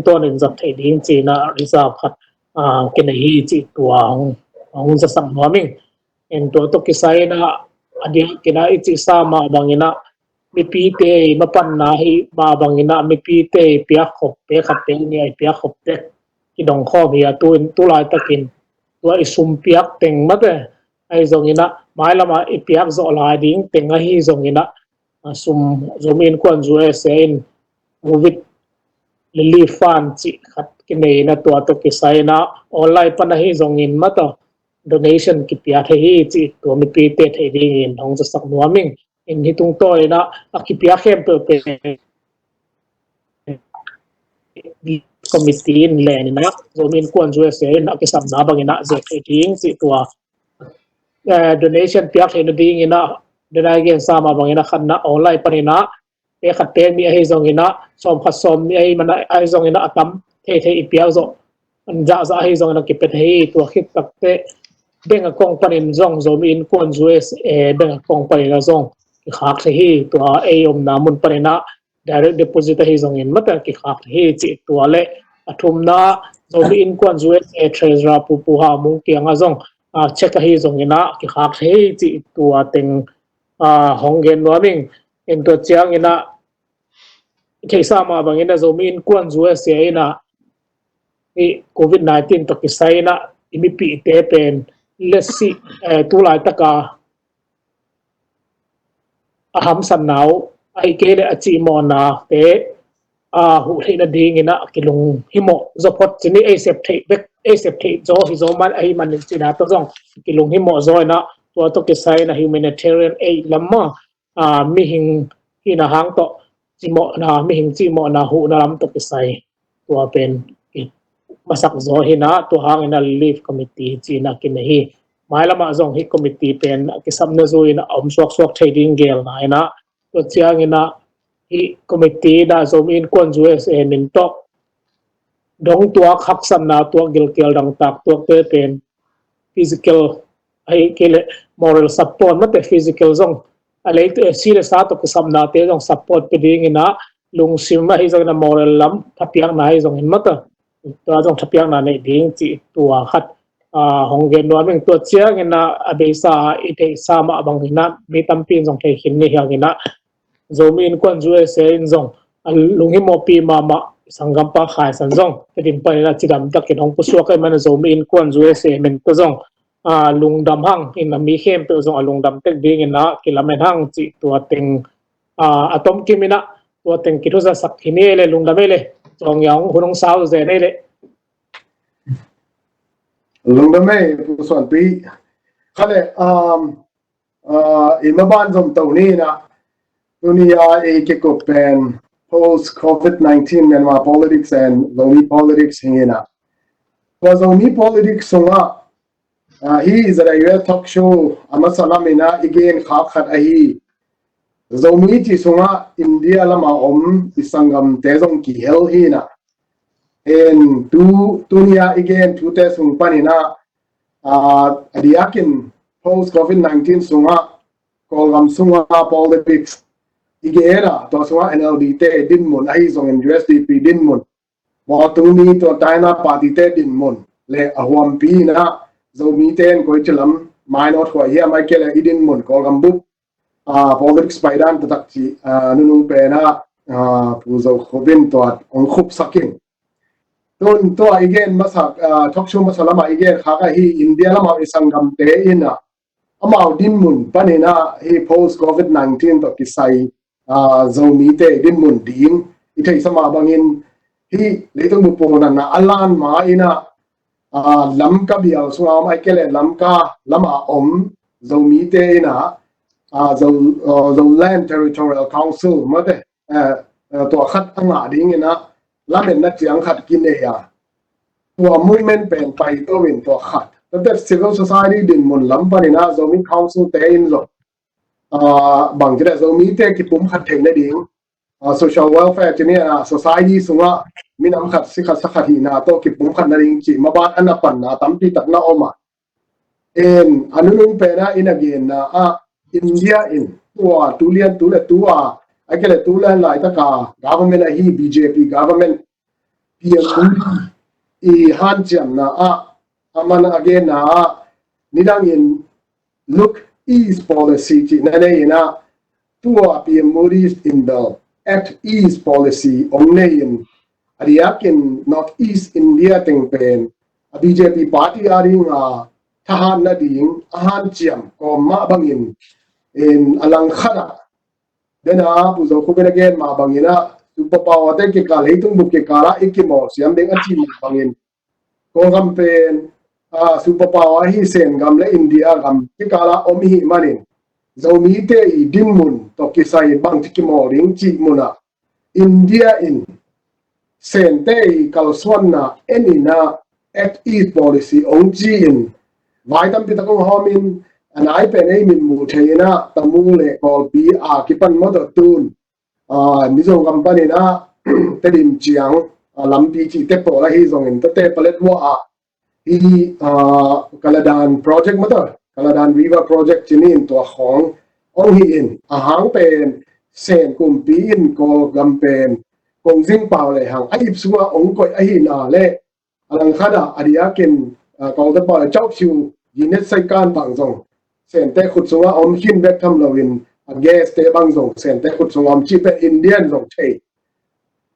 [SPEAKER 4] ton in zap thei ding china reserve khat ke nei chi tuang ang sa sam noming en to ki sai na adi kina ichi sa ma bangina mi pi te ma pan na hi ma bangina mi pi te pia khop pe khat te ni ai pia khop te ki dong kho bia tu lai takin tua isum piak teng ma te ai zongina mai lama i piak zo lai ding teng a hi zongina sum Zomi Innkuan USA in covid relief fund chi khat ki nei na tua to ki sai na online pa na hi zong in ma to donation ki pia the hi chi to mi pi te the ding in hong sak nuaming in hitung toy na ki pia khem pe committee in len na Zomi Innkuan USA na ki sam na bang ina je ding chi to donation piak hin ding ina dena gen sama bang ina khan na online panina e khat pe mi ai zong ina som khat som mi ai mana ai zong ina atam the ipiak zo an za za ai zong na ki pet hei to khit tak te beng a kong panin zong Zomi Innkuan USA beng a kong panin zong ki khak hi to ai om na mun panina direct deposit hi zong in mata ki khak hi chi to le athum na Zomi Innkuan USA treasurer pu ha mung kiang a zong check hi zong ina ki khak hi chi to teng honggen nuaming in to chiang ina ke sama bang ina Zomi Innkuan USA ina i COVID-19 to ki sai na imi pi te pen lesi tu lai taka aham san nau ai ke le achi mo na te hu thei na ding ina kilung himo zopot chini asep thei bek asep thei zo hi zo man ai man china to zong kilung himo zo na to ki sai na humanitarian aid lamma mi hing hina hang to chimo na mi hing chimo na hu na lam to ki sai to pen masak zo hina to hang ina relief committee china kin hi mailama zong hi committee pen ki samna zo ina swak swak trading gel na ina to chiang ina hi committee da Zomi Innkuan USA min to dong tua khak sam na tua gil kel dang tak tua te pen physical ai kele moral support mate physical zong alei te sile sa to sam na te zong support pe ding ina lung sim ma hi zong na moral lam thapiang na hi zong in mata to zong thapiang na nei ding chi tua khat honggen nuaming to chiang ina abesa ite sama bang ina mi tampin zong thei hin ni hiang ina Zomi Innkuan USA in zong lung himo pi mama sanggam pa khai san zong kedim pa ina chidam takin hong puswa kai man Zomi Innkuan USA men to zong lung dam hang in mi khem pe zong lung dam tek ding ina kilamen hang chi to teng atom kimina to teng kiruza sak hine le lung dam le zong yang hunong sao ze ne le
[SPEAKER 2] lung dam me pu son pi khale imaban zom to ni na dunia e ke ko pen post COVID-19 and politics and Zomi politics hingina was Zomi politics songa he is a real talk show amasalamina again khat ahi Zomi ti songa India lama isangam tezong ki hel hina and dunia again tu te sung panina adiakin post COVID-19 songa kolgam songa politics igera to songa NLD te din mun ai zong in USDP din mun mo tumi to China party te din mun le ahwam pi na Zomi ten ko chilam mai not ko ya mai kele idin mun kolgam bu politics paidan tak chi nunung pe na pu zo khobin to ong khup saking ton to again masak talk show masalama again khaga hi India lama isangam te ina amau din mun panina hi post COVID-19 to kisai Zomi te din mun ding ithei sama bangin hi leitung bu pona na alan ma ina lam ka bial sunga mai kele lam ka lama Zomi te ina zo land territorial council mate to khat anga ding ina lamen na chiang khat kin ne ya to movement pen pai to win to khat that civil society din mun lam panina Zomi council te in lo bang jira Zomi te ki pum khat theng na ding social welfare chini society sunga minam khat si khat sakhat hi na to ki pum khat na ring chi mabat anapan na tampi tak na oma en anunung pena in again na India in tua tulian tule tua akele tulan lai ta ka government hi BJP government PM i han jam na amana again na nidang in look east policy chi na ne ina tua PM Modi's in the act east policy only in Ariakin northeast India teng pen BJP party aring tahan na ding ahan chiam ko ma bangin in alang khada dena pu zo ko again ma bangina superpower te ke ka leitung bu ke kara ikimo siam ding achi ma bangin ko gampen superpower hi sen gam le India gam ki kala om hi manin zomi te I din mun to ki sai bang ti mo ring chi muna India in sen te kal swanna enina act eat policy ong chi in vai tam pi takong homin an ai pe nei min mu theina tamu le kol pi a ki pan mo do tun mizo company na te dim chiang lam pi chi te po la hi zong in te palet wo a hi Kaladan project mother Kaladan River project chinin to hong ong hi in a hang pen sen kum pi in ko gam pen kong jing pao le hang ai suwa ong ko ai na le alang khada adiakin ko te pa chau chu yinet sai kan bang zong sen te khut suwa om hin bek tham lowin a gas te bang zong sen te khut suwa om chi pe Indian zong thei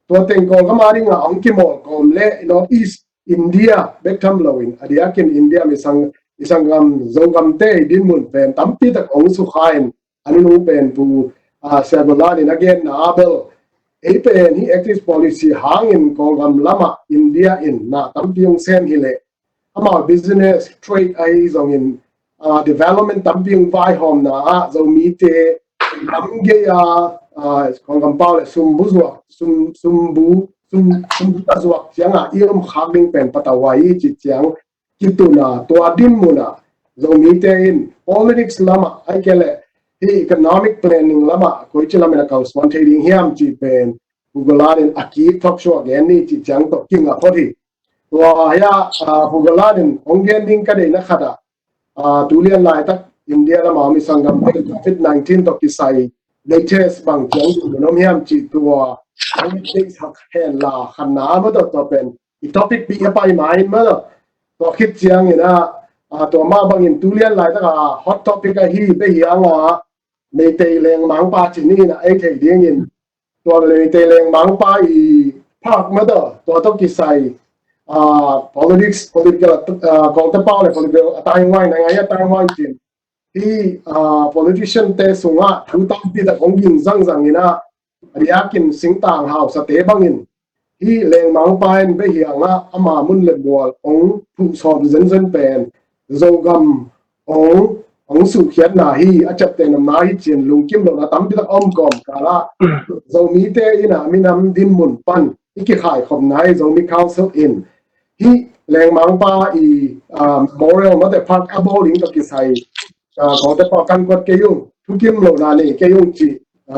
[SPEAKER 2] ตัวเต็งกองก็มาดิงอ่ะองคิมอลกอมเล่ North East India เบกทัมลวินอดียกินอินเดียมีสังกำโจกำเตดินมุนเป็นตั้มปีตะองสุขายอันนี้นู้เป็นผู้เซอร์โบลาดินักเก็ตนาเบลเป็นที่ active policy หางอินกองกำละมาอินเดียอินนะตั้มปีองเซนฮิเลอามา business trade ไอซองอินdevelopment ตั้มปีองไฟหอมนะจะมีเตตั้มเกียของกำเป้าเลยซุมบุษวกซุมบุษวกเสียงอีรมขักลิงเป็นปัตตวัยจิตเสียงคิดตัวน่ะตัวดินมุน่ะเรามีแต่อิน politics ละมาไอ้แกเลยที่ economic planning ละมาคุยจะละมันก็สวนเทดิงเฮียมจีเป็นผู้กลาดินอากีทอกชัวแกนนี่จิตเสียงตกกิ้งอ่ะพอดีตัวเฮียผู้กลาดินองเกนดิ้งก็ได้นะครับตุเลียนลายตักอินเดียละมามีสังกัดเป็น COVID-19 ตกที่ใส่latest บางเจียงอยู่น้องเฮียมจีตัวpolitics หักแหนลาขนาดมันตัวเป็นอีก topic ปีไปไหมมันตัวคิดเจียงนี่นะตัวมาบางอินตุเลียนหลายตั้งhot topic ไอ้ที่ไปเหียงในเตยแรงมังปาจีนี่นะไอ้เทียงอินตัวในเตยแรงมังปาอีภาคมันตัวต้องกิจใส่ politics political กองทัพเป้าเลย political ตายง่ายนะไงตายง่ายจริงที่politician เตสุงะทุกตั้งปีแต่ของยิงจังนี่นะเรียกินสิงต่างหาวสเตบังอินที่แรงมังปาไปเหียงอามามุนเล็บบัวองผู้สอบเซนเป็นโจกำองสุเขียนนาฮีอาจจะเป็นนาฮีจีนลุงกิมโดนตั้มปีแต่อมกอมกาละโจมีเตอินะมีนำดินมุนปันอีกขายขมนายโจมี council in ที่แรงมังปาmoral มาแต่พักอับอลิงกับกิไซของแต่พอกันกดเกยุงทุกกิมโลนานี่เกยุงจี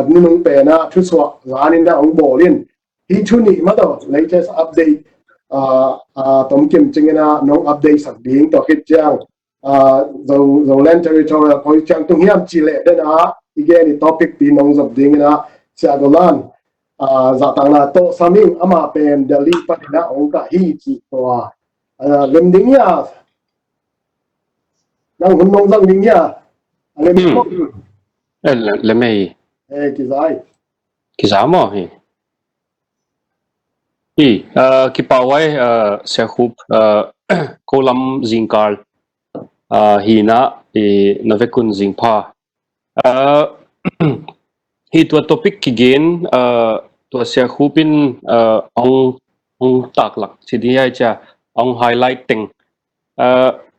[SPEAKER 2] นี่มึงเป็นนะชุดสวะร้านนี้นะองบอลินที่ชุนี่มาต่อ latest update ตอมกิมจริงนะน้องอัปเดตสักดิ้งต่อคิดจังเราเล่น territorial พอจังตรงนี้จีเล่ได้นะอีกแค่นี้ topic ปีน้องสักดิ้งนะเสียกลันจากต่างนาโตสามิงอามาเป็นเดลีปฏินะองค์กะฮีจีตัวเล่มดิ้งยานั่งหุ่นน้องสักดิ้งยาเล่มดิ้ง
[SPEAKER 10] เล่มไม่กี่สามอ๋อกี่ป่าวไว้เสียคุบโคลัมจิงคาร์ฮีน่ะนเวกุนจิงพาฮีตัวท็อปิกกี่เกนตัวเสียคุบินองตักหลักสิ่งที่ให้จะองไฮไลท์ติ้ง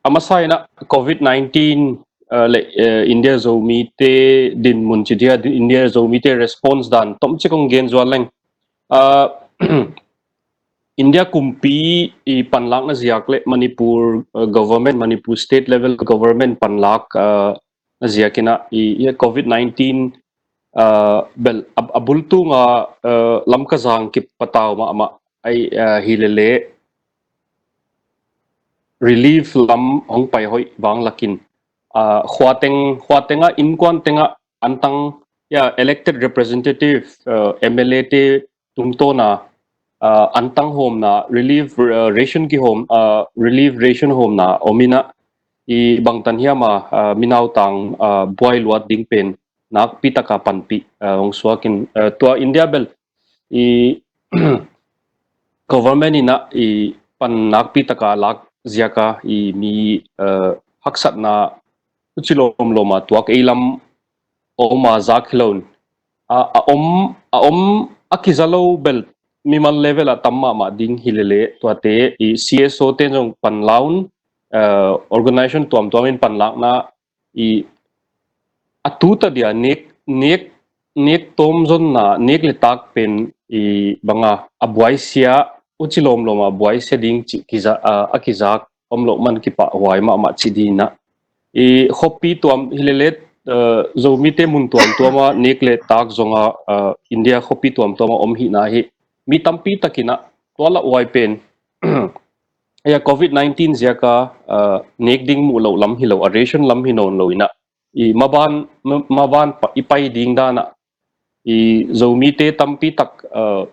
[SPEAKER 10] อามาใส่นะโควิด-19เลยอินเดียโจมีเตดินมุนจิตยาอินเดียโจมีเตรีสปอนส์ดันต้มชิคงเกนจวนเลงอินเดียกุมปีปันลักนะสิยากเลยมณิปูร์ government มณิปูร์ state level government ปันลักนะสิยากินะโควิด-19เบลอับุลตุงลำกระซังกิปะตาวมาไอฮิเลเล่ relief ลำของไปหอยบางลักินขวาเต็งอินกวนเต็งอันตังelected representative MLA เตตุมโตนะอันตังโฮมนะ relief ration กี่โฮมrelief ration โฮมนะอมินะอีบางตันเฮียมามินาวตังบอยลวดดิ้งเป็นนักพิตากาปันปีองสวากินตัวอินเดียเบลอี government นี่นะอีปันนักพิตากาลักเสียกาอีมีฮักษณะชิลมลมาตัวเอลัมโอมาซักลอนอมคิซาโลเบลมีมันเลเวลตัมมาดิ้งฮิเลเลตัวเตอี CSO เตนจงปันลาวน์ organization tuam in panlak na I atuta dia nek tom zon na nek le tak pen I banga abuai sia uchilom loma abuai sia ding chi kiza akizak omlo man ki pa huai ma chidina I hopi tuam hilelet zomi te mun tuama nek le tak zonga India hopi tuama hi na hi mi tampi takina tola huai pen ya COVID-19 zia ka nek ding mu lo lam hilo a ration lam hinon lo ina I maban ipai ding dana I zomi te tampi tak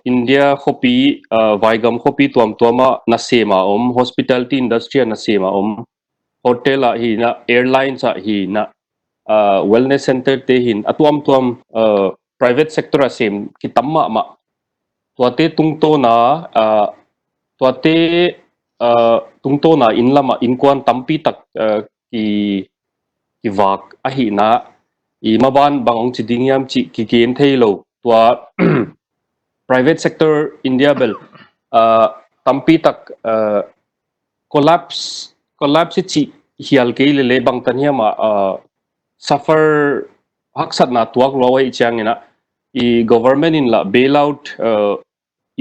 [SPEAKER 10] India hopi vaigam hopi tuama na sema hospitality industry na sema hotel hi na airlines hi na wellness center te hin atuam private sector asem kitamma ma tuate tungto na tuate tungto na inlama inkuan tampi tak ki vak ahi na I maban bangong chidingyam chi ki ken thailo tua private sector India bel tampi tak collapse chi hial ke le bang tanya ma suffer haksat na tuak lawai changina I government in la bailout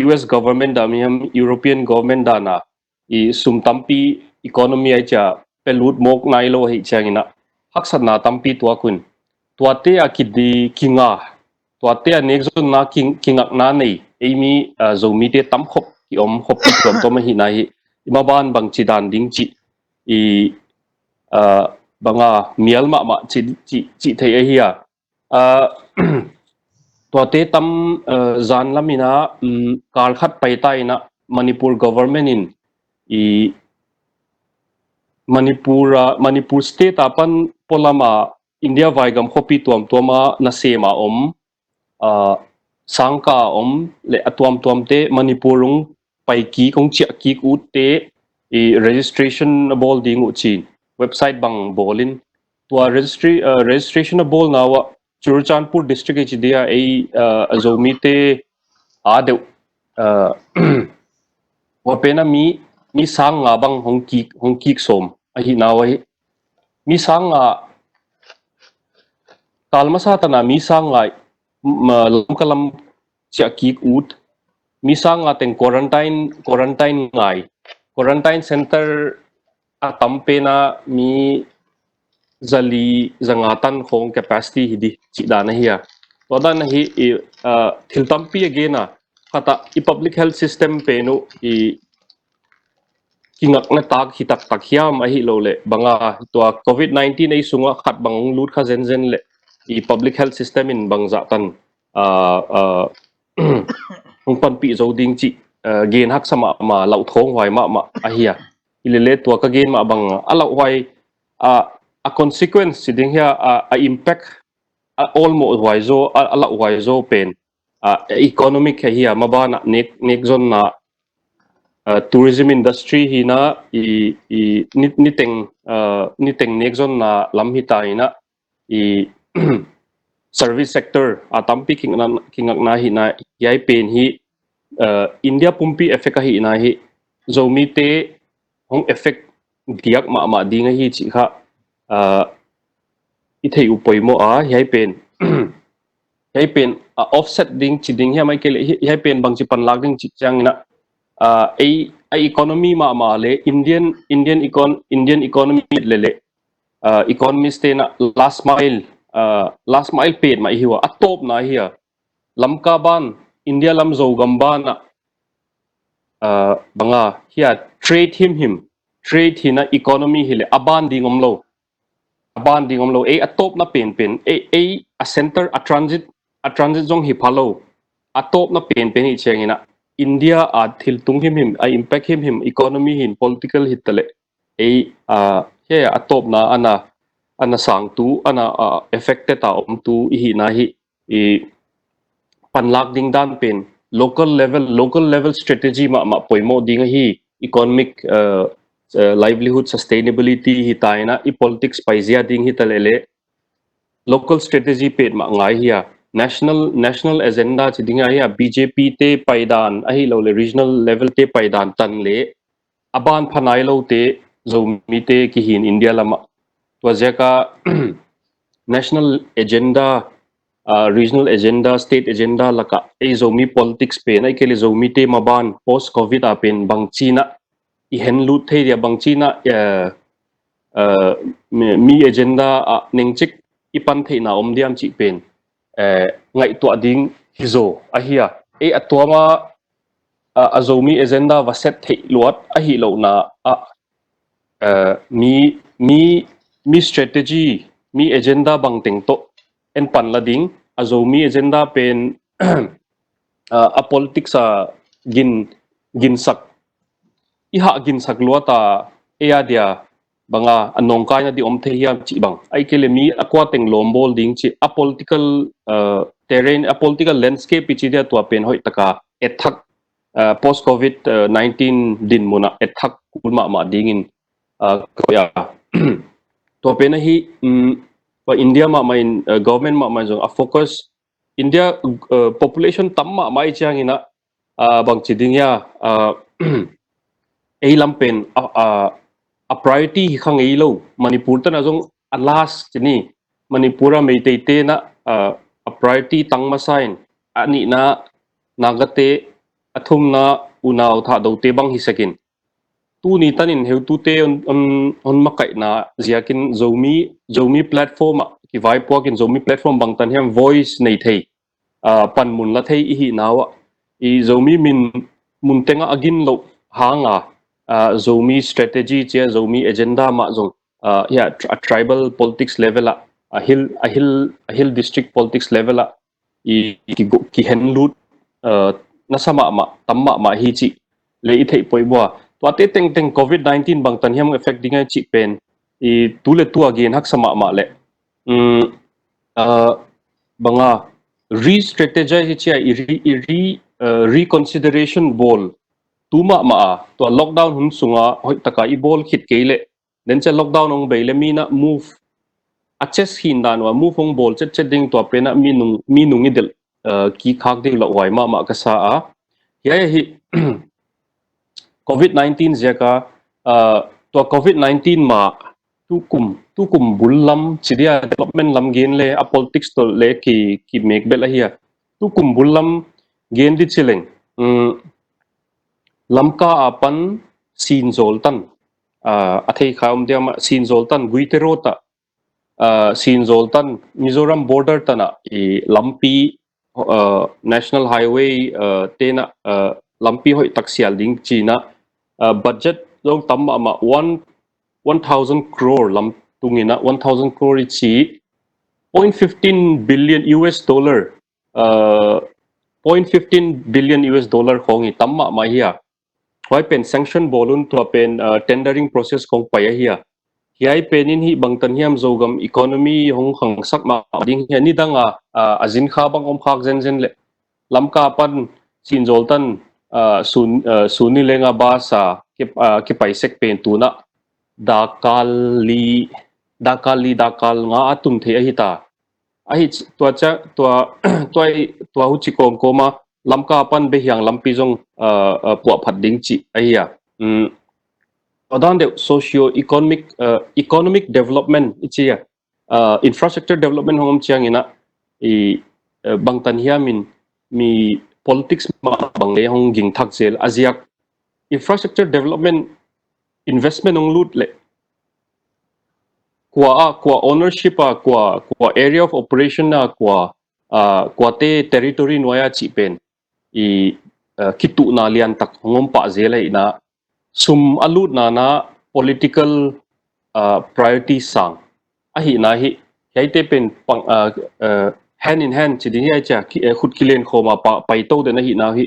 [SPEAKER 10] US government da miam European government da na I sum tampi economy ai cha pelut mok nai lo hi changina haksat na tampi tuakun tuate akidi kinga tuate next zone na kingak na nei emi zomi te tam hop ki hop to ma hi na hi imaban bang chidan ding chi I banga mialma ma chi thei a hi tuate tam zan lamina kal khat pai tai na Manipur government in I Manipur state apan polama India vaigam hopi tuama na sema sangka le atuam te Manipurung pai ki kong chia ki ut te I registration ball ding chin website bang bolin tua registration ball na wa Churachandpur district h dia zomi te ade wa pena mi sang nga bang hong ki som ahi nawai mi sang nga kalmasa tana mi sang ngai lam kalam chia ki ut mi sang nga teng quarantine ngai quarantine center atampe na mi zali zangatan hong capacity hidi chidana hiya toda na hi thiltampi again kata I public health system pe no I kingak na tak hitak takhiam ahi lo le banga to COVID-19 ai sunga khat bang lut kha zen le I public health system in bangza tan hong pan pi zo ding chi gen hak sama ma lau thong wai ma ahia ilele to ka gen ma bang alau wai a consequence ding here a impact almost wai zo alau wai zo pen economic here mabana nek zon na tourism industry hina niteng nek zon na lam hita ina service sector atampi kingak na hi na yai pen hi India pumpi effect hi na hi zomi te hong effect diak ma dinga hi chi kha ithei upoi mo yai pen offset ding chi ding hi mai ke yai pen bang chi pan lag ding chi chang na a economy ma le Indian economy le economist te na last mile paid ma hiwa atop na hiya lamka ban India lam zo gamba na banga hiya trade trade hina economy hile aban dingom lo atop na pen a center a transit zong hi phalo atop na pen hi chengina India thil tung him a impact him economy hin political hitale he atop na ana sang tu ana affected ta tu hi na hi panlak ding dan pen local level strategy ma poimo ding hi economic livelihood sustainability hi taina politics paizia ding hi talele local strategy pe ma ngai hiya national agenda chi dinga hiya BJP te paidan ahi lo le regional level te paidan tan le aban phanai lo te zomi te ki hin India lama to jeka national agenda regional agenda state agenda laka ei zomi politics pe nai kele zomi te maban post covid apen bang china I hen lut thei dia bang china mi agenda ningchik ipan thei na omdiam chi pen ngai to ding hizo ahia e atwama azomi agenda va set thei luat ahi lo na mi strategy mi agenda bang teng to en pan la ding azomi agenda pen a politics gin sak iha gin sak luata ea dia banga anong kai na di om the hiam chi bang ai kele mi akwa teng lombol ding chi a political terrain a political landscape chi dia to pen hoi taka ethak post covid 19 din mona ethak kulma ma ding in ya to pen hi pa India ma main government ma jong a focus India population tamma mai chang ina bang chi ding ya ei lampen a priority hi khang ei lo Manipur tan azong a last ni Manipura meitei te na a priority tangma sign ani na nagate athum na unaw tha do te bang hi sekin tu ni tanin heu tu te on makai na ziakin zomi platform ki vai po kin zomi platform bang tan hem voice nei thei pan mun la thei hi nawa I zomi mun tenga agin lo hanga zomi strategy che zomi agenda ma zong ya a tribal politics level a hill district politics level ki hen lut nasama ma tamma ma hi chi le I thei poi bwa to ate teng covid 19 bang tan hiam effect dinga chi pen I tule tu again hak sama ma le banga re-strategize chi reconsideration ball tuma ma to lockdown hun sunga hoi taka I ball khit keile then cha lockdown ong beile mi na move access hin dan wa move ong ball chet ding to pena mi nung idel ki khak ding lo wai ma ka sa ya hi covid 19 jaka to covid 19 ma tu kum bulam chidia development lam gen le a politics to le ki make bela hiya tu kum bulam gen di chileng lamka apan sin zoltan athei khaum dia ma sin zoltan guiterota sin zoltan Mizoram border tana I lampi national highway tena lampi hoi taksial ding china budget long tam ama 1000 crore lam tungina 1000 crore chi 0.15 billion US dollar 0.15 billion US dollar hongi tamma ma hiya hoi pen sanction bolun to pen tendering process kong paya hiya hiai penin hi bangtan hiam zogam economy hong khang sak ma ding hi ni danga azin kha bang om khak zen le lamka pan sin zoltan suni lenga basa ke paisek pen tuna dakal nga atum the ahita ahi tua hu chikom koma lamka pan be hyang lampi jong puwa phat ding chi ahia adan de socio economic development ichia infrastructure development hom chiang ina bangtan hiamin mi politics ma bang le hong ging thak sel aziak infrastructure development investment ong lut le kwa ownership kwa area of operation kwa te territory noya chi pen kitu na lian tak ngom pa zela ina sum alut na political priority sang ahi na hi yaite pen pang hand in hand chi ding ya cha khut kilen khoma pa pai to de na hi na hi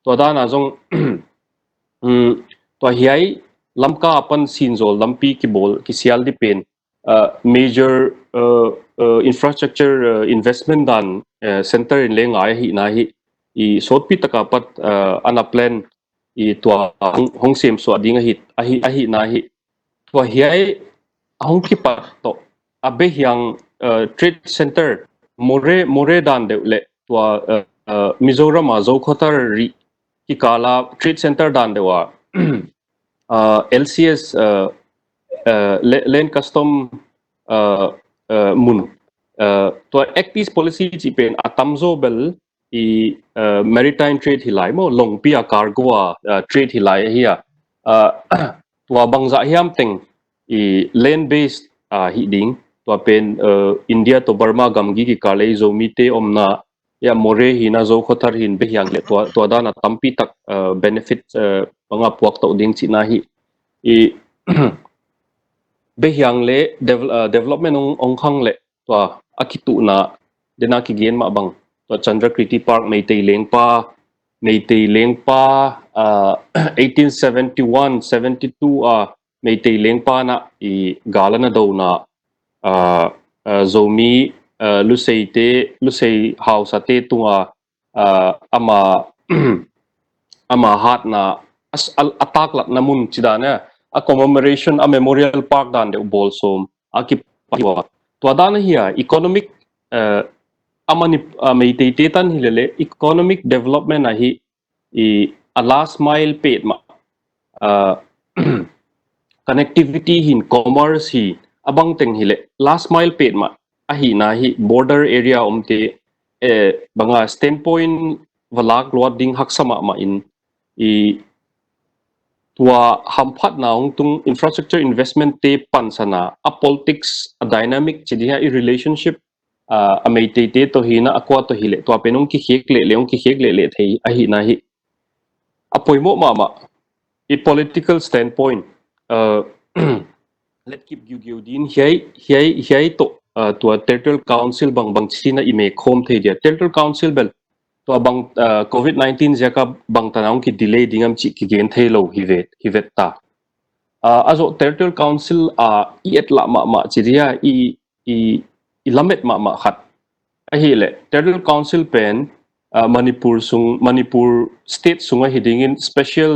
[SPEAKER 10] to da na jong to hiai lamka apan sinzol lampi ki bol ki sial di pen major infrastructure investment dan center in lenga hi na hi I sot pi taka pat ana plan I tua hong sem so adinga hit ahi na hi tua hiai hong ki pat to abe hyang trade center more dan de le tua Mizoram a zo khotar ri ki kala trade center dan de wa LCS land custom mun to act this policy chi pen atamzo bel I maritime trade hilai mo long pia cargo trade hilai here tua bangza hiam teng I land based hi ding tua pen India to Burma gamgi ki kale zomi te omna ya more hina zo khotar hin be hyang le tua dana tampi tak benefit banga puak to ding china hi I be hyang le development ong khang le tua akitu na dena ki gen ma bang tua Chandrakriti Park Meitei Lengpa 1871 72 Meitei Lengpa na I galana do na zomi lusei house ate tunga ama ama hat na atak lat namun chidana a commemoration a memorial park dan de bolsom akipa to dana here economic amani meitei tetan hilele economic development ahi a last mile paid ma connectivity hin commerce hi abang teng hile last mile paid ma ahi na hi border area omte banga standpoint walak loading haksama ma in tua hamphat na tung infrastructure investment te pansana a politics a dynamic chidia I relationship a meitei te to hina akwa to hile to penong ki hek le leong ki hek le thei ahi na hi apoimo mama I political standpoint let keep you din hiai to to territorial council bang china ime khom thei dia territorial council bel to bang COVID-19 jaka bang tanang ki delay dingam chi ki gen thei lo hivet ta azo territorial council iet la ma chiria I lamet ma khat ahile territorial council pen Manipur state sunga hiding special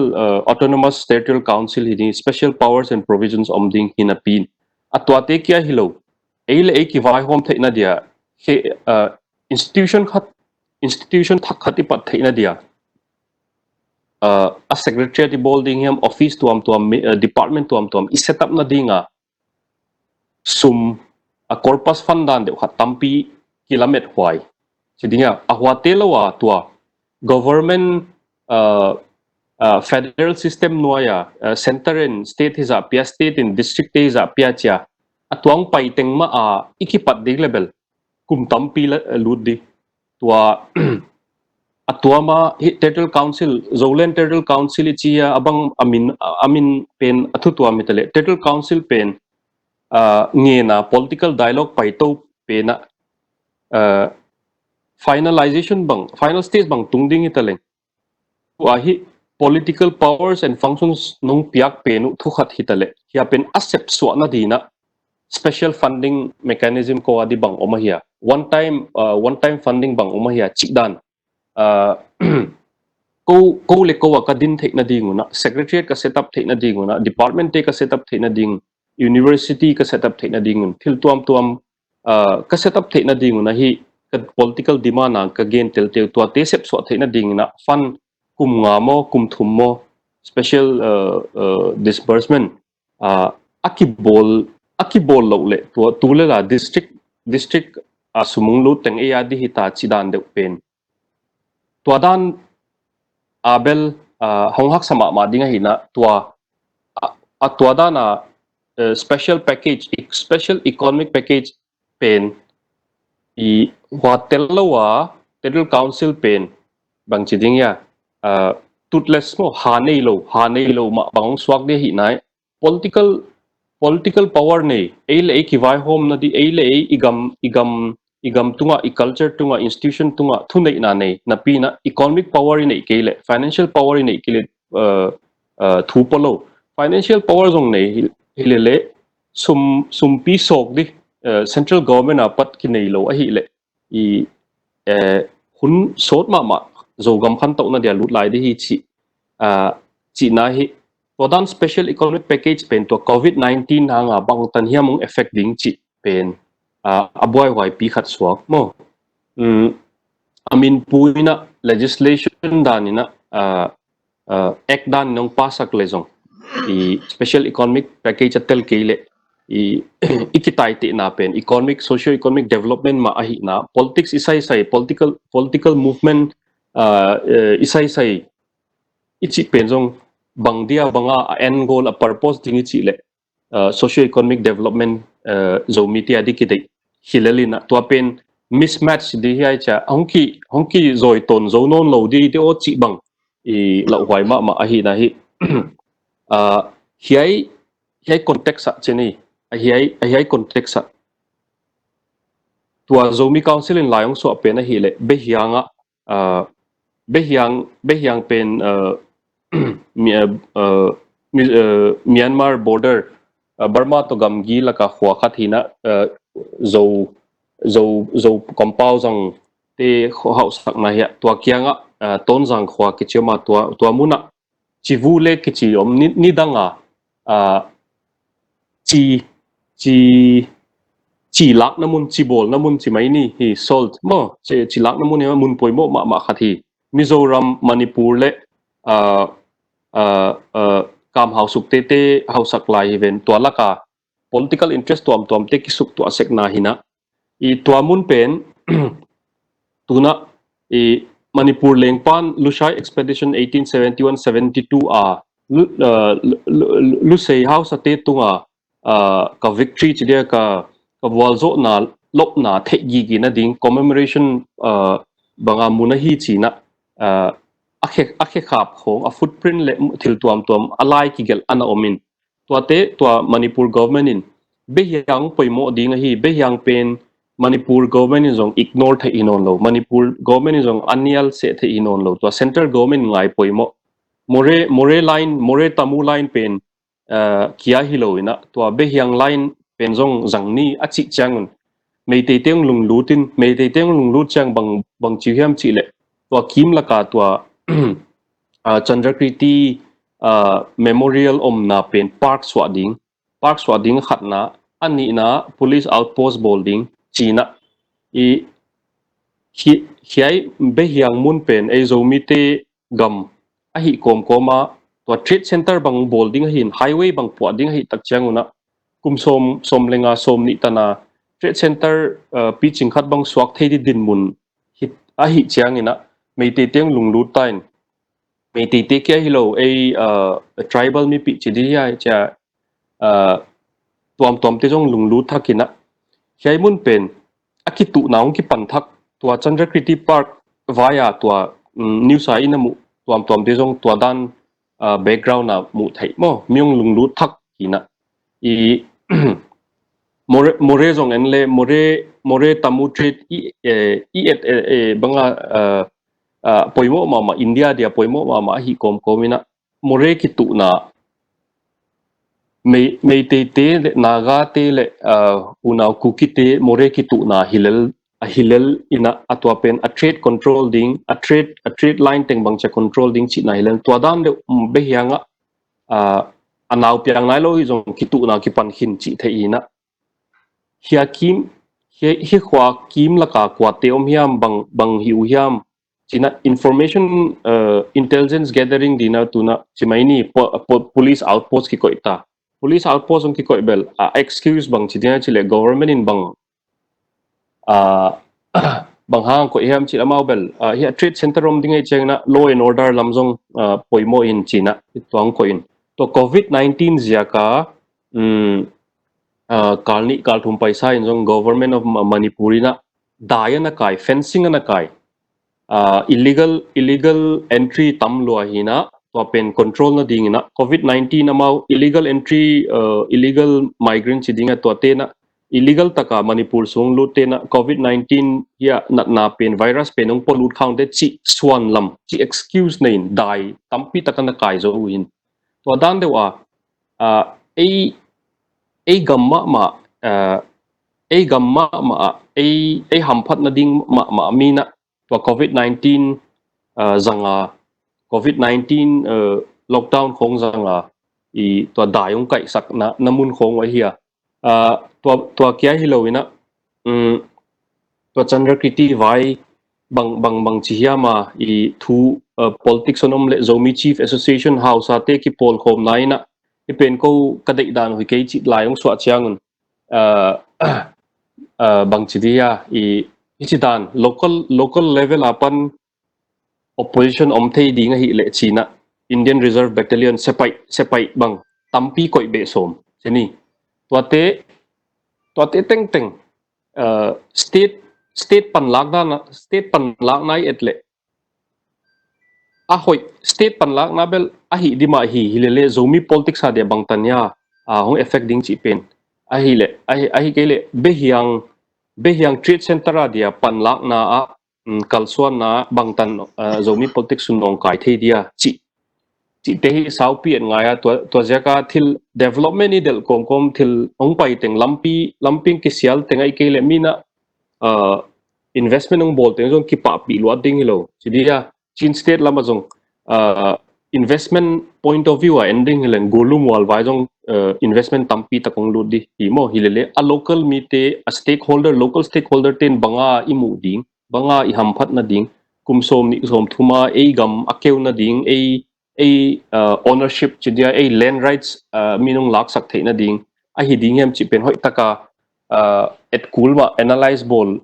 [SPEAKER 10] autonomous territorial council hiding special powers and provisions omding hinapin atwate kya hilo eile ki vai hom theina dia he institution thak khati pat theina dia a secretariat building him office tuam department tuam I set up na dinga sum a corpus fund dan de khatampi kilomet hwai sidinga ahwa telowa tua government federal system noya center and state hisa pia state in district hisa pia cha atwang pai tengma ikipat dig level kum tampi ludi tua atwama territorial council zolen territorial council chia abang amin pen athu tua mitale territorial council pen nge na political dialogue pai to pena final stage bang tungding italeng ahi political powers and functions nung piak penu thukhat hitale hia pen accept so na dina special funding mechanism ko adi bang omahia one time funding bang omahia chikdan ko le ko ka din thekna dinguna secretariat ka setup thekna dinguna department te ka setup thekna ding university ka setup thekna dingun thil tuam ka setup thekna dinguna hi political demand ka gain tel to te sep so theina ding na fund kum nga mo kum thum mo special disbursement akibol lo le to le la district asumung lu teng e adi hita chidan de pen to dan abel honghak sama ma dinga hina to dana special special economic package pen territorial council pen bang chiding ya tutless mo hanei lo ma bang swak de hi nai political power nei eile ki vai home na di eile igam tunga culture tunga institution tunga thunei na nei na pi na economic power nei kele financial power nei kele thupolo financial power jong nei hilele sum pi sok di central government apat ki nei lo ahi le hun sot ma zogam khan to na dia lut lai de hi chi na hi Podan special economic package pen to COVID-19 hanga bang tan hiamong effect ding chi pen aboy wai pi khat swak mo amin puina legislation danina act dan nong pasak lejong special economic package tel keile ikitai te na pen economic socio economic development ma ahi na politics isai political movement isai sai ichi penjong bangdia banga end goal a purpose dingi chi le socio economic development zomi ti adi kidai hilalina to pen mismatch di hi cha hongki zoi ton zo non lo di te o chi bang lau hwai ma ahi na hi hiai context cheni hiai context tua zomi council in layong so apena hi le behianga behiang pen Myanmar border Burma to gamgi laka khwa khathina zo compound jang te hau sak na ya tua kianga ton jang khwa ki chema tua muna chivu le ki chi om ni danga chi lak namun chi bol namun chi mai ni hi salt mo chi lak namun he mun poimo ma khathi Mizoram Manipur le kam hau suk te hau sak lai event tua laka political interest tuam te ki suk tua sek na hina I tua mun pen tuna Manipur lengpan Lushai expedition 1871-72 lu sei house ate tunga ka victory chidia ka walzo na lop na thegi gi na ding commemoration banga munahi china akhe khap khong a footprint le thil tuam alai ki gel ana omin tua Manipur government in behyang poimo ding hi behyang pen Manipur government is on ignore the inon lo Manipur government is on annual se the inon lo tua central government ngai poimo more tamu line pen kia hilo ina tua behyang line pen jong zangni achi changun mei te teng lung lut chang bang chihiam chi le tua kim la ka tua Chandrakriti memorial om na pen park swading khatna ani na police outpost bolding china hiai behyang mun pen e zomi te gam ahi koma to trade center bang bolding hin highway bang puading hi tak changuna kum som lenga som ni tana trade center pitching khat bang swak thei di din mun hit ahi changina meite teng lunglu tain meite te kya hilo tribal mi pi chidi ya cha tuam te jong lunglu thakina hiai mun pen akitu naung ki panthak tua Chandrakriti Park via tua New Sai na mu tuam te jong tua dan background na mu thai mo myong lunglu thak hina more jong enle more tamu trade banga poimo ma India dia poimo ma hi komina more ki tu na mei te naga te le unau kuki te more ki tu na hilal ina atwa pen a trade control ding a trade line teng bang cha control ding chi na hilal tua dan de behyanga anau piang nai lo hi jong ki tu na ki pan hin chi theina hiakim hi khwa kim laka kwa te om hiam bang hiu hiam china information intelligence gathering dina tuna chimaini police outpost ki koita police outpost on ki koi bel excuse bang chidina chile government in bang bang hang ko hiam chi amau bel hi trade center rom dingai chengna law and order lamjong poimo in china tuang ko in to covid-19 ziaka kalthum paisa in jong government of Manipurina dayana kai fencing na kai illegal entry tamlo hina to pen control na dingina covid-19 amau illegal entry illegal migrant chidinga to te na illegal taka Manipur sung lute na covid-19 ya na pen virus penong polut count chi swan lam chi excuse nain dai tampi takana kai zo in to dan dewa gamma hamphat na ding ma mina to covid-19 zanga covid-19 lockdown khong zanga to dayong kai sak na namun khong wa hiya to kya hilowina to Chandrakriti vai bang chihiama thu politics onom le zomi chief association house ate ki pol khom naina ipen ko kadai dan hui ke chi lai ong swa chiang bang chidia I ichidan local level apan opposition omthei ding hi le China Indian Reserve Battalion sepai bang tampi koi be som seni tuate teng teng state pan lak nai etle ahoi state pan lak na bel ahi dima hi hilele zomi politics ha de bang tanya hong effect ding chi pen ahi kele behiang trade center dia pan lak na kalsuan na bang tan zomi politics nong kai the dia chi te hi sau pi ngaya to jaka thil development ni del kom thil ong pai teng lamping ki sial tengai kele mina investment ong bol teng jong ki pa pi lo ding lo chidia chin state lama jong investment point of view ending hilen golum wal vai jong investment tampi takong lu di himo hilele a local mite a local stakeholder ten banga imu ding banga I hamphat na ding kumsom ni som thuma gam akeu na ding ownership chidia land rights minung lak sak theina ding a hi ding hem chi pen hoi taka et kulma analyze bol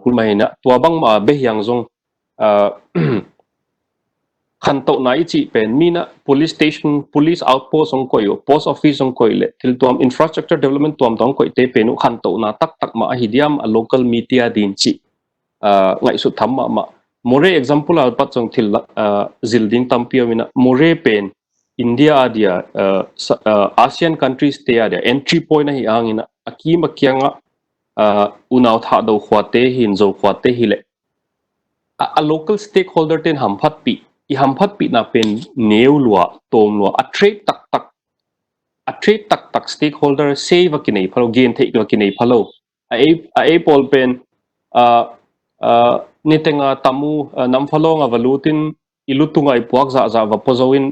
[SPEAKER 10] kulma hina tua bang ma be yang jong khanto na chi pen mina police station police outpost ong koyo post office ong koile til tuam infrastructure development tuam tong koi te penu khanto na tak ma hidiam a local media din chi ngai su tham ma more example al pat chong til zilding tampio mina more pen India adia ASEAN countries te adia entry point hi angina aki makyanga unaw tha do khwate hin zo khwate hile a local stakeholder ten hamphat pi na pen neu lua tom lua a trade tak stakeholder save a kinai phalo gain thei lo kinai phalo a pol pen nitenga tamu nam phalo nga valutin ilutunga ipuak za va pozoin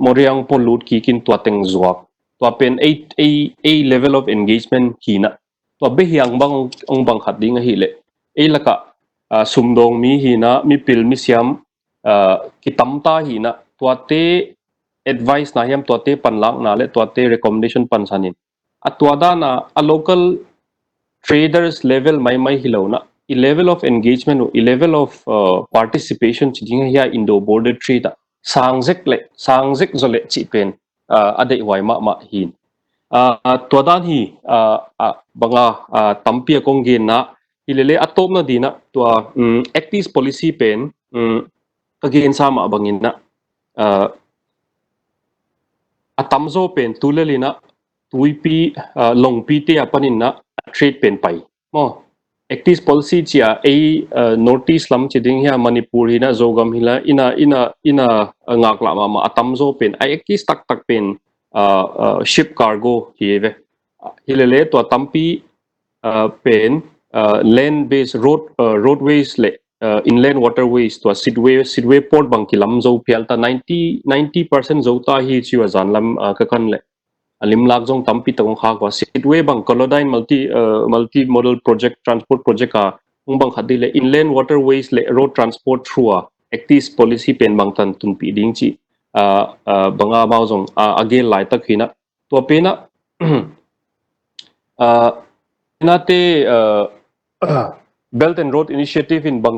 [SPEAKER 10] moriang polut ki kin tuateng zuak tua pen a level of engagement hina tua be hiang bang ong bang khat ding hi le laka sumdong mi hina mi pil mi siam kitamta hina tuate advice na hiam tuate panlak na le tuate recommendation pan sanin atwada na a local traders level mai hilo na I level of engagement I level of participation chiding hiya indo border trade sangjek zole chi pen adei wai ma hin twadan hi banga tampia kongge na ilele atop na dina tua actis policy pen again sama bangin na atamzo pen tulelina tuipi longpi te apanin na trade pen pai mo actis policy chia notice lam chiding hiya manipur hina zogam hila ina ngakla ma atamzo pen actis tak pen ship cargo hive hilele to tampi pen land based roadways le inland waterways to sidway port bangkilam zo pialta 90% zo ta hi chiwa zanlam kakan le alim lak jong tampi tong kha ko sidway bang colodine multi modal project transport project ka bang khadi le inland waterways le road transport through actis policy pen bang tan tun pi ding chi banga bao jong again lai tak hina to pena nate belt and road initiative in bang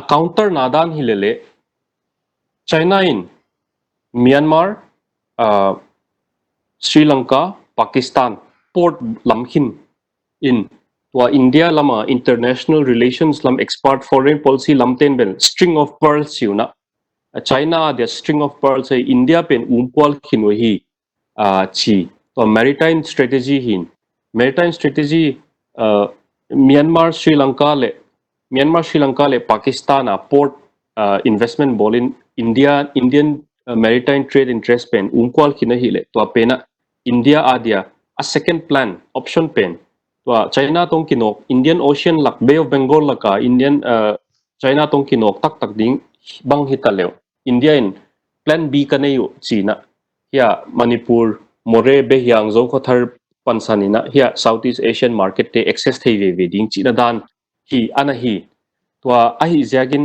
[SPEAKER 10] a counter nadan hilele China in Myanmar Sri Lanka Pakistan port lamhin in tua India lama international relations lam expert foreign policy lamten bel string of pearls siuna China the string of pearls India pen umpwal khinwe chi to maritime strategy Myanmar Sri Lanka le Pakistan port investment bolin Indian maritime trade interest pen umkwal khina hile to pena India adia a second plan option pen to China tong kinok Indian Ocean lak Bay of Bengal laka Indian China tong kinok tak ding bang hitaleo India in plan B kanayo China ya Manipur more be hyang zo khothar pansanina here Southeast Asian market te access thei ve ding China dan hi anahi tua ahi jagin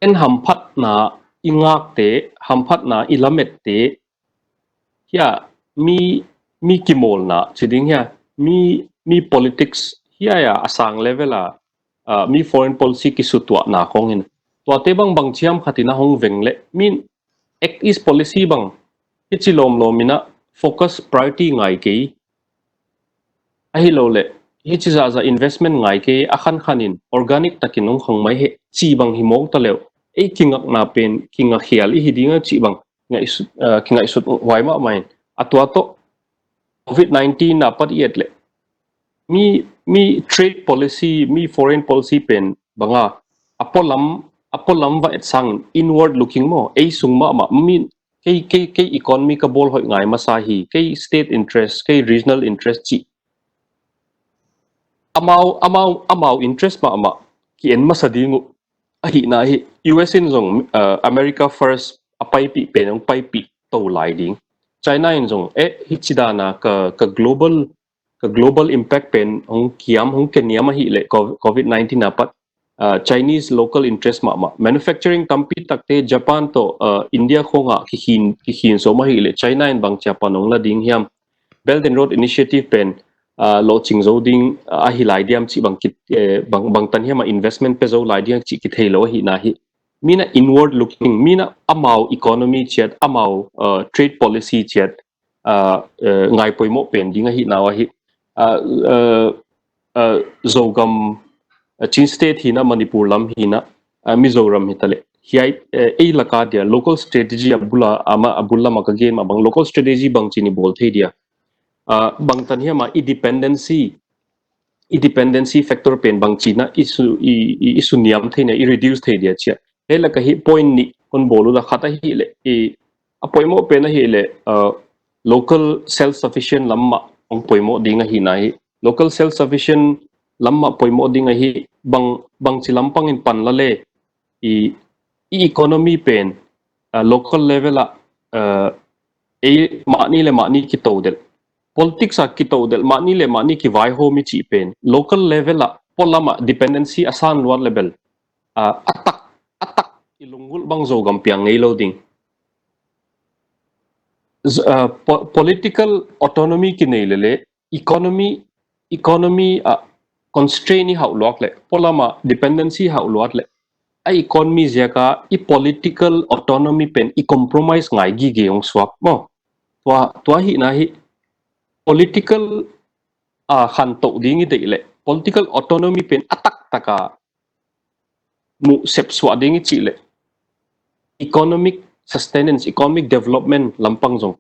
[SPEAKER 10] en hamphat na ingak te hamphat na ilamet te ya mi kimol na chiding ya mi politics ya asang level mi foreign policy ki sutwa na kongin to te bang chiam khatina hong vengle min act is policy bang ichilom lomina focus priority ngai ke ahi lo le hi chi za investment ngai ke akhan khanin organic takinong khong mai he chi bang hi mok ta lew e kingak na pen kinga hial hi dinga chi bang kinga isut wai ma main atwa to covid-19 na pat yet le mi trade policy mi foreign policy pen banga apolam va et sang inward looking mo e sungma ma min ke economy ka bol hoi ngai masahi ke state interest ke regional interest chi amau interest ma ki en masadingu ahi na hi US in zong America first apai pi penong pai pi to lai ding China in zong hichidana ka global impact pen hong kiam hong kenya hi le covid-19 na pat Chinese local interest ma manufacturing tampi takte Japan to India khonga ki hin so ma hi le China in bang chapanong la ding hiam Belt and Road Initiative pen lo ching zo ding a hi lai diam chi bang kit bang tan hiam investment pe zo lai diam chi ki thelo hi na hi mina inward looking mina amau economy chat amau trade policy chat ngai poimo pen ding hi na wa hi zogam chin state hi na Manipur lam hi na Mizoram hi tale hiai e laka dia local strategy abulla ma ka gen ma bang local strategy bang chini bol the dia bang tan hiam dependency factor pen bang china isu niam theina I reduce the dia chia hela ka hi point ni kon bolu da khata hi le a poimo pen hi le local self sufficient lamma ong poimo dinga hi na hi local self sufficient lamma poimo dinga hi bang chilam pang in pan la le economy pen local level mani le mani ki todel politics ki todel mani le mani ki vai ho mi chi pen local level polama dependency asan luar level atak ilungul bang zo gam piang ngei loading political autonomy ki nei le economy constraint ha luak le polama dependency ha luat le a economy zeka political autonomy pen compromise ngai gi geong swap mo tua hi na hi political khan to ding i le political autonomy pen atak taka mu sep swa ding i chi le economic sustenance economic development lampang jong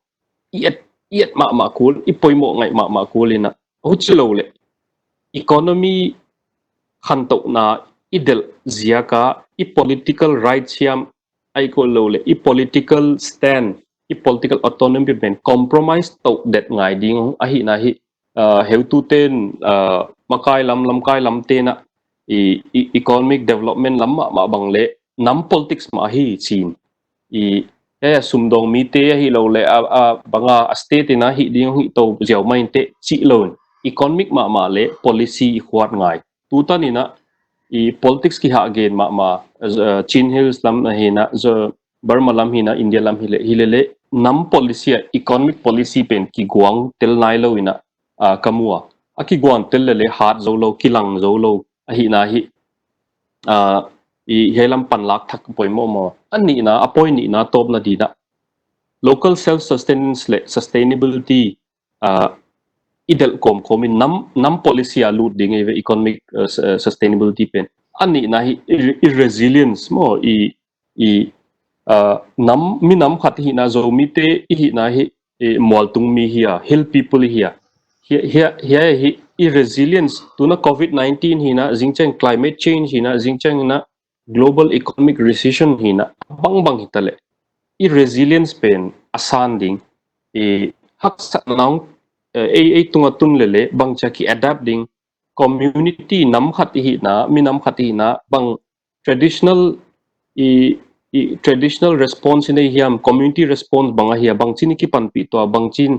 [SPEAKER 10] iet ma kul I poimo ngai ma kulina huchilo le economy khan to na idel ziaka political rights hiam ai ko lo le political stand political autonomy pen compromise to that ngai ding ahi na hi heu tu ten makai lam te na economic development lam ma bang le nam politics ma hi chin sumdong mi te hi lo le banga state na hi ding hi to jiao mai te chi lon economic ma le policy huat ngai tu ta ni na politics ki ha again ma chin hills lam na hi na zo Burma lam hi na India lam hi le nam policy economic policy pen ki guang tel nai lo ina kamua aki guang tel le hat zo lo kilang zo lo hi na hi helam pan lak thak poimo mo ani na apoi ni na top na di na local self sustenance le sustainability idel komin nam policy alu ding economic sustainability pen ani na hi resilience mo nam khat hi na zo mi te hi na hi mol tung mi hi hill people hi resilience tuna covid-19 hi na jingchang climate change hi na jingchang na global economic recession hi na bang hitale resilience pen asan ding hak sa nang tunga tun lele bangcha ki adapting community nam khat hi na mi nam khat hi na bang traditional traditional response in hiam community response banga hi bangchin ki panpi to bangchin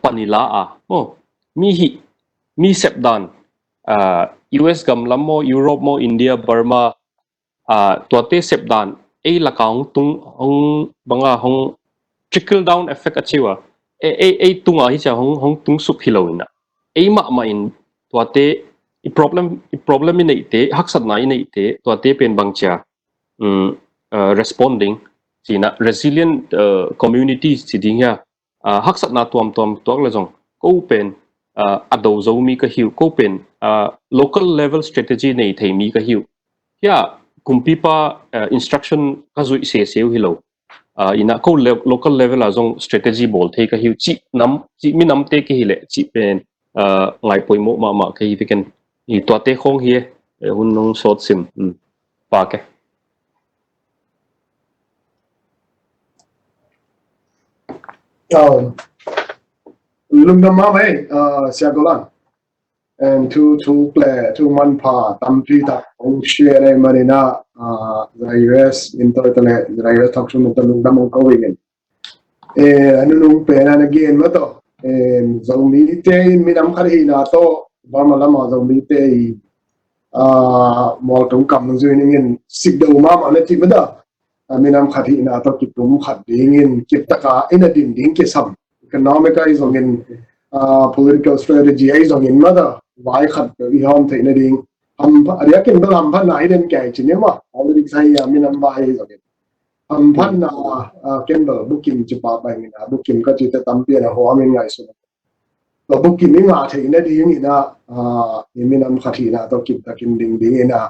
[SPEAKER 10] panila mo mi sepdan US gamlam mo Europe mo India Burma to te sepdan ấy là cả hong bằng à hong trickle down effect achiwa ấy tung à hi cha hong tung sup hiloina ấy mà in tuate problem in ite haksat na in ite tuate pen bangcha responding sina resilient communities sidinga haksat na tuam tuak la jong ko pen ado zomi ka hiu ko pen local level strategy nei thei mi ka hiu ya kumpipa instruction ka zui se hilo ina ko local level a jong strategy bol thei ka hiu chi mi nam te ki hile chi pen ngai poimo ma ka hi ken i to te khong hi hun nong short sim pa ke
[SPEAKER 2] lung nam ma mai siagolan and to play to man pa tampi ta ong share marina the US internet the US talk show to lung nam ko wingen anu lung pe na again ma to zomi te mi nam khari na to ba ma lama zomi te mol tung kam nang zui ningen sik do ma ma na ti ma da mi nam khari na to ki tum khat dingin ki taka ina ding ke sam economic is ongin political strategy is ongin ma da why khat vi hom the na ding aria ken ba lam phan nai den kai chin ma politics sai mi nam ba is ongin phan na ken ba booking chu pa ba ni na booking ka chi ta tam pi na ho min ngai su lo booking mi nga the na ding ina mi nam khari na to ki ta kim ding ina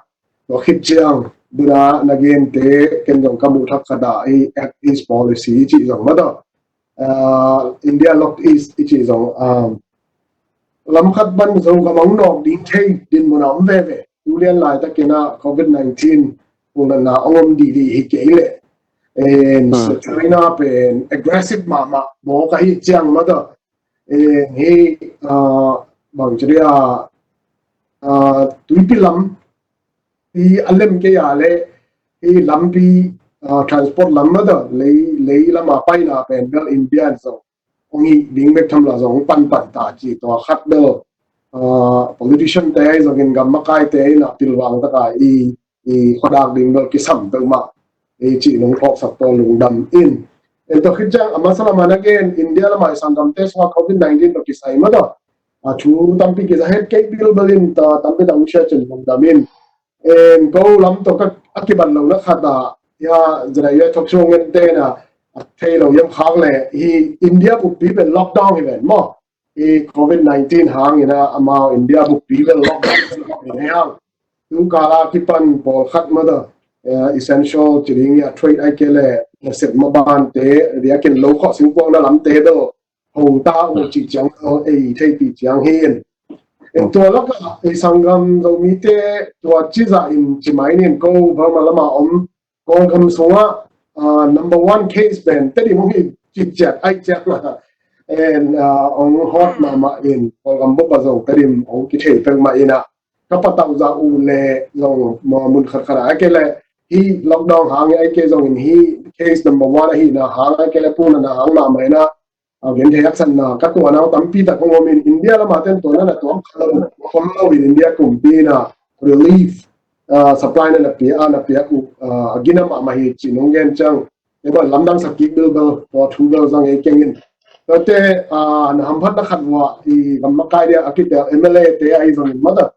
[SPEAKER 2] lo khit chiang bura nagain te ken jong kamu thak kada I act is policy chi jong ma da India locked is chi jong lam khat ban zo ga mong nok ding thei din mo nam ve ve tulian lai ta kena covid-19 ung na ongom di hi ke le and China pen aggressive mama mo ka hi chiang ma da he bang chria tuipi lam pi alem ke ya le i lampi transport lam ma da lei lama pai na pen bel India so ongi ding mek tham la zong pan ta chi to khat do politician te ai zong in gam ma kai te na pilwang ta ka i khodak ding do ki sam to ma e chi long phok sak to lung dam in en to khijang amasala man again India la mai sangam te so covid-19 to ki sai ma da chu tampi ki za het ke bil balin ta tampi dang sha chen lung dam in en go lam to ka akiban lo na khada ya zra ya thok chong en te na thay lo yam khang le hi India bu pi ben lockdown event mo i covid-19 hang ina ama India bu pi ben lockdown ne hang tu kala ki pan bol khat ma da essential chiring ya trade ai ke le set ma ban te ria ken lo kho sing pong na lam te do hong ta o chi chang o ei thei pi chang hin en to la ka i sangam zo mi te to chi za in chi mai nen ko ba ma lama om kong kam suwa number one case ben tadi mungkin cicak ai cak lah and on hot mama in kong bo ba zo tadi on kithe tang ma ina kapatau za u le zo mo mun khat khara ke le hi lockdown hang ai ke zo in hi case number one hi na hang ai ke le pu na hang ma mai na gen the action na ka to na tampi ta ko min India la ma ten to na to ko in India kum pi na relief supply na na pia ku agina ma ma hi chinong gen chang e ba lamdang sak ki bil bel for thu bel zang e kengin te na ham phat na khat wa I gam ma kai dia akita MLA te ai zong ma da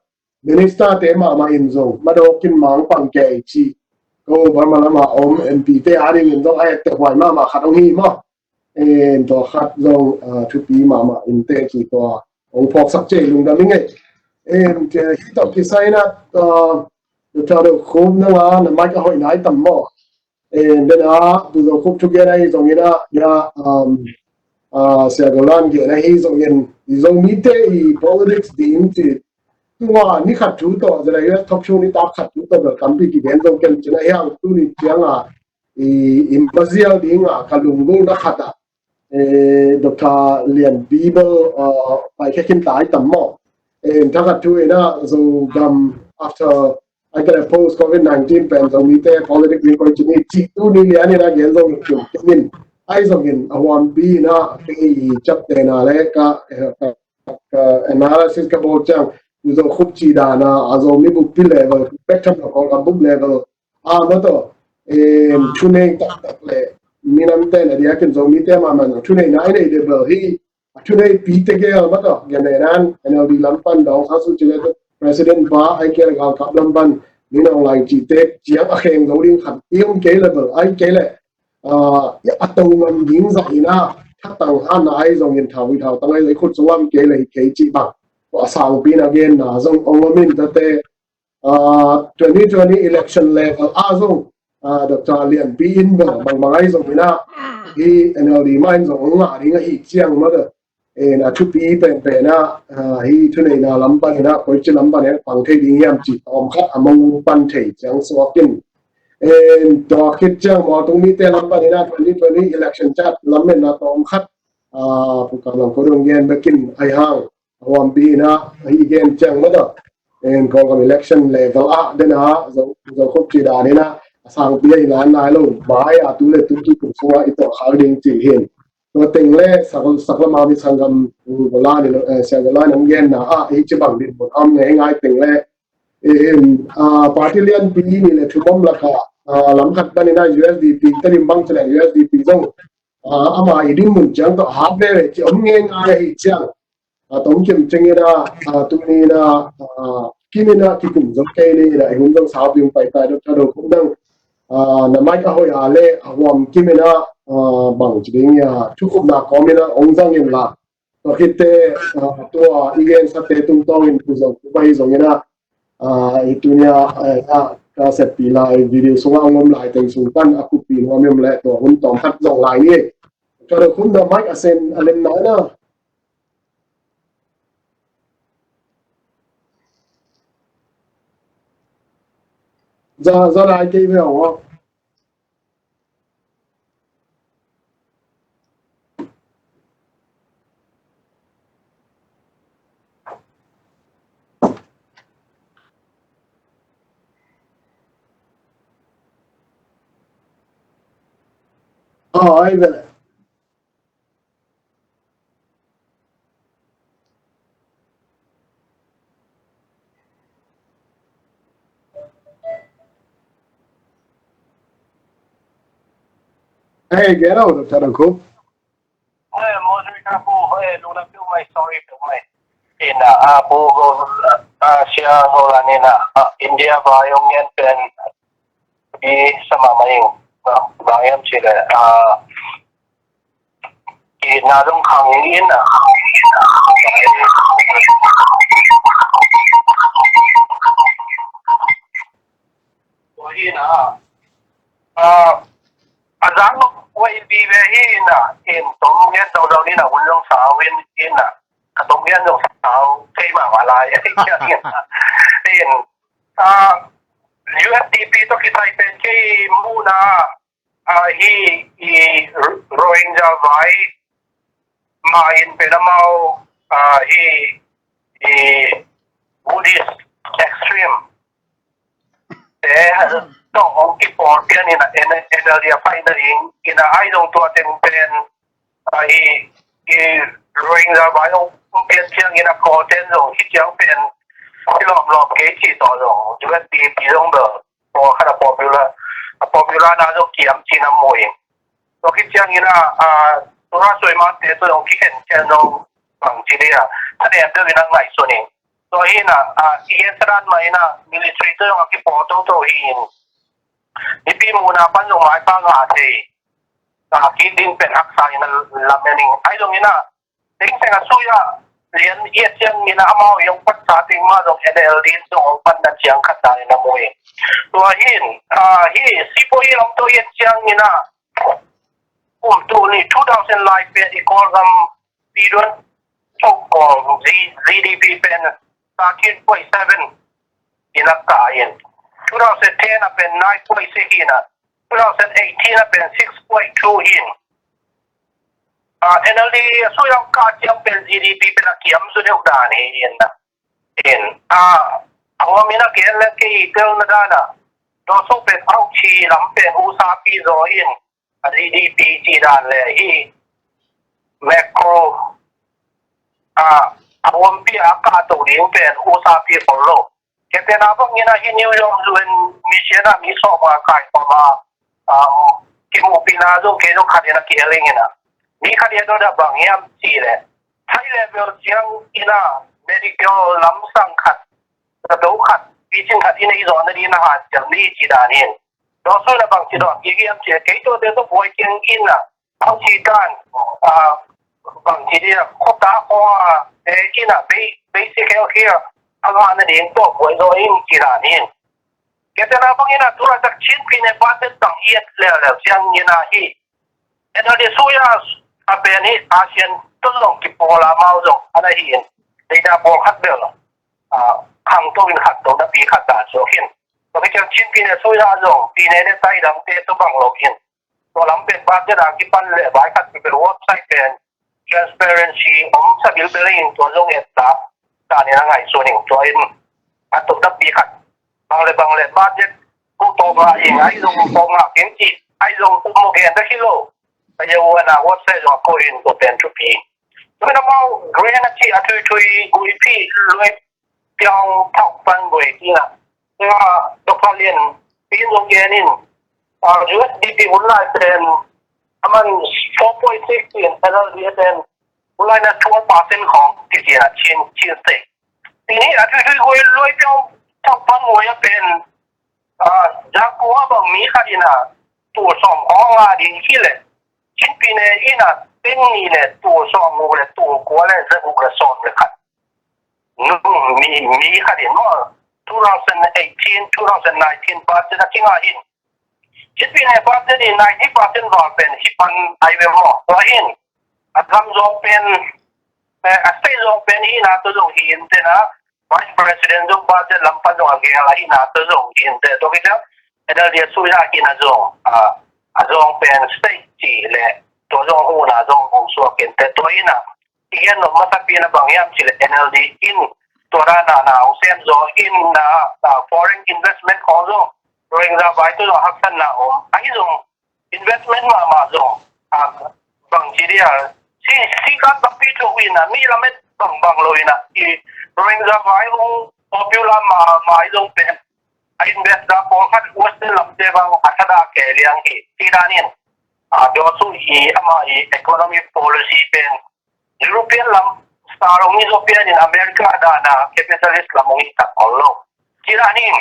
[SPEAKER 2] minister te ma in zo ma do kin mang pang ke chi ko ba ma ma om MP te ari in zo ai te hwai ma khat ong hi mo en to khat zo thu pi ma in te chi to ong phok sak che lung da mingai en te hi to ki sai na cho được khốp nó là mai cái hội nãy tầm mò bên đó từ giờ khốp chung kia đây giống như là sẽ có lan kia này giống như giống như thế politics điểm thì ngoài ní khát chú to rồi này talk show ní ta khát chú to được cảm bị cái bên trong cái chuyện này hàng tu ní tiếng imperial điểm cái lùng lùng nó khát được thà liền bible bài cái kinh tài tầm mò thằng khát chú ấy đó rồi gam after I can oppose COVID-19 pen so mi te politically ko chini chi tu ni ya ni na gen so min ai so gen awan bi na ki chap te na le ka analysis ka bo chang u zo khup chi da na azo mi bu pi level spectrum ko ka bu level ma to thu này tắc lệ minam tên là đi cái giống như thế mà thu này nãy này để bảo hi thu này pi thế cái mà đó cái này anh đi làm pan đó sao số chuyện đó president ba ai cái là gặp làm pan mình ông lại chỉ tết chỉ ở khen gấu đi khát yêu cái là bảo ai cái là à tàu mình dính dậy na thắt tàu han là ai dùng hiện thảo tăng ai lấy khốt số âm cái là cái chỉ bằng và sau pin again na dùng ông mình đó thế 2020 election level azong Dr. Lian Pi in bang ai zong ina hi NLD main zong nga ringa hi chiang ma da na thu pi pe na hi thu nei na lam pa na koi chi lam pa ne pang thei ding yam chi tom khat among pan thei chang so kin to khit chang mo tung mi te lam pa na 2020 election chat lam men na tom khat pu ka long ko dong yen bakin ai hang awam pi na hi gen chang ma da còn election level a đến ha rồi không chỉ đà đến na sang bia là nai lo bai a tu le tu ki ku so a ito khalding ti hin to teng le sakla ma bi sangam bola ni se bola nam gen na a hi che bang din bon am ne ngai teng le party lian pi ni le thumom la kha lam khat ban na USDP tarim bang chale USDP jong ama idin mun chang to half le chi om nge ngai hi chang tổng kiểm chứng là tụi mình là khi mình là cái cùng giống cây này là hướng dẫn sao dùng phải phải được cho được cũng đâu nằm mai cái hồi lệ hoàng khi mình là bằng chỉ đến chúc phúc là có mình là ông giang nhiều là và khi thế tôi ý kiến sắp tới tung tông mình cũng giống bây giờ như là itu nya ka set pi lai video sunga ngom lai teng sultan aku pi ngom mem le to hun tom khat dong lai ni cho được hun da mic asen alen nói na ra lại cái về không ai về cái đâu được cho được không
[SPEAKER 3] Mostly kapo nung nagdo may sorry po may po go siya go na India ba yung yan pen sa mamayong bayan sila inadong kangin azang way bibehin in tong yan daw daw nila ulong sa awin in katong yan daw sa kay mamalaya in USDP to kita kay muna hi Rohingya vai main penamaw hi Buddhist extreme to ang import yan area finally ina ay dong to atin pen Rohingya vai yung pen siyang ina content dong siyang pen lom ke chi to dong USDP dong de po kada popular na dong kiam chinam moy to siyang ina tura soy ma te to dong kiken chen dong bang chilia ane ando ginang nai so ni so hina iyan saran ma ina military to yung akipoto to hin ipi muna pa yung may pangate kitin pen aksa ina lamening ay dong ina ting nga suya lian iya siyang ina amaw yung pagsating ma dong NLD dong pandan siyang kata ina mo so hin sipo ilang to iya siyang ina to ni 2000 life pen i-call them pidon so GDP pen 13.7 inakain 2010 na pen 9.6 ina 2018 na pen 6.2 in NLD so yung katyang pen GDP pinakiam so yung dani in ako mina kailan kay itel na dana do so pen auchi lampen usapi zo in GDP chidan le hi macro awam pi aka to ring pen usapi polo kete na bang ina hinyo yung luen misiena miso ma kai pa ma กิมูปีนาจงเกจงขัดยันกิเอลิงนะมีขัดยันตัวบางยามจีเลยไทยเลเวลเจียงอินาเมดิคอลล้ำสังขัดกระดูขัดปีจิงขัดอินอีจอนนี่นะฮะจังนี้จีดานินตัวส่วนบางจีดอนยี่ยมเจียเกจตัวเดียวตัวบวยเกียงอินนะเอาจีกันบางทีเดียวโคตรหัวอินะเบสิกเฮลท์แคร์อันนั้นเองตัวบวยโดยอินจีดานินkita nak bangina tura tak chin pine patet tang iet le siang ina hi eno de suya apeni asian tulong ki pola mau zo ana hi de da bo khat bel khang to in khat to da pi khat da so hin to ke chin pine suya zo pine de tai dam te to bang lo hin to lam pen patet da ki pan le bai khat pe website pen transparency sa bil beling to zo et ta ni na ngai so ning to in atok da pi khat bang le budget ku to ba ing ai zong to ma ken chi ai zong ku mo ke ta kilo ta ye wa na what say zo ko in to pen chu pi to na mau green chi a thui thui gu pi loi pyong thok pan gui ti na nga to pa lien pi zong ye nin USDP ulai ten aman 4.6 in energy ten ulai na 2% ของที่เสียชิ้นเสกทีนี้a thui thui gui loi pyongถ้าฟังว่าเป็นจากว่าบางมีคดีนะตัวสองของงานดีที่เลยชิ้นปีนี้อีน่ะเป็นนี่เลยตัวสองงูเลยตัวกัวเลยจะบุกเลยสอนเลยครับมีคดีเมื่อ2018 2019ปัจจุบันที่งานอินชิ้นปีนี้ปัจจุบัน90%ว่าเป็นฮิปันไอเวมอตัวอินทำจงเป็นสเตจงเป็นอีน่ะตัวจงหินเจ้าVice President jong budget lampan jong age lahi na to jong in de to kita ada dia suya kina jong jong pen state chi le to jong hu na jong hu so ken te to ina igen no mata pina bang yam chi le NLD in to ra na usem zo in na foreign investment ko zo ring ra bai to hak san na ai jong investment ma jong bang chi dia si ka ta pi to win na mi la met bang lo ina ring ra vai hong popular ma izong pen invest da por khat western lamte bang athada ke liang hi tiranin do su hi ama hi economic policy pen European lam starong European in America da na capitalist lamong ita allo tiranin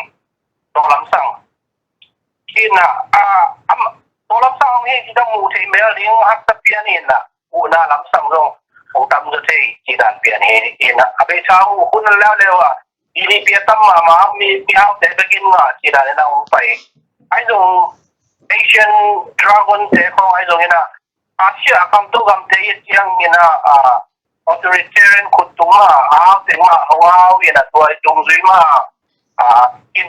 [SPEAKER 3] to lam sang kina to lam sang hi kita mu thei mel ding hak ta pianin na una lam sang rongผมทำจะใช้จีดันเปลี่ยนเองนะไปเช้าคุณแล้วเลยว่าอีนี่เปลี่ยนตั้มมามีเอาแต่ไปกินว่าจีดันเราไปไอ้ตรงเอเชียนดราก้อนเจ้าของไอ้ตรงนี้นะอาเซียนคำตัวคำเทียนยังนี่นะauthoritarian คุดตัวมาแต่มาว้าวเนี่ยนะตัวจงซุยมาin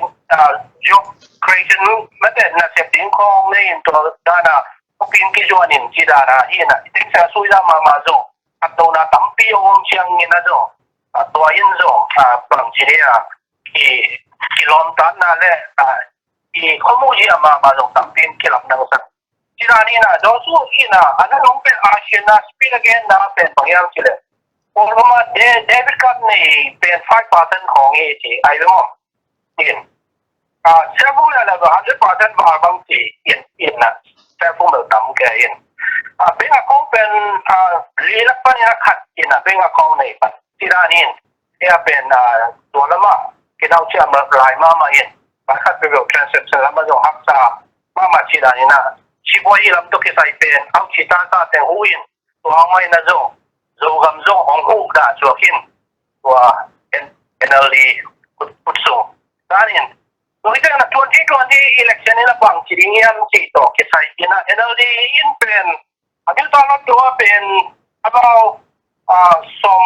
[SPEAKER 3] job creation ไม่แต่น่าเสียดิ้งของเนี่ยตัวด้านน่ะพวกพิงกี้จวนนี่จีดานะที่น่ะที่จะซุยได้มาจงatau na tampi om siang ni na zo to in zo pang chiria ki lontan na le ki komu ji ma zo tampi ki lam nang sa tirani na do su ina ana long pe asian na speed again na pe pangyang chile or ma David Cup ni pe 5%ของe ji ai mo in several la 100% ba bang ji in na several tam ke inเป็นอาคงเป็นลีลักปัญญาขัดกินเป็นอาคงในปัจจุบันนี้เป็นตัวละมาที่เราเชื่อมาหลายมาเองมาขัดเป็นแบบ transaction แล้วมาจงหักษามาชีดานี่นะชีบวยลำตัวที่ใส่เป็นเอาชีตาตาแต่หูอินตัวเอาไม่นะจงกำจงของหูด่าชัวกินตัว NLD กุศลด้านนี้ตัวที่จะ2020 election นี่นะบางชีดิงยันชีโตที่ใส่กินNLD อินเป็นAmbil tolong doa pen about som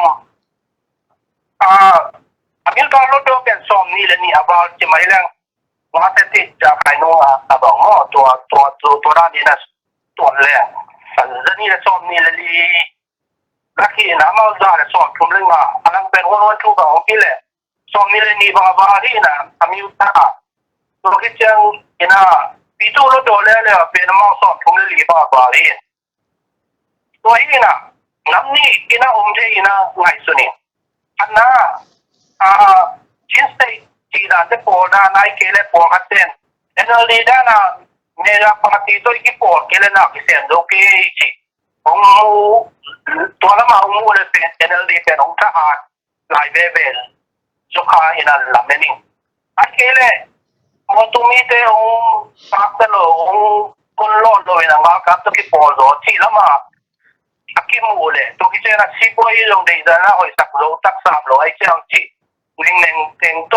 [SPEAKER 3] ambil tolong doa pen som ni le ni about cemai lang mata ti ja kai no abang mo to ra ni na to le zani le som ni le li laki na mau za le som kum le ma alang pen won tu ba ong le som ni le ni ba ri na amil ta to ki chang ina pitu lo do le pen mau som kum le li ba riตัวนี้นะน้ำนี่กินอุ้มเทียนะไงสุนีอันน่ะชิ้นสเตจีดันเตปอดานายเกลปอกัดเซนเอเนอร์ดีด้านะ मेरा पार्टी तो की पोल के लिए ना किसी अंदर के ही ôngตัวละมาองมูเลยเป็น NLD เป็นองค์ทหารหลายเวลสุขาอินันลำนิ่งอันเกลมอตุมีเตองปากตะโลองคนโลดโดยนะมาครับตัวที่ปอโซที่ละมาอักขิมูเลยตัวที่เจนักสิบวันลงเดียร์นะหอยสักโลตักสามโลไอเจ้าจีหนึ่งเต็งโต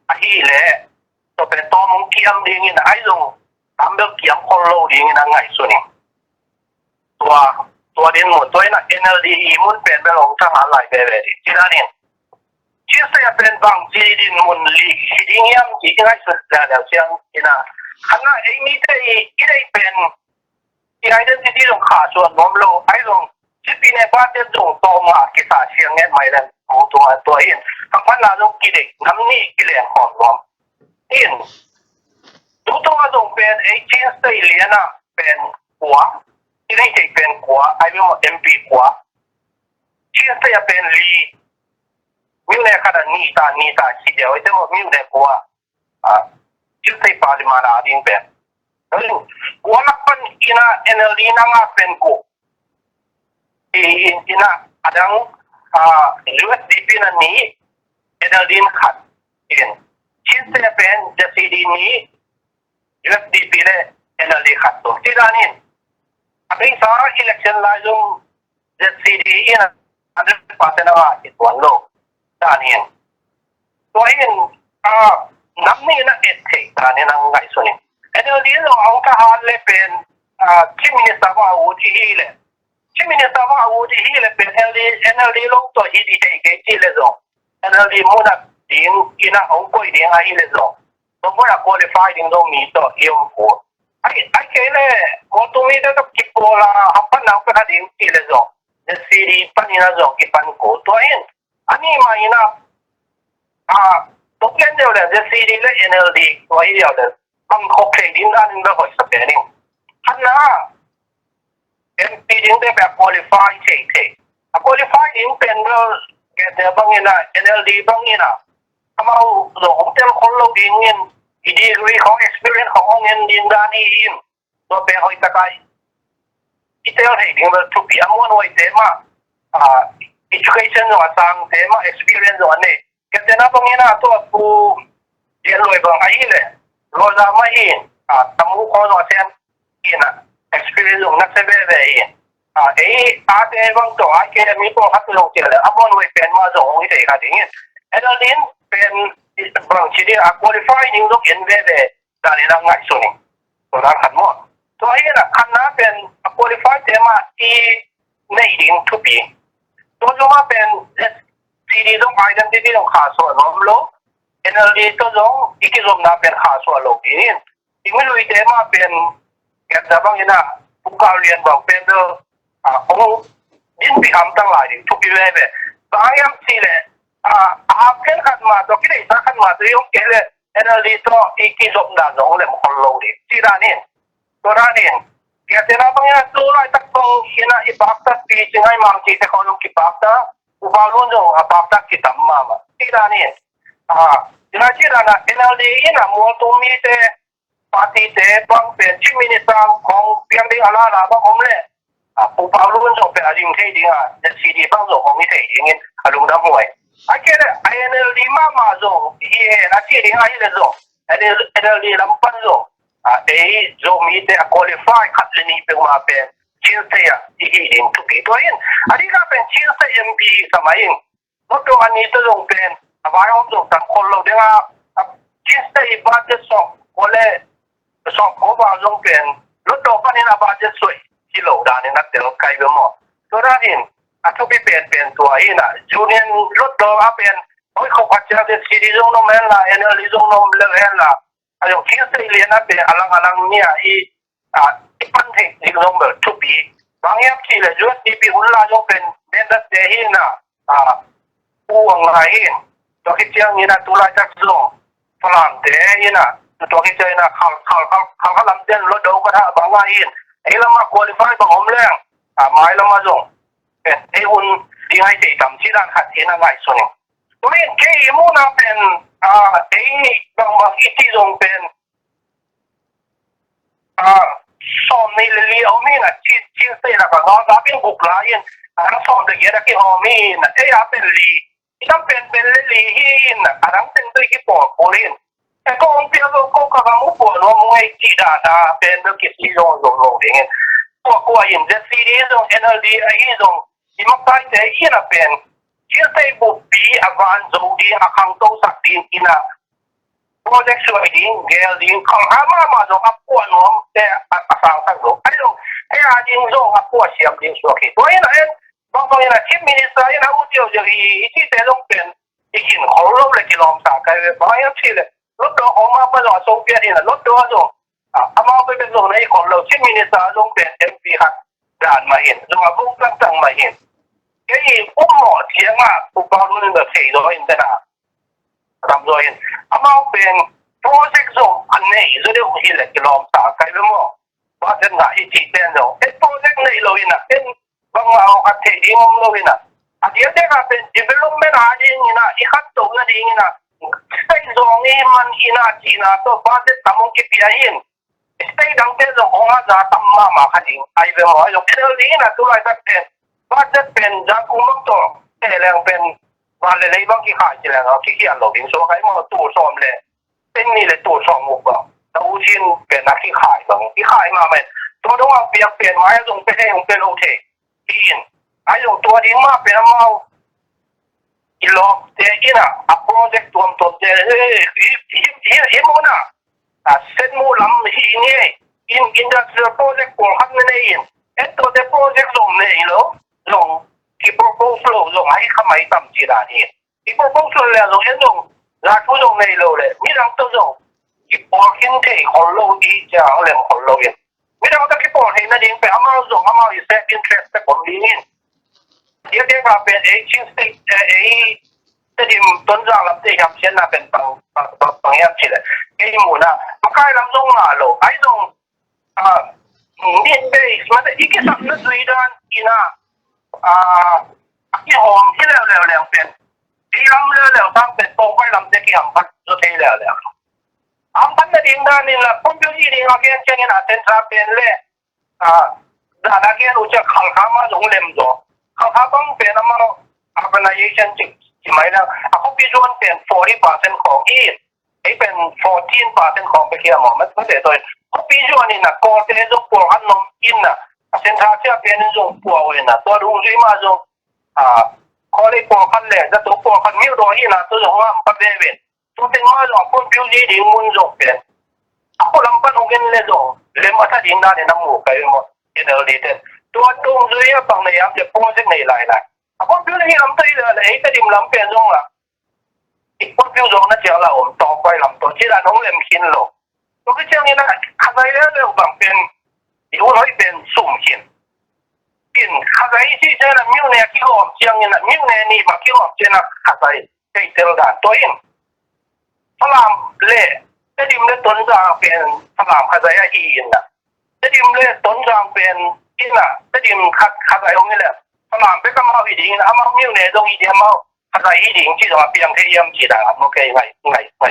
[SPEAKER 3] อหีเลยตัวเป็นตัวมุงเกียมดีงี้นะไอ้ลงทำเรื่องเกียมคนโลดีงี้นะไงส่วนนี้ตัวเด่นหมดตัวนั้น NLD มุนเป็นไปลงทหารหลายเวลที่นั่นเองที่เสียเป็นบางจีดินมุนลีดิ้งยามจีง่ายสุดแล้วเชียงที่นั่นขณะไอ้มีแต่ที่ได้เป็นที่ไอ้เรื่องที่ลงขาส่วนน้อมโลไอ้ลงที่ปีในบ้านจะส่งตัวมากิจเชียงเงี้ยไม่เลยตัวเองทางพันนาลงกิเลสน้ำนี่กิเลสของน้อมเองตัวลงเป็นไอ้ที่เสียเลียนะเป็นหัวที่ได้ใจเป็นกัวไอ้ไม่หมด MP กัวที่เสียเป็นลีมิวเนี่ยขนาดนี้ตาสิเดียวไอ้เจ้ามิวเนี่ยกัวที่เสียปาริมาณอาดินเป็นแล้วกัวนักเป็นอินา NLD นั่งเป็นกัวอินาอาดังUSDP นั่นนี้ NLD ขัดเองที่เสียเป็นจะซีดีนี้ USDP เลย NLD ขัดตัวที่ด้านนี้Abang sekarang election lazim CDE na ada partai nama itu lo, tanian. Tuain namni na ete tanian ang guys ni. Ada dia lo ang kahal le pen cimini sama uji hile. Cimini sama uji hile pen NLD lo to hidi ke hile zo. NLD muna din ina ang koi din a hile zo. So muna qualify din do mi to yung ko. Ay kaya mo tumida ka kipola hapan na ka din sila zo the city panina zo kipan ko to ayin ani maina to kyan daw the city le NLD to ayin daw ang kokay din na din ba ko sa pening hana MP din ba qualify take qualify din pero kaya bangina NLD bangina kamao zo hotel kollo din i-degreeของ experience ของเงินดินดานีอินตัวเป็นหอยตะไคร้ที่เจ้าเห็นว่าทุกปีอมวนไว้เต็มeducation ว่าสร้างเต็ม experience ว่าเนี่ยแค่นั้นบางอย่างตัวผู้เรียนรวยบางไอ้เลยรอดมาอินตั้งมุขคนว่าเช่นอินexperience ของนักเสพเบย์อินอาเดบางตัวไอ้แค่มีตัวฮัตลงเจริญอมวนไว้เป็นมาส่งวิธีการนี้NLDเป็นบางทีเนี่ยqualify นิ่งต้องเห็นเว้ยแต่ในร่างกายส่วนนี้ตัวนั้นขันหมดตัวนี้นะขันนั้นเป็น qualify เต็มที่ในดิ่งทุกปีตัวจงมาเป็นซีดีต้อง identity ต้องขาส่วนน้อมโล NLD ตัวจงอีกที่จงนั้นเป็นขาส่วนโลกนี้ที่ไม่รู้เต็มเป็นแก่บางอย่างนะผู้การเรียนบอกเป็นของดินพิหามตั้งหลายทุกปีเว้ยบางอย่างที่เลยakhir kan ma to kini kan ma to yung kele NLD to ikisok na no le mo lo di tiranin toranin kaya tinapang yan tulay takbong ina ibakta pi singay mang kita ko nung kipakta ubalon no abakta kita mama tiranin tinatira na NLD ina mo tumite pati te bang pen chiminitang kong piangding alala bang omle ubalon no pe ajing kay dinga the CD bang zo kong ite ingin alung na mo akhirnya NLD mama zo nanti dia akhirnya zo NLD lampan zo Zomi te qualify kat ni pe ma pe cinta ya ini tu pi tu in adi ka pen cinta MP samain moto ani to zo pen abai om zo tan kollo de nga cinta ibadat so ole so ko ba zo pen lo to pa ni na budget so kilo da ni na te kai be mo to ra in atau pen tua ina junior lot do apen oi ko pacha de siri zong no men la NLD zong no le la ayo kinsa ile na pe alang nia ipan the ni zong ber to bi bang yap ki le jot ni pi ulla zong pen den da de hina uang lain to ki chiang ina tulai tak zong falan de ina to ki chiang ina khal lam den lo do ko tha bang wa in ai lama qualify bang om leng mai lama zong un di hai te tam chi dan khat ina ngai so ni to men ke mu na pen bang iti zong pen
[SPEAKER 11] som ni li o mi na chin se la ka ga pin buk la yin ang som de ye da ki ho mi na e ya pen li itam pen li hin arang ten tu ki po lin e ko on pia ko ka ga mu po no mo e ki da pen de ki si lo ding ko yin de series on NLD a hi zo i ma pai te hi na pen chin se bu pi avan zo di akang to sak din ina project so ding gel ding khang ha ma zo ap ko no te asang sang zo ai zo e a ding zo ap ko siam ding so ki to ina en bang bang ina chief minister ina u tio jo i ti te long pen i kin ho lo le ki lom sa kai ba ya chi le lo do ho ma pa zo so pia ina lo do zo ama pe pe zo nei ko lo chief minister long pen MP hat dan ma hin zo a bu tang ma hin ke i mo tiang ma bu ba lu ni de sei zo in ta ram zo in ama pen project zo anne zo de hi le ki lom sa kai mo ba den ga i ti ten zo e project nei lo ina en bang ma ka te di mom lo ina a dia de ka pen development a ding ina I khat to na ding ina sai zo ngi man ina chi na to ba de tamong ki pia hin sai dang te zo onga za tam ma kha ding ai be mo yo ke li ina tu lai ta pen ba de pen ja ku mong to te le pen ba le lei bang ki kha chi le no ki ki an lo ding so kai mo tu som leเป็นนี่เลยตัวสองมุกอ่ะแต่อุชินเป็นนักที่ขายบางที่ขายมาไหมตัวต้องเอาเปลี่ยนไม้ลงไปให้ลงเป็นโอเคทีนไอ้ลงตัวดิ้งมาเป็นเมาอีหลอกเจอินะอัพโปรเจกต์ตัวตัวเจอีโมน่ะเส้นมูลำฮีเนี่ยอินดัสเทรียลโปรเจกต์ของฮันนี่อินตัวเดโปรเจกต์ลงเนี่ยลงที่โปรโพสต์ลงให้ขมายต่ำจีรานี่ที่โปรโพสต์แล้วลงลาทุจงในโลเลยมีรังตัวจงที่ปอหินเทของโลดีจ้าเอาเลยของโลเองไม่ได้ว่าที่ปอหินนั่นเองเป็นอามาจงอามาอีเซตอินเทรสต์แต่ผมดีนี่เดี๋ยวเดี๋ยวเป็นชิงสติแต่ที่ต้นจากลำเตียบเช่นน่ะเป็นปังยับเฉลี่ยไอ้หมูน่ะมันใกล้ลำจงมาโลไอ้จงนี่เบสมันแต่อีกสักนิดสุดด้านอีน่ะที่หอมที่แล้วเป็นที่ลำแล้วตั้งเป็นโต๊ะไว้ลำเด็กที่หำพัดสุดที่แล้วหำพัดนั่นเองด้านนี้ละคนอยู่ที่นี่เราเกี่ยงเช่นนั้นเซ็นทรัลเป็นเลยด้านนั้นเกี่ยงรู้จักขังขามาลงเล่มจ่อขังขาบังเป็นอะไร organization จิไหมนะเขาพิจารณาเป็น 40% ของอีกไอ้เป็น 14% ของไปเกี่ยวมันไม่ได้ตัวเขาพิจารณานะก่อนที่จะปวดหันนมอินนะเซ็นทรัลจะเป็นจงปวดเองนะตัวรุ่งที่มาจงเขาเลยปวดขันเลยจะตัวปวดขันมิ้วโดยนะตัวจงว่าปัจเจเวนตัวเป็นมาจงคนผิวดีดีมุนจงเป็นเขาลำพันองค์เลยจงเล่มมาถ้าดิ้งได้น้ำมูกไปหมดเอ็นเอลดีเต็มตัวตรงจุยบางในยามจะโปรเจกต์ในหลายคนผิวดีลำตีเลยไอ้แต่ดิ้งลำเป็นจงละอีกคนผิวจงนั่นเจ้าละต่อไปลำตัวที่ละน้องเล่มขินโลตัวที่เจ้านี่นะอะไรแล้วบางเป็นอยู่ร้อยเป็นสุ่มขินข้าใจที่เจ้าละมิวเนี่ยคิดว่าเจ้านี่นะมิวเนี่ยนี่มาคิดว่าเจ้านะข้าใจใจเท่ากันตัวเองพลังเล่แต่ดิมเล่ต้นจางเป็นพลังข้าใจอีนนะแต่ดิมเล่ต้นจางเป็นอีน่ะแต่ดิมข้าใจตรงนี้แหละพลังเป็นก็มาอีดิ่งนะมามิวเนี่ยตรงอีเดียมาข้าใจอีดิ่งที่จะมาเปลี่ยนที่ยังจีดังโอเคไง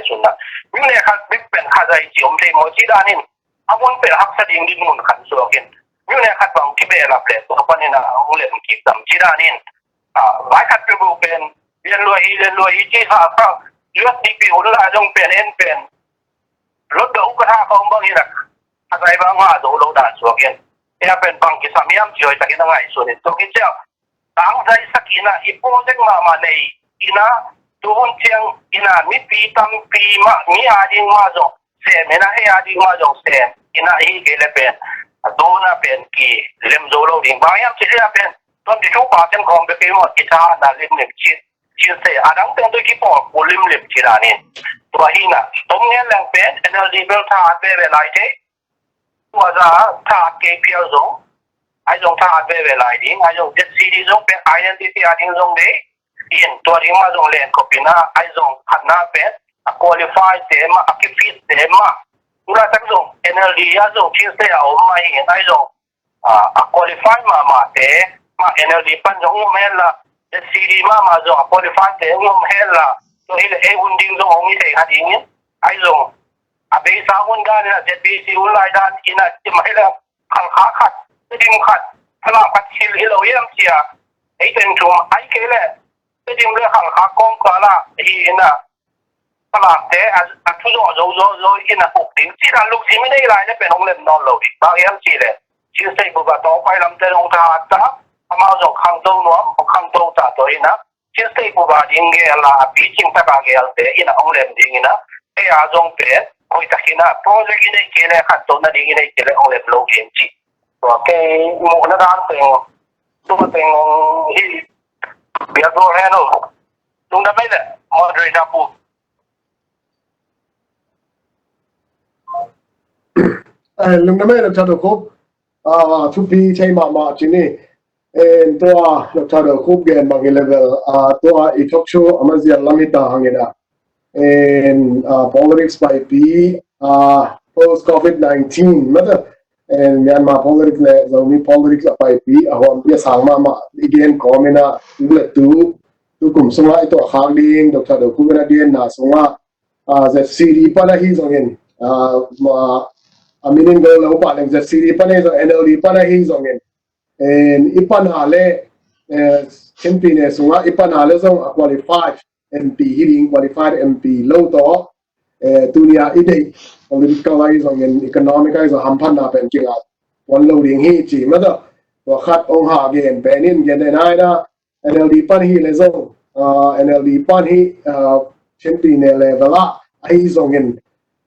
[SPEAKER 11] สุดนะมิวเนี่ยข้าเป็นข้าใจจีอมเทมจีดานินอาวุธเป็นฮักสดิ่งดิมุนขันสุกินมิวเนี่ยขัดบังที่เบลล์เปลี่ยนตัวคนนี้นะองเล่มกิจดำจีรานินหลายขัดเป็นเป็นเรียนรวยที่สาธารณยุติปีหุ่นละจงเป็นเป็นรถเดือดกระทาของบางทีนะอะไรบางว่าดูโลดาสวกินเนี่ยเป็นบางกิจสามียามช่วยสักยังไงส่วนนี้ตัวกิจเจ้าต่างใจสักอินะอีโปรเจกต์มาในอินะตัวเชียงอินะมีปีตั้มปีมามีอาดิงมาจงเสียมีนะอาดิงมาจงเสียอินะอีเกลเป็นตัวน่ะเป็นกี่เล่มโซโล่ดิ่งบางอย่างที่เรียกเป็นตอนที่ทุกป่าเส้นของไปเป็นหมดกิจการนั่นเล่มหนึ่งชิ้นเสียอาดังเป็นตัวที่ปอกกูเล่มจีรานี่ตัวหินะตรงนี้แหล่งเป็น energy bill ท่าเป็นเวลาที่ตัวจะท่าเกี่ยวเพียวจงไอ้จงท่าเป็นเวลาดิ่งไอ้จงเจ็ดซีดีจงเป็น identity อาดิ่งจงได้ยินตัวดิ่งมาจงเล่นก็เป็นนะไอ้จงขันหน้าเป็น qualify เต็มมา fit เต็มมาเราตั้งจง energy อาจงชิ้นเสียเอามาเห็นไอ้จงqualify มาเตะมา energy ปัญจงงมเห็นละเจ็ดซีดีมาจง qualify เตะงมเห็นละตัวนี้เอวุ่นดิ่งจงมีเสียหาดิ่งไอ้จง abe sahun ga na ZBC ulai dan ina timai la khal kha khat dim khat thla khat hil hilo yam chia ai ten chum ai ke le dim le khal kha kong ka la hi ina thla te a thu zo ina puk ting chi dan lu chi mi nei lai le pen ong lem non lo di ba yam chi le chi sei bu ba to pai lam te ong tha ta ama zo khang do no khang do ta to ina chi sei bu ba ding ge la bi ching ta ba ge al te ina ong lem ding ina e a zong pe koi takina project ini kele khat to na ding ini kele ong le blow game chi to ke mo na dan teng hi bia go heno tung da mai le moderator pu
[SPEAKER 2] lung na mai la thado khop thu pi chai ma chini en to la thado khop gen mang level to I talk show amazia lamita hangena en politics by P post COVID-19 mother and Myanmar politics le Zomi politics by P ahom pia sangma ma again komena le tu kum sunga ito khangding Dr. Dokubena dien na sunga the CD pala hi zongin aminin go lo pa le CD pala zo NLD pala hi zongin and ipan hale champion sunga ipan hale zong qualified MP hearing qualified MP low to dunia ide political is on economic is a hampan na pen kinga one loading hi chi ma da to khat ong ha gen penin gen na na NLD pan hi le zo NLD pan hi champion level a ai zong in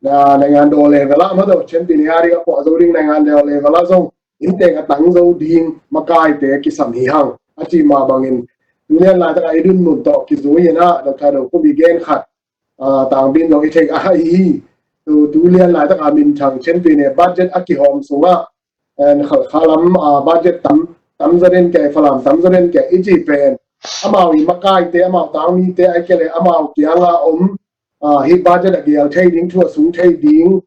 [SPEAKER 2] na ngan do level a ma da champion hari ka po zo ring ngan do level a zo in te ka tang zo ding makai te ki sam hi hang a chi ma bangin dunia la ta ai dun mun to ki zo yana da ka do ko bi gen khat tang bin lo i take ai tu lian lai ta ka min chang chen pi ne budget aki hom sunga en khalam budget tam zaren ke phalam tam zaren ke iji pen amao I makai te amao tang mi te ai ke le amao kianga hi budget agi al thai ding thua sung thai ding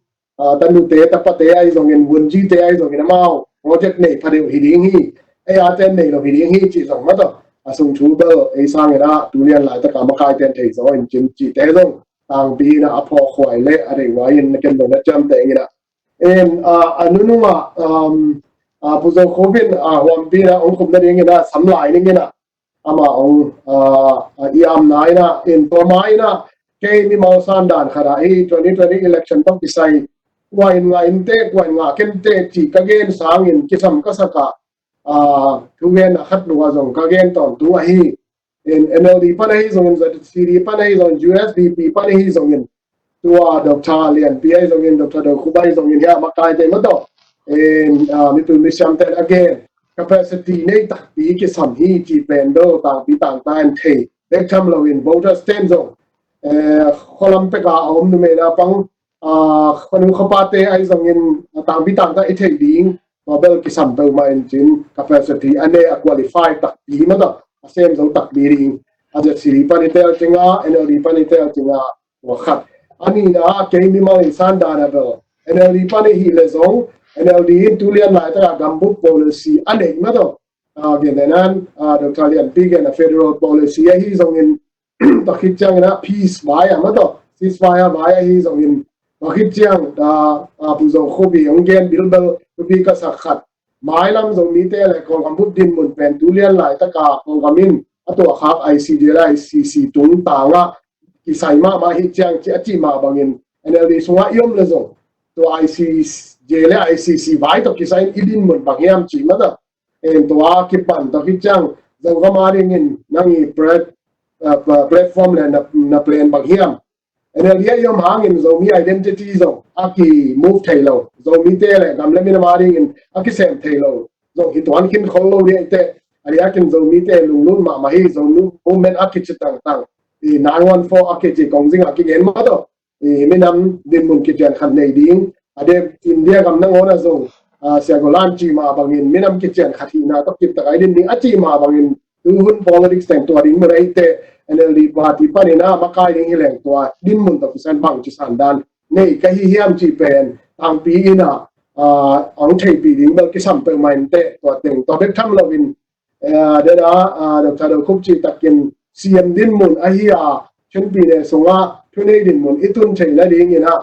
[SPEAKER 2] tanu te ta pa te ai zong en wun ji te ai zong en amao project nei phadeu hi ding hi ai a ten nei lo hi ding hi chi zong ma to asung chu ba ai sang era tu lian lai ta ka makai ten thei zo in chin chi te zong tang pi na apo khwai le are wain na ken na cham te ngira en anununga puzo covid hom pi na ong khum na ding na sam lai ni ngira ama ong iam nai na en to mai na ke mi mau san dan khara 2020 election to pisai wain nga in te wain nga ken te chi ka gen sang in kisam ka saka tu gen khat nuwa zong ka gen ton tu hi in NLD pana hi zong in CD pana hi zong USDP pana hi zong in tua Dr. Lian PI zong in Dr. Kubai zong in ya makai te mato in mi tu mi sam te again capacity nei tak pi ki sam hi chi pendo tang pi tang tan the dek tham lo in voter stand zong kholam pe ka om nu me na pang khonu khapate ai zong in tang pi tang ta i the ding Nobel ki sam pe ma in chin capacity ane qualified tak pi mato asem zo tak biring aja siri panitel chinga NLD panitel chinga wakhat ani na ke mi ma insan dana bel NLD pani hi le zong NLD tulian la ta gambu policy ane ma do genenan Dr. Lian pi gen federal policy hi zong in takit chang na peace bai ma do ceasefire bai hi zong in takit chang da bu zo khobi ong gen bilbel bi ka sakhat mai lam zo mi te le ko gambut din mun pen tulian lai ta ka ko gamin ato khak ICD la ICC tung ta nga ki sai ma hi chang chi achi ma bangin NLD sunga yom le zo to ICC le ICC vai to ki sai idin mun bangyam chi ma da en to a ki pan to ki chang zo ga ma ring in nangi platform le na plan bangyam NLD yom hangin zo mi identity zo aki move thailo zo mi te le gam le mi na ma ring in aki sem thailo zo hi tuan kin kholo le te ariya kin zo mi te lung lung ma hi zo nu movement aki chitang tang 914 aki chi kong jing aki gen ma do mi nam din mun ki jan khan nei ding ade India gam na ngona zo sia golan chi ma bangin mi nam ki jan khathi na to ki ta ai din ding achi ma bangin tu hun politics tang to ding ma rai te NLD party pa ni na makai ding hileng to din mun to kisan bang chi san dan nei ka hi hiam chi pen ang pi ina ang thei pi ding ba ki sam pe main te to teng to bek tham lovin de da Dr. Khop chi takin CM din mun ahia chen pi ne songa thune din mun itun thei la ding ina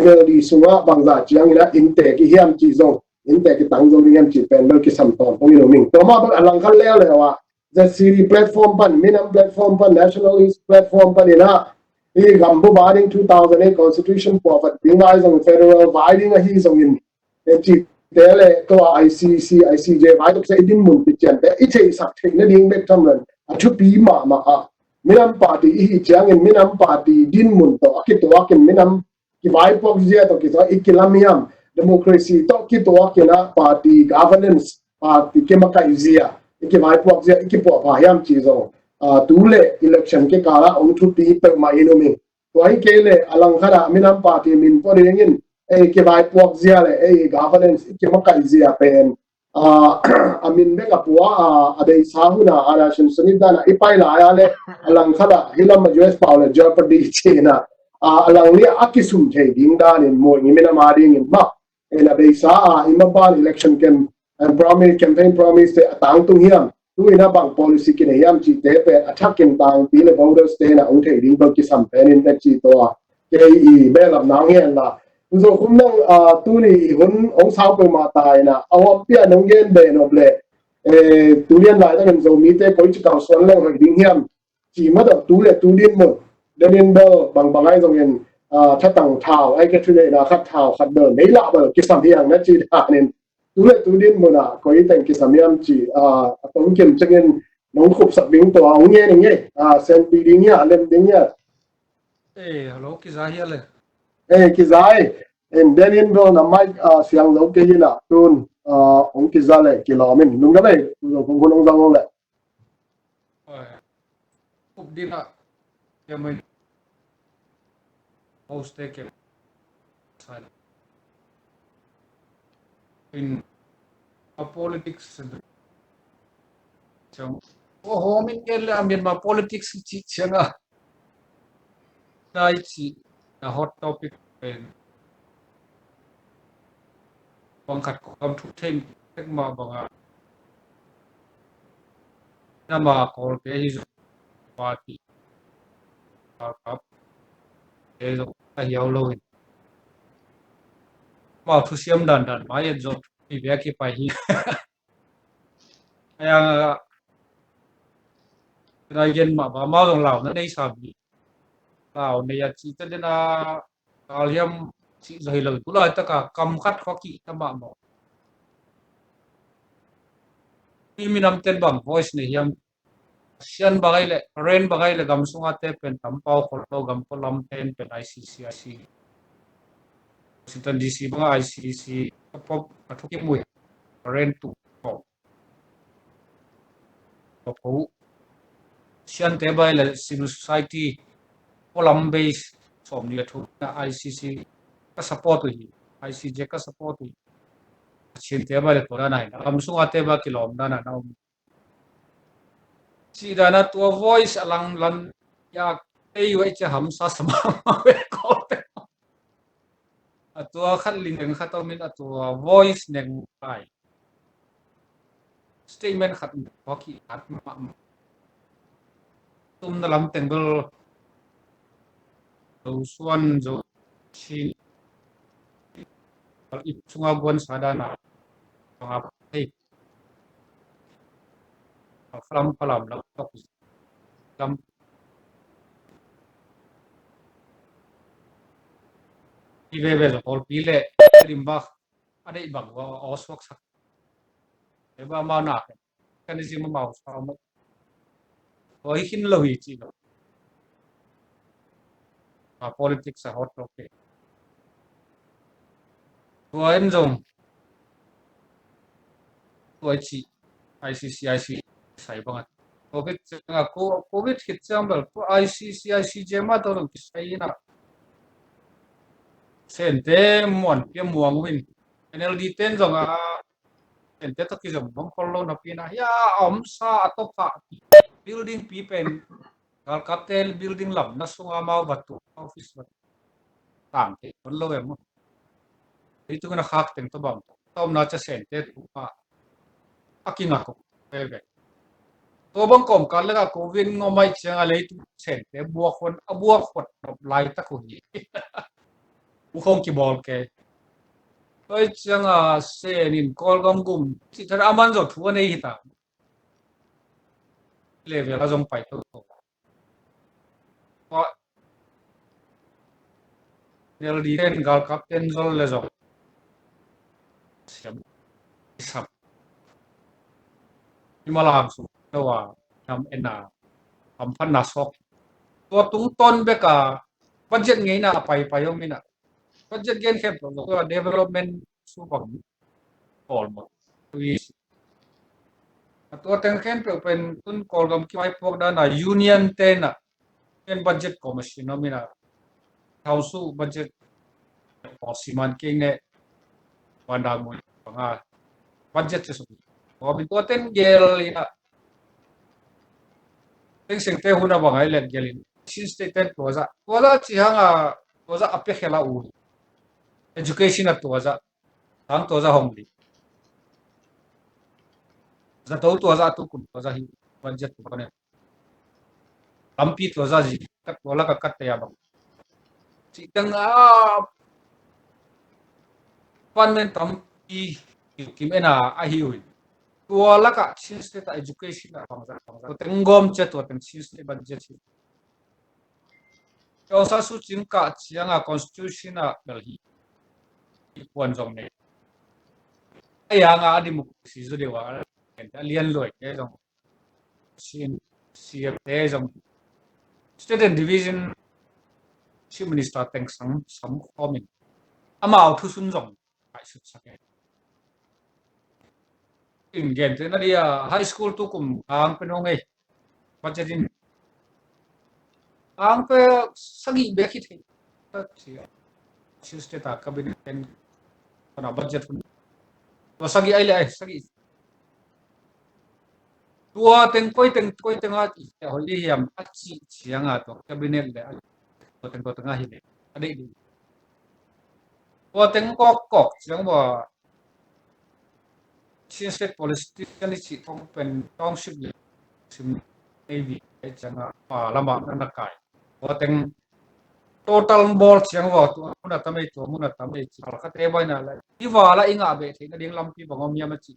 [SPEAKER 2] NLD sunga bangza chiang ina inte ki hiam chi zong inte ki tang zong hiam chi pen lo ki sam ton ong ino ming to ma ba alang khal le wa the city platform pan minam platform pan nationalist platform pan ina he gambo baring 2008 constitution po fat bingai zong federal binding a hi zong in chi tele to ICJ vai to say din mun pi chen te I chei sak thei na ding bek tham ran a thu pi ma a minam party hi chiang in minam party din mun to akito akin minam ki vai pok zia to ki to ikilamiam democracy to ki to akina party governance party ke makai zia ki vai pok zia ki po pa yam chi zo tule election ke kala ong thu pi pe ma ino mi to ai ke le alang khara minam party min po ringin ke vai pok zia le governance ke makai zia pen amin be kapua adai sahuna ara shin sunidana ipai la ya le alang khara hilam US Paul jeopardy china alang li akisum thei ding dan in mo ngi mena ma ding in ma ena be sa imaban election campaign promise te atang tung hiam tu ina bang policy kin hiam chi te pe attacking bang pi le voters te na ung thei ding ba ki sam pen in te chi to ke I be lam nang hian la zo kum nang tu ni hun ong sao pe ma tai na awam pia nong gen be no ble tu lian lai da kan zo mi te political son le hoi ding hiam chỉ mất ở tú lệ tú điên một đến đến bờ bằng ai rồi hiện thắt tầng thảo ai cái thứ này là khát thảo khát đờn đấy lạ bờ cái sản hiện nó chỉ là nên tú lệ tú điên một là có ý thành cái sản hiện chỉ tống kiểm cho nên nó khúc sập biến tòa ông nghe này nghe xem đi đi nhá lên đi nhá
[SPEAKER 9] hello cái giá hiện lên
[SPEAKER 2] cái giá em đến đến bờ là mai sáng lâu cái gì nè tuần ông cái giá này cái lò mình đúng đấy rồi cũng không rong không lại
[SPEAKER 9] đi là cái mình host cái sai in politics trong hôm mình cái là miền mà politics chỉ chẳng à đây chỉ là hot topic về bằng cách công thức thêm cách mà bằng năm mà có cái gì party up cái gì cái hiểu luôn mà thu xiêm đàn đàn máy rồi thì bé kia phải hi cái dân mà bà mau dòng lào nó đây sao bị lào này chỉ cho nên là lào liêm chỉ dày lời cũng lời tất cả cầm cắt khó kỵ các bạn bảo khi mình nằm tên bằng voice này hiểm sian bagay le rain bagay le gam sunga te pen tampao kholo gam ko lam ten pen ICC Washington DC banga ICC pop athuki mui rain tu ko ko sian te bagay le civil society ko lam base som ni thu na ICC ka support hi ICJ ka support hi chin te bagay le tora nai gam sunga te ba kilom na na chỉ là nó tua voice lang lan ya cái vậy chứ hầm sa sắm về có tua khát linh đừng khát tao mình tua voice neng phải statement khát có kỹ khát mà tum nó làm tiền bơ đầu xuân rồi chi ít chung áo quần sa đa na ngap hey phàm lắm làm đi về rồi còn pi lệ điểm bạc ở đây bằng vào oswak sắc để mà mau nạp cái này gì mà mau sao mà với hin lâu gì chứ mà politics là hot topic với em dùng với chị ICC sai banget COVID aku COVID hit sambal po ICJ ma to ki sai na sente mon ke muang win NLD ten jong sente to ki jong bang follow na pina ya sa atopa building pipen kal kaptel building lam na sunga mau batu office bat tang ke follow em itu na khak teng to bang tom na cha sente tu pa akinga ko bebeตัวบางกรมกันแล้วก็โควิดงอไม่เชียงอะไรเสร็จแต่บัวคนเอาบัวขดลายตะกุย không chỉ bol ke tôi chẳng xe nín call gom gum chỉ thật aman rồi thua này hita level là dòng phải thôi có nếu đi đến gal captain rồi là dòng xem sắp nhưng mà làm số đâu nằm ena làm phân na sok tua tung ton beka budget ngay na pai yung mina budget gen khép rồi development su bằng almostตัวเต็งเข้มเป็นตุนกอลกำคิดพวกด้านน่ะยูเนียนเต้นน่ะเป็นบัดเจ็ตคอมมิชชั่นมีน่ะเท่าสู้บัดเจ็ตพอสิมันเก่งเนี่ยวันดามุยฟังบัดเจ็ตจะสุดพอเป็นตัวเต้นเกลีน่ะเต้นเสียงเต้นหุ่นบังไอเล็กเกลินชินสเตเต้นตัวละที่ห่างตัวละอัพเขลาอู education น่ะตัวละทางตัวละห้องดีจะตัวละตุกุนตัวละหิบัดเจ็ตตัวเนี่ยAmpi tu azazi kat bola ka kat ya bang si tengah panen tampi kim ena ahiu bola ka since ta education na bang to tenggom che to teng since budget si yo sa su chin ka chiang constitution na belhi puan jong ne aya nga adi mu si zo dewa lian loi ke jong sin CFT jong State and Division Chief Minister Teng Sam Khomin amao thu sun jong ai sut sake in gen te na dia high school tu kum ang penong ei budgetin ang pe sagi beki the ta chi state ta cabinet pen na budget to sagi ai le sagi tua teng koi teng a holi hiam achi chianga to cabinet le to teng to tengah hi le ade di tua teng kok chiang bo Chin state politician chi thong pen township le sim navy ai changa pa lama na kai tua teng total ball chiang bo tu muna tamai chi ka te bai na la i wala inga be the na ding lampi bangom ya ma chi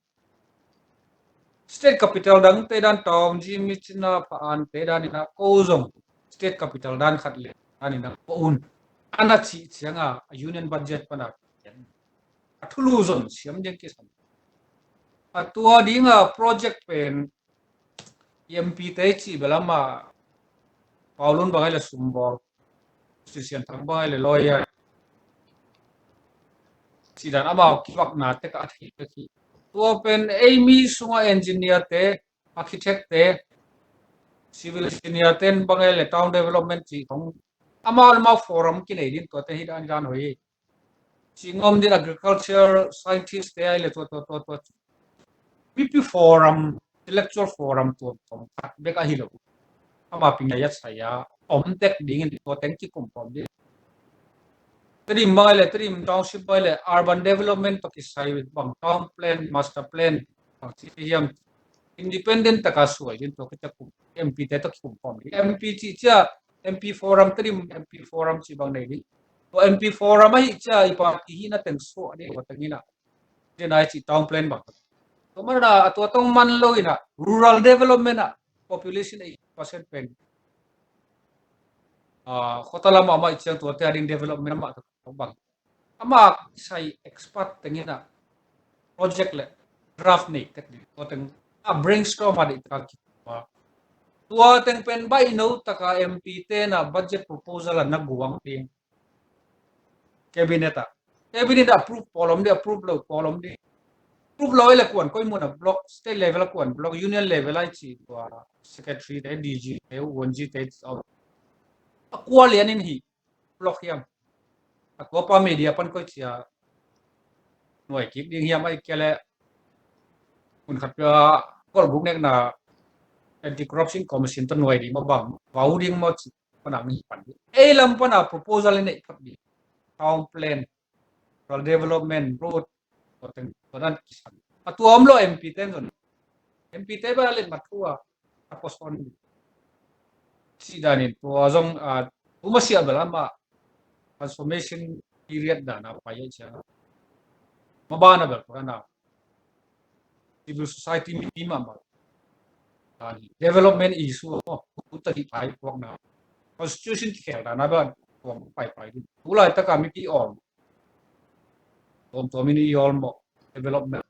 [SPEAKER 9] State capital dang te dan tong ji mi china pa an te dan ina ko zong state capital dan khat le ani na ko un ana chi chianga union budget pana athulu zon siam jeng ki sam atua dinga project pen MP te chi belama paulun bangai le sumbor sisian thang bangai le lawyer si dan amao kiwak na te ka thi ki tua pen Amy sunga engineer te architect te civil engineer ten bangai le town development chi thong amal ma forum ki nei din to te hi dan hoi chingom din agriculture scientist te ai le to PP forum intellectual forum to beka hilo ama pinga ya saya tek dingin to teng ki kum pom di trim bangai le trim township bangai le urban development to ki sai bang town plan master plan hiam independent taka suai din to kita kum MP te to ki kum pom di MP chi cha MP forum trim MP forum chi bang nei di to MP forum ai cha ipa ki hina teng so ade ko tengina denai chi town plan bang to mana to tong man lo ina rural development na population 8% pen kota lama ma ichang to te ading development ma to bang ama sai expert tengina project le draft ni tek di to teng brainstorm adi ka ki tua teng pen bai no taka MP te na budget proposal na guwang ting cabinet approve approve lo polom di approve lo ile kuan koi muna block state level kuan block union level ai chi tua secretary te DG te wonji te akwa lianin hi block hiam akwa pa media pan koi chia noi ki ding hiam ai kele kun khat kol buk nek na anti corruption commission to noi di ma bang wau ding mo chi panang hi pan e lam pana proposal ne khat di town plan for development road to dan kisan atuam lo MP ten zon MP te ba len matua tapos on si danin to azong umasia balama transformation period dah na payah cakap. Mabana berperana civil society minimum development issue utak ipai pok na constitution kaya na ba pok pai ulai ta kami pi on to mini yol mo development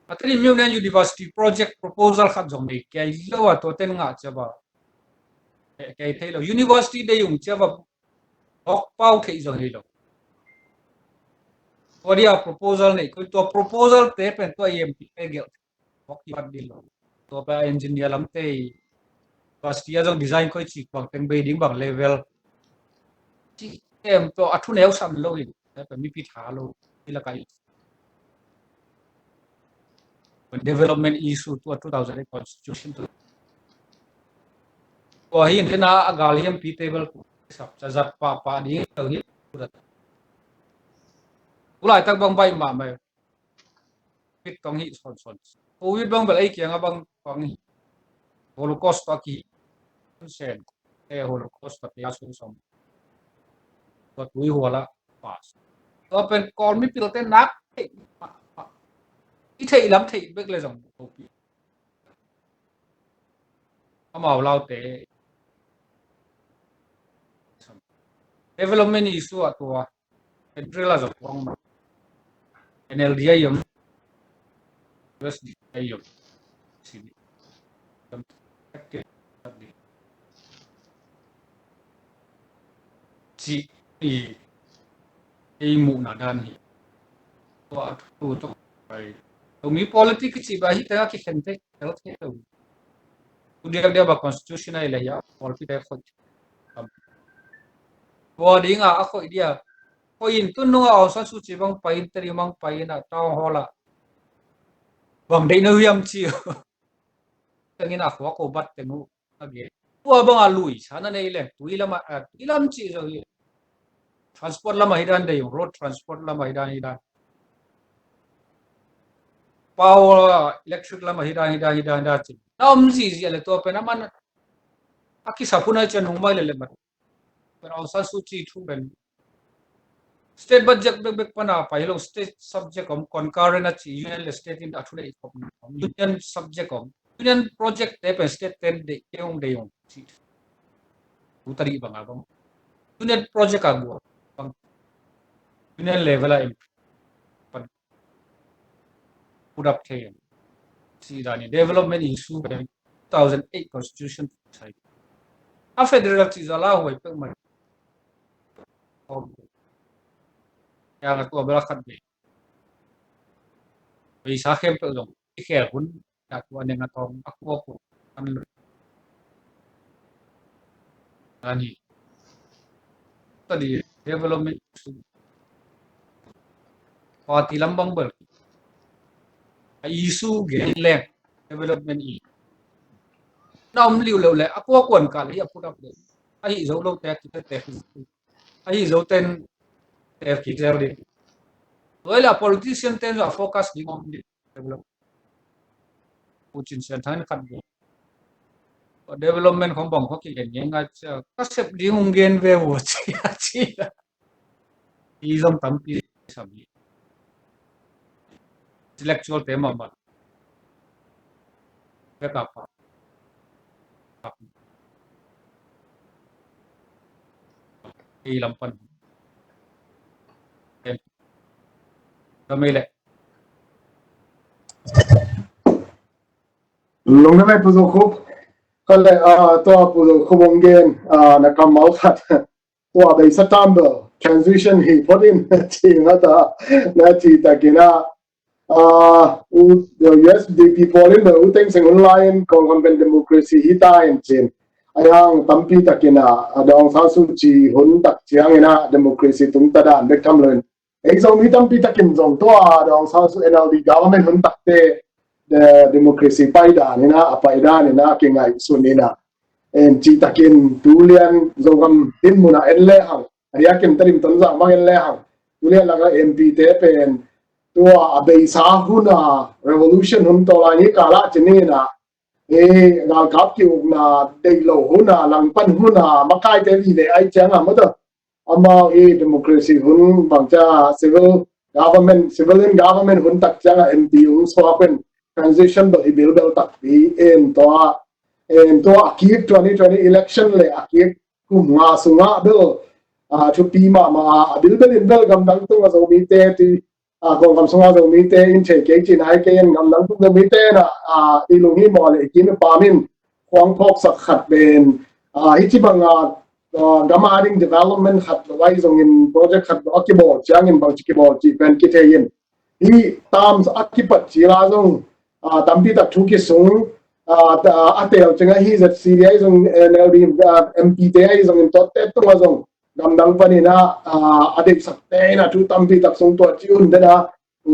[SPEAKER 9] atri Union University project proposal khat jong ni kaya lo to ten nga chaba kaya thelo university de yung chaba ok pau thei jong hi lo dia proposal ni ko to proposal te pen to EMP egel ok pat dil to pa engineer lam te pasti jong design ko chi bang teng building bang level chi em to athu neu sam lo hi pe mi pi tha lo ila kai development issue to 2008 constitution to hi na agal hiam pi table sap jat pa di to hi ulai tak bang bai ma mai pit tong hi son covid bang bal ai kyang bang hi holocaust pa ki sen holocaust pa ya su som to tui hola pas to pen kol mi pil te nak i thei lam thei bek le jong opi amao lao te development issue atwa federal as of wrong NLD ayom USD ayom sini si i mu na dan hi to pai to mi politics chi ba hi ta ki khente health ke to dia ba constitutional la ya politics khot bo ding a khoi dia ko in tun no a san su chi bang pai teri mang pai na taw hola bang dei no yam chi tengin a khwa ko bat tenu age tua bang a lui sana nei le tuilama ilam chi so transport lama hidan de road transport lama hidan power electric lama hidan chi nam si le to pe naman aki sapuna chen nungmai le mat pero sa su chi thu ben state budget bek pana pailo state subject om concurrent chi union state in athule union subject om union project te pe state ten de yong chi utari banga bang union project agu bang union level a pan put up the si dani development issue 2008 constitution sai a federal chi zala hoi pe ma yang aku berakat be bisa kem pe dong ikhe hun aku ane ngatong aku an ani tadi development party lambang ber isu gen lek development i nam liu le aku kon ka li aku dap de ai zo lo te kita te ai zo ten te ki zer de la politician ten a focus di ngom di develop puchin sen than kan developmentของbang ko ki gen nga ka sep di hung gen ve wo chi i zom tam pi sam intellectual tema ba ka pa i lampan kami le
[SPEAKER 2] lung na mai puzo khup kale to puzo khubong gen na kamal khat to bai September transition hi podin chi ngata na chi takina yes the people in the uteng sing online convention democracy hita en chin ayang tampi takina adong sasu chi hun tak chiang ina democracy tung tadan bek kam len exam mi tampi takin jong to adong sasu NLD government hun takte the democracy paida nina apaida nina kingai sunina en chi takin tulian zongam tin muna enle hang aria kem tarim tanza mang enle hang tulian laga MP te pen tua abei sahuna revolution hun to la ni kala chinina ngal kap ki na dei lo huna lang pan huna makai te vi ve ai chang ma da ama democracy hun bangcha civilian government hun tak changa MPU so pen transition do bill tak bi en to akip 2020 election le akip kumnga sunga bill chu pi ma bill in bill gam dang tu so mi te ti gong gam sunga so mi te in che ke chin hai ke en gam dang tu mi te na ilung hi mo le kin pa min kwang phok sak khat ben hi chi banga gamaring development khat wai zong in project khat akibo chang in bang chikibo chi pen ki the yin hi tams akipat chi la zong tampi tak thu ki sung atel chenga hi zat CDI zong NLD MP te ai zong in tot te tung zong gam dang pani na adip sak te na thu tampi tak sung to chi un da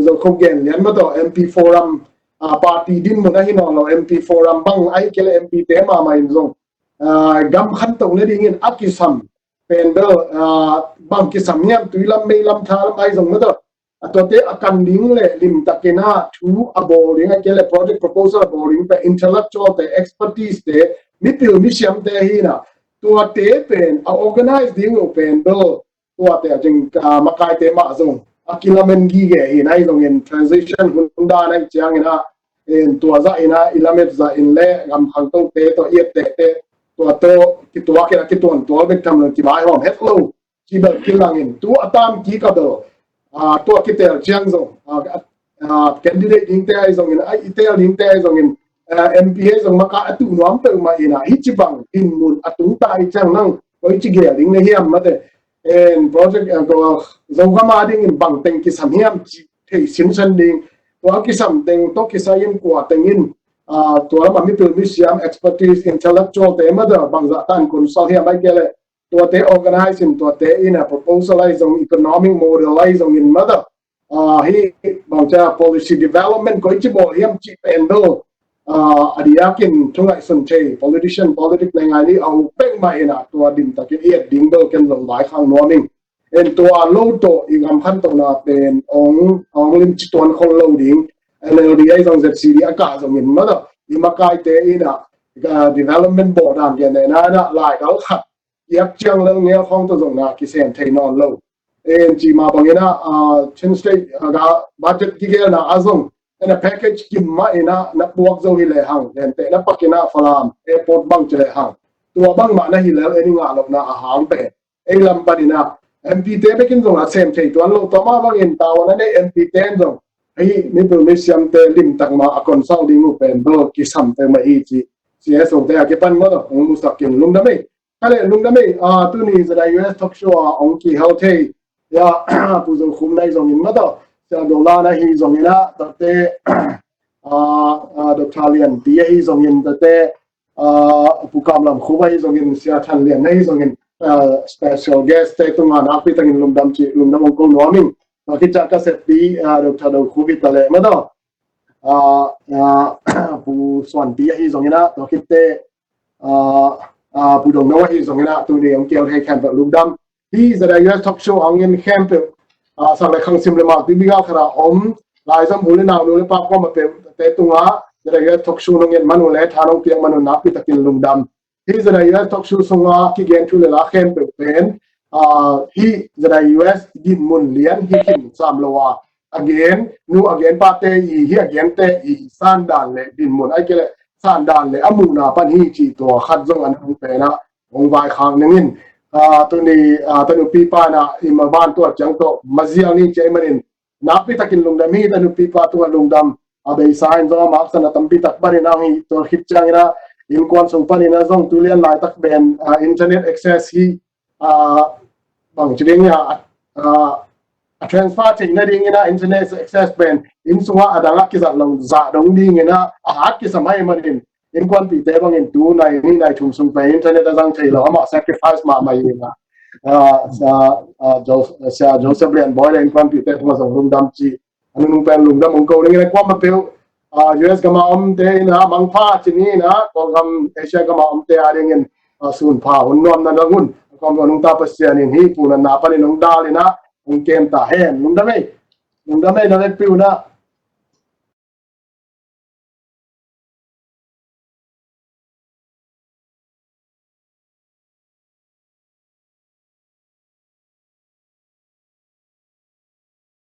[SPEAKER 2] zo khok gen lian ma to MP forum party din mo na hi no MP forum bang ai kele MP te ma mai zong gam khan tong le ding in akisam pen do bang kisam nyam tuilam meilam thalam ai zong ma to atote akan ding le lim takena thu aboring akele project proposal aboring pe intellectual te expertise te mipil misiam te hina tua te pen organize ding pen do tua te jing makai te ma zong akilamen gi ge hina zong in transition hunda na chiang ina en tua za ina ilamet za in le gam khang tong te to yet te tua to ki tua ke ki ton to be tam lo ki bai hom hello ki ba kilang in tu atam ki ka do to kitel chiang zong candidate ding te ai zong in ai itel ding te ai zong in MPA zong maka atu nuam pe ma ina hichibang in mun atu tai chang nang oi chi ge ding ne hiam ma te en project ko zong ma ding in bang teng ki sam hiam chi thei sin san ding to ki sam teng to ki sayin kwa teng in to ma mi pe mi siam expertise intellectual te ma da bang za tan kun so hiam ai kele to te organizing to te in a proposalizing economic modelizing in mother hi bang cha policy development ko chi bo hiam chi endo adiakin thungai sun che politician politic ngai ngai ni au pek mai na to dim ta ke ding do ken lo lai khang morning en to lo to ingam khan to na pen ong lim chi ton khol lo ding NLD ai zong ZCD aka zong in mother imakai te ina development board am gen na lai dal khat yak chang lo nge khong to zong na ki sen thei non lo en chi ma bang ina chin state ga budget ki ge na azong en a package ki ma ina na buak zo hi le hang en te na pakina falam airport bang che hang tua bang ma na hi le eni nga lo na hang pe ei lam pa dina MP te be kin zong a sem thei to lo to ma bang in ta wa na MP ten zong ai mi bu mi siam te lim tak ma a consulting mu pen bo ki sam te ma hi chi CSO te a ke pan mo do mu sak kin lum da me kale lung da me tu ni za US talk show ong ki hau the ya pu zo khum nai zong in ma do sa do la na hi zong ina ta te do thalian ti hi zong in ta te pu kam lam khu bai zong in sia than lian nei zong in special guest te tu ma na pi tang in lum dam chi lum dam ko no min ki cha ka se pi do tha do khu vi ta le ma do pu swan ti hi zong ina to ki te pu dong no hi zong ina tu ni ong kel he kan ba lum dam hi za da US talk show ong in camp sa le khang sim le ma ti bi ga khara om lai zam bul na no le pa ko ma pe te tu nga za da US talk show nong in manu le tha nong piang manu na pi takin lum dam hi za da US talk show sunga ki gen thu le la khem pe pen hi za da US din mun lian hi kin sam lo wa again pa te hi again te san dan le din mun ai ke le san dan le amu na pan hi chi to khat zong an hu pe na ong vai khang ningin tu ni tanu pi pa na ima ban to chang to maziang ni che manin na pi takin lungdam hi tanu pi pa tu lungdam abe sign zo ma sana tampi tak bari na hi to hit chang ina Innkuan song pan ina zong tulian lai tak ben internet access hi bang chiding ya transfer ting na ding ina internet access ben in sunga adanga ki za long za dong ding ina hat ki samai manin Innkuan pi te bang in tu nai ni nai thum sung pe internet azang thei lo ama sacrifice ma mai ina Joseph Lian boy Innkuan pi te thuma song lum dam chi anung pen lum dam ong ko ni kwa ma pe US gama om te na mang pha chi ni na ko gam Asia gama om te aring in sun pha hun nom na ngun kom nong ta pasian in hi pu na pa ni nong da le na ong kem ta hen lum dam ei na le pi na